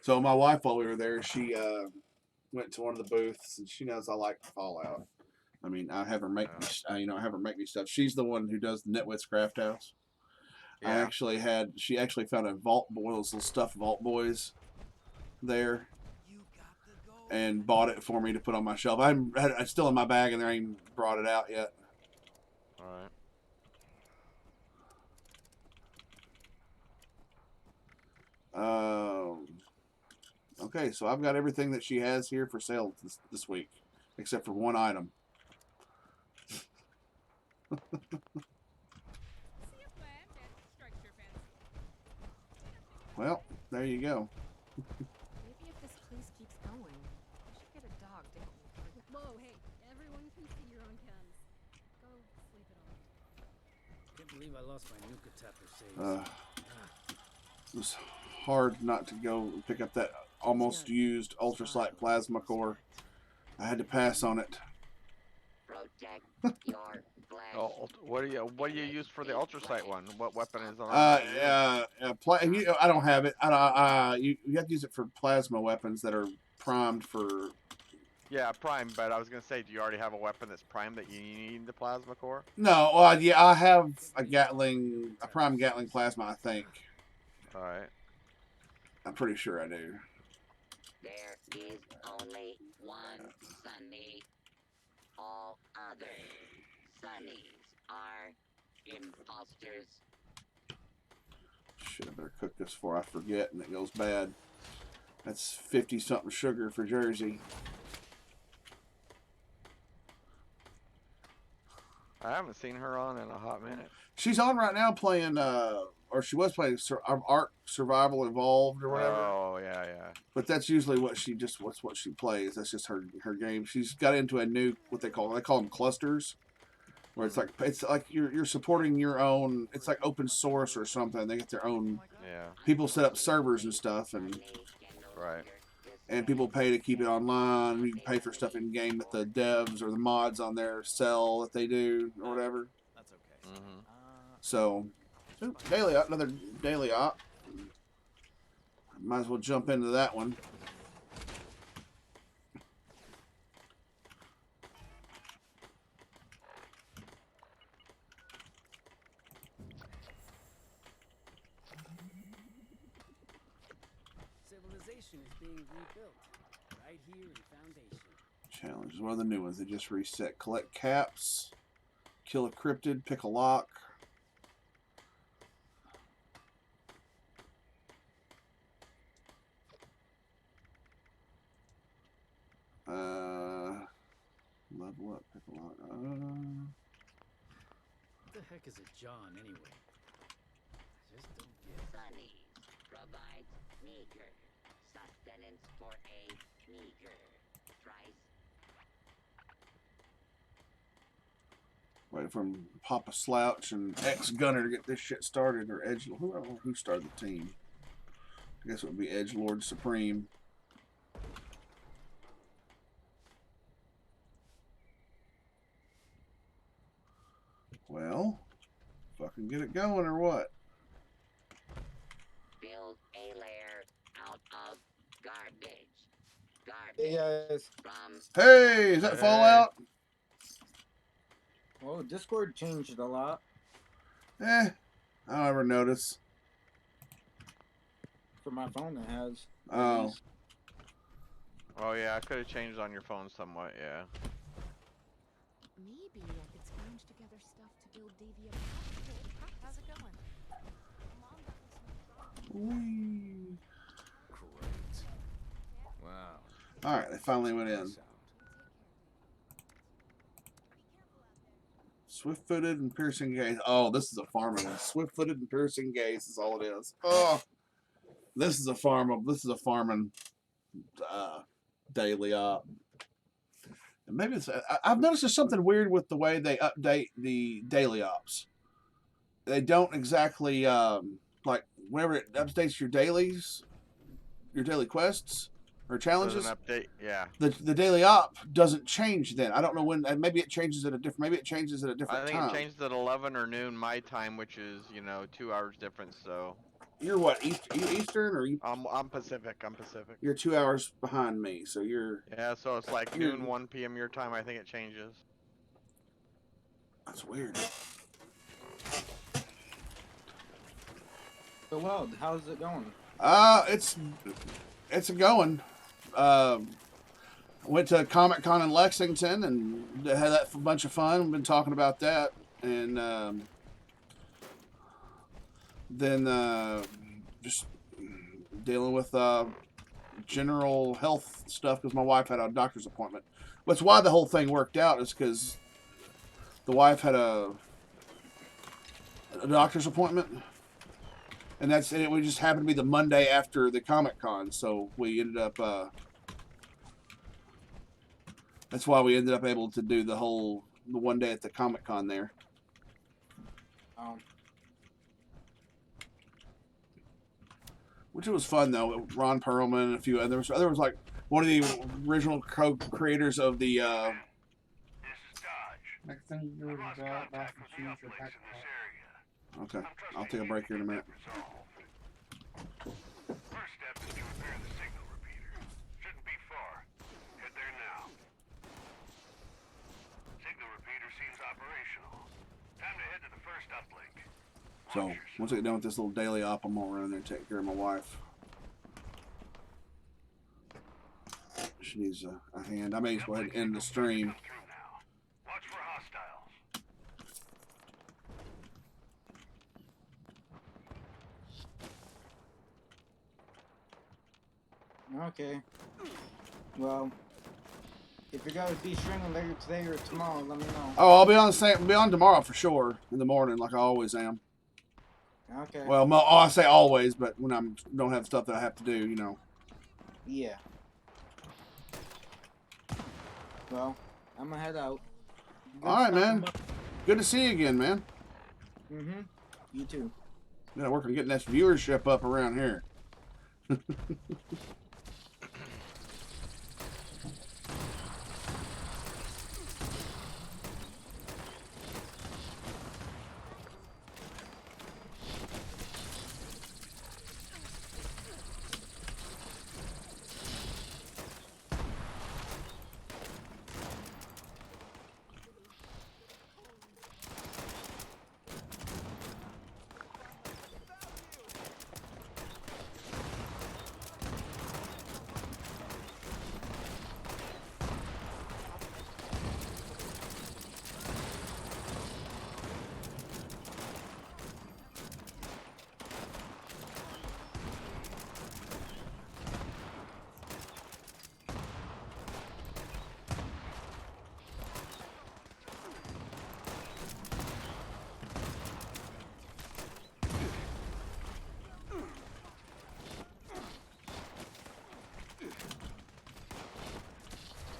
C: So my wife, while we were there, she went to one of the booths, and she knows I like Fallout. I mean, I have her make me, I have her make me stuff. She's the one who does the Nitwits Craft House.
L: Yeah.
C: She actually found a Vault Boy, those little stuffed Vault Boys there, and bought it for me to put on my shelf. It's still in my bag, and I ain't even brought it out yet.
L: All right.
C: Okay, so I've got everything that she has here for sale this week, except for one item. Well, there you go.
K: Maybe if this place keeps going, we should get a dog to help me guard.
H: Whoa, hey, everyone can see your own cans. Go sleep it off.
G: Can't believe I lost my Nuka Tapper saves.
C: It was hard not to go and pick up that almost used ultrasight plasma core. I had to pass on it.
I: Protect your flesh.
L: Oh, what do you use for the ultrasight one? What weapon is on
C: I don't have it. You have to use it for plasma weapons that are primed for.
L: Yeah, prime. But I was gonna say, do you already have a weapon that's primed that you need the plasma core?
C: No, yeah, I have a prime Gatling plasma. I think.
L: All right.
C: I'm pretty sure I do.
I: There is only one Sunny. All other Sunnies are imposters.
C: Shit, I better cook this before I forget and it goes bad. That's 50-something sugar for Jersey.
L: I haven't seen her on in a hot minute.
C: She's on right now playing, or she was playing Ark Survival Evolved or whatever.
L: Oh yeah, yeah.
C: But that's usually what she plays. That's just her game. She's got into a new what they call them clusters, where it's like you're supporting your own. It's like open source or something. They get their own.
L: Yeah.
C: People set up servers and stuff, and
L: Right.
C: and people pay to keep it online. You can pay for stuff in game that the devs or the mods on there sell that they do or whatever.
G: That's okay.
L: Mm-hmm.
C: So, another daily op. Might as well jump into that one.
F: Civilization is being rebuilt right here in Foundation.
C: Challenges. What are the new ones? They just reset. Collect caps. Kill a cryptid. Pick a lock. Level up. Pick a lock.
G: What the heck is a John anyway? I just don't get it.
I: Sunnies provides meager sustenance for a meager price.
C: Waiting for Papa Slouch and Ex Gunner to get this shit started, or Edge. Who started the team? I guess it would be Edgelord Supreme. Well, fucking get it going or what?
I: Build a lair out of garbage.
M: Hey guys.
I: From
C: Hey, is that Fallout?
M: Well, Discord changed a lot.
C: I don't ever notice.
M: For my phone, it has.
C: Oh.
L: Oh yeah, I could have changed on your phone somewhat. Yeah.
K: Maybe I could scrounge together stuff to build Davy up. How's it going?
G: Great. Wow.
C: All right, they finally went in. Swift-footed and piercing gaze. Oh, this is a farming one. Swift-footed and piercing gaze is all it is. Oh, this is a farming daily op. And maybe it's, I've noticed there's something weird with the way they update the daily ops. They don't exactly like whenever it updates your daily quests or challenges.
L: Doesn't update. Yeah.
C: The daily op doesn't change then. I don't know when. Maybe it changes at a different. Maybe it changes at a different
L: I think
C: time.
L: it changed at 11 or noon my time, which is 2 hours difference. So.
C: You're what? Are you Eastern or you?
L: I'm Pacific. I'm Pacific.
C: You're 2 hours behind me, so you're.
L: Yeah, so it's like noon, 1 p.m. your time. I think it changes.
C: That's weird.
M: So well, how's it going?
C: It's a going. Went to Comic-Con in Lexington and had that bunch of fun. We've been talking about that, and then just dealing with general health stuff because my wife had a doctor's appointment. That's why the whole thing worked out, is because the wife had a doctor's appointment. And it would just happen to be the Monday after the Comic-Con, so we ended up, that's why we ended up able to do the one day at the Comic-Con there. Which it was fun though. Ron Perlman and a few others. There was like one of the original co-creators of the.
N: Next thing you do is go out, buy some shoes, or pack a
C: Okay, I'll take a break here in a minute.
B: First step is to repair the signal repeater. Shouldn't be far. Head there now. Signal repeater seems operational. Time to head to the first uplink.
C: So once I get done with this little daily op, I'm gonna run in there and take care of my wife. She needs a hand. I may just go ahead and end the stream.
B: Watch for hostiles.
M: Okay. Well, if you're gonna be streaming later today or tomorrow, let me know.
C: Oh, I'll be on tomorrow for sure in the morning, like I always am.
M: Okay.
C: Well, I say always, but when I don't have stuff that I have to do, you know.
M: Yeah. Well, I'm gonna head out.
C: All right, man. Good to see you again, man.
M: Mm-hmm. You too.
C: Gotta work on getting that viewership up around here.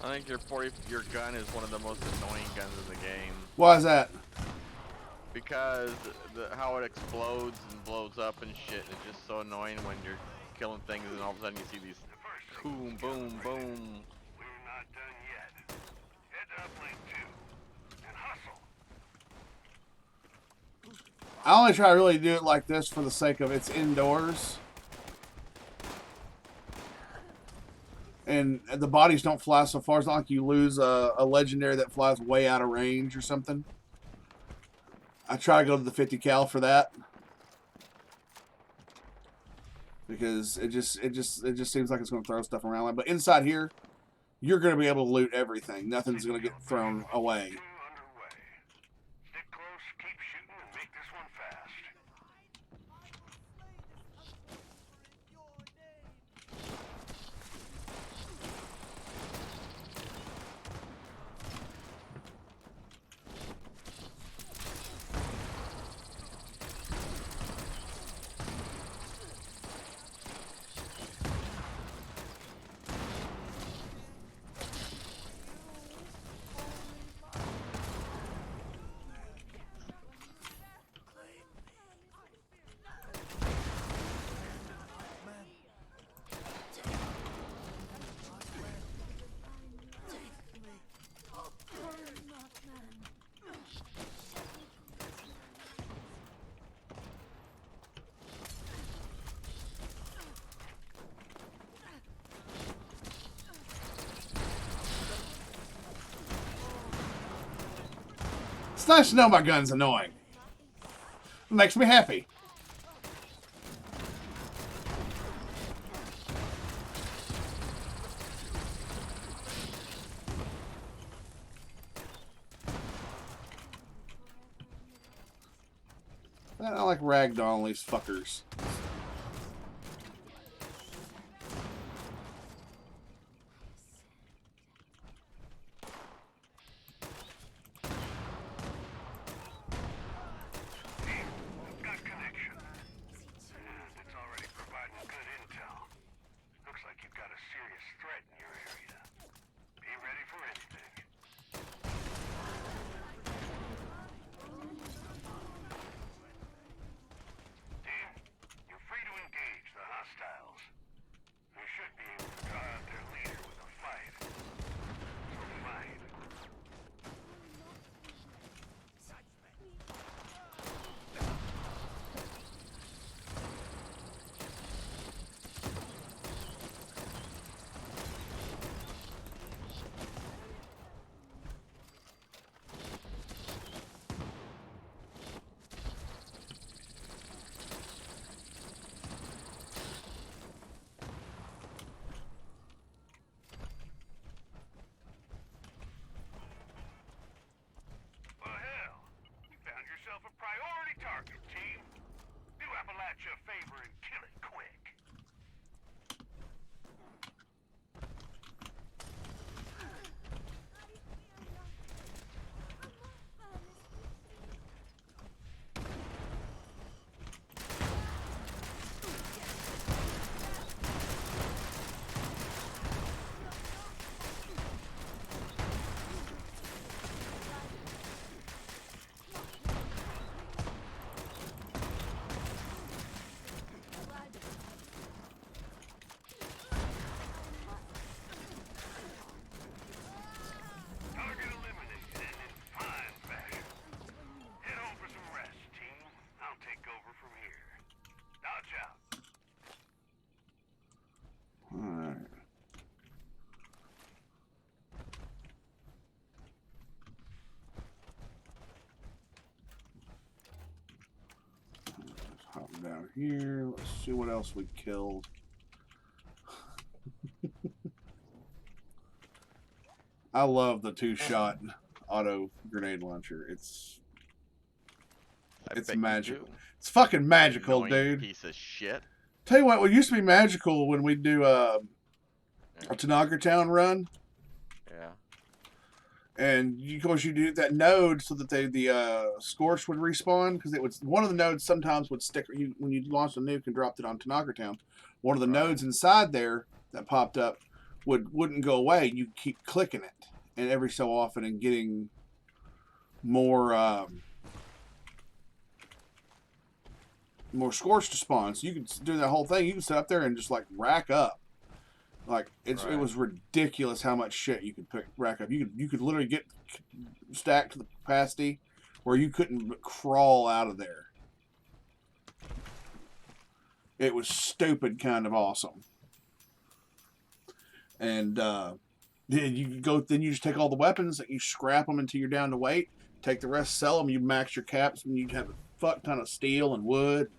L: I think your gun is one of the most annoying guns in the game.
C: Why is that?
L: Because how it explodes and blows up and shit. It's just so annoying when you're killing things and all of a sudden you see these boom, boom, boom.
B: We're not done yet. Head to uplink 2 and hustle.
C: I only try to really do it like this for the sake of it's indoors. And the bodies don't fly so far. It's not like you lose a legendary that flies way out of range or something. I try to go to the 50 cal for that. Because it just seems like it's going to throw stuff around. But inside here, you're going to be able to loot everything. Nothing's going to get thrown away.
B: Stick close, keep shooting, and make this one fast.
C: It's nice to know my gun's annoying. It makes me happy. I like ragdolling these fuckers.
B: Got connection. And it's already providing good intel. Looks like you've got a serious threat in your area. Be ready for anything. Team, market, team. Do Appalachia a favor and kill it quick. Target eliminated and in fine fashion. Head home for some rest, team. I'll take over from here. Dodge out.
C: Alright. Let's hop down here. Let's see what else we killed. I love the 2-shot auto grenade launcher. It's
L: bet you
C: magical.
L: do.
C: It's fucking magical,
L: Annoying
C: dude.
L: Piece of shit.
C: Tell you what used to be magical when we do a Tanagra Town run.
L: Yeah.
C: And of course you do that node so that the Scorch would respawn, because it would, one of the nodes sometimes would stick when you launched a nuke and dropped it on Tanagra Town. One of the nodes inside there that popped up wouldn't go away. You keep clicking it, and every so often and getting more more Scorch to spawn. So you could do that whole thing. You can sit up there and just like rack up. Like it was ridiculous how much shit you could rack up. You could literally get stacked to the capacity where you couldn't crawl out of there. It was stupid kind of awesome. And then you just take all the weapons and you scrap them until you're down to weight. Take the rest, sell them. You max your caps, and you have a fuck ton of steel and wood.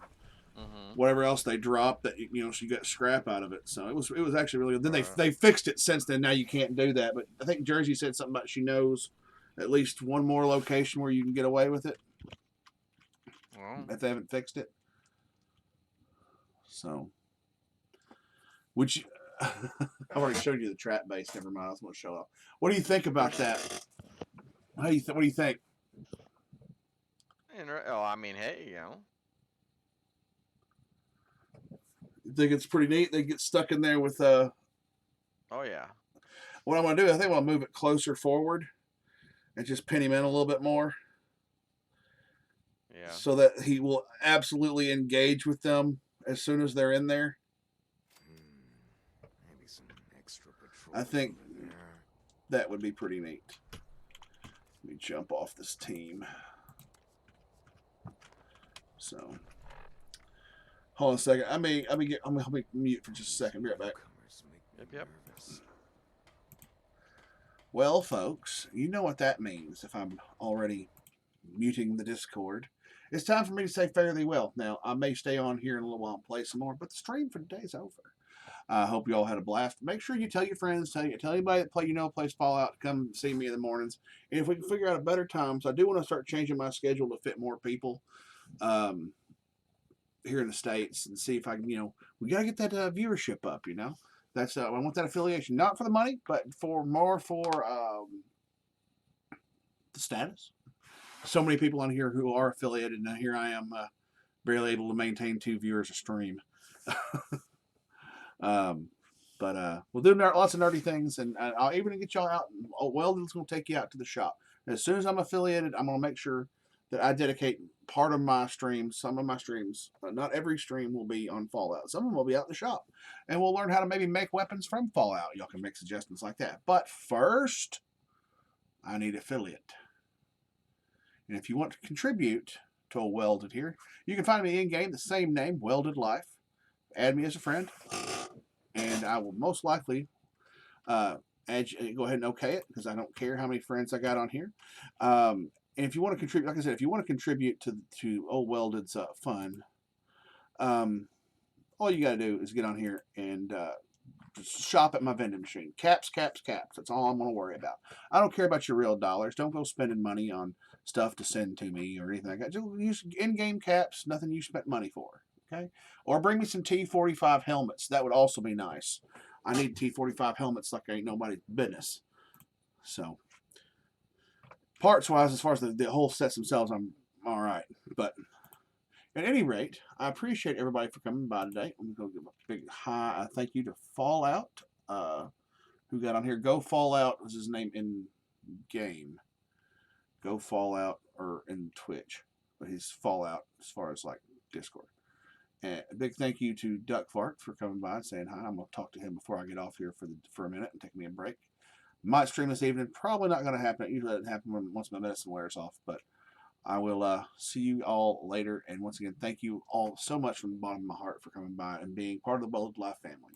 C: Whatever else they drop that so you got scrap out of it. So it was actually really good. Then they fixed it since then. Now you can't do that. But I think Jersey said something about she knows at least one more location where you can get away with it. If they haven't fixed it. So, which I've already showed you the trap base. Never mind. I was going to show up. What do you think about that? What do you think?
L: Oh, I mean, hey,
C: You think it's pretty neat? They get stuck in there with
L: Oh yeah.
C: What I'm going to do, I think I'm going to move it closer forward and just pin him in a little bit more.
L: Yeah.
C: So that he will absolutely engage with them as soon as they're in there.
F: Maybe some extra patrol.
C: I think that would be pretty neat. Let me jump off this team. So, hold on a second. I'm gonna mute for just a second. Be right back.
L: Yep.
C: Well, folks, you know what that means if I'm already muting the Discord. It's time for me to say fare thee well. Now, I may stay on here in a little while and play some more, but the stream for today's over. I hope you all had a blast. Make sure you tell your friends, tell anybody that plays Fallout to come see me in the mornings. And if we can figure out a better time, so I do want to start changing my schedule to fit more people here in the States and see if I can, we got to get that viewership up, That's I want that affiliation, not for the money, but for the status. So many people on here who are affiliated, and here I am barely able to maintain 2 viewers a stream. But we'll do lots of nerdy things, and I'll even get y'all out. Weldon's going to take you out to the shop. And as soon as I'm affiliated, I'm going to make sure that I dedicate part of my streams, some of my streams. Not every stream will be on Fallout. Some of them will be out in the shop. And we'll learn how to maybe make weapons from Fallout. Y'all can make suggestions like that. But first, I need affiliate. And if you want to contribute to a Welded here, you can find me in-game, the same name, Welded Life. Add me as a friend. And I will most likely go ahead and okay it, because I don't care how many friends I got on here. And if you want to contribute, like I said, if you want to contribute to Old Welded's fun, all you got to do is get on here and just shop at my vending machine. Caps. That's all I'm going to worry about. I don't care about your real dollars. Don't go spending money on stuff to send to me or anything like that. Just use in-game caps, nothing you spent money for. Okay? Or bring me some T45 helmets. That would also be nice. I need T45 helmets like ain't nobody's business. So, parts-wise, as far as the whole sets themselves, I'm all right. But at any rate, I appreciate everybody for coming by today. I'm going to give a big high thank you to Fallout. Who got on here? Go Fallout was his name in game. Go Fallout or in Twitch, but he's Fallout as far as like Discord. And a big thank you to Duck Fart for coming by and saying hi. I'm gonna talk to him before I get off here for a minute and take me a break. Might stream this evening. Probably not going to happen. It usually doesn't happen once my medicine wears off, but I will see you all later. And once again, thank you all so much from the bottom of my heart for coming by and being part of the Bold Life family.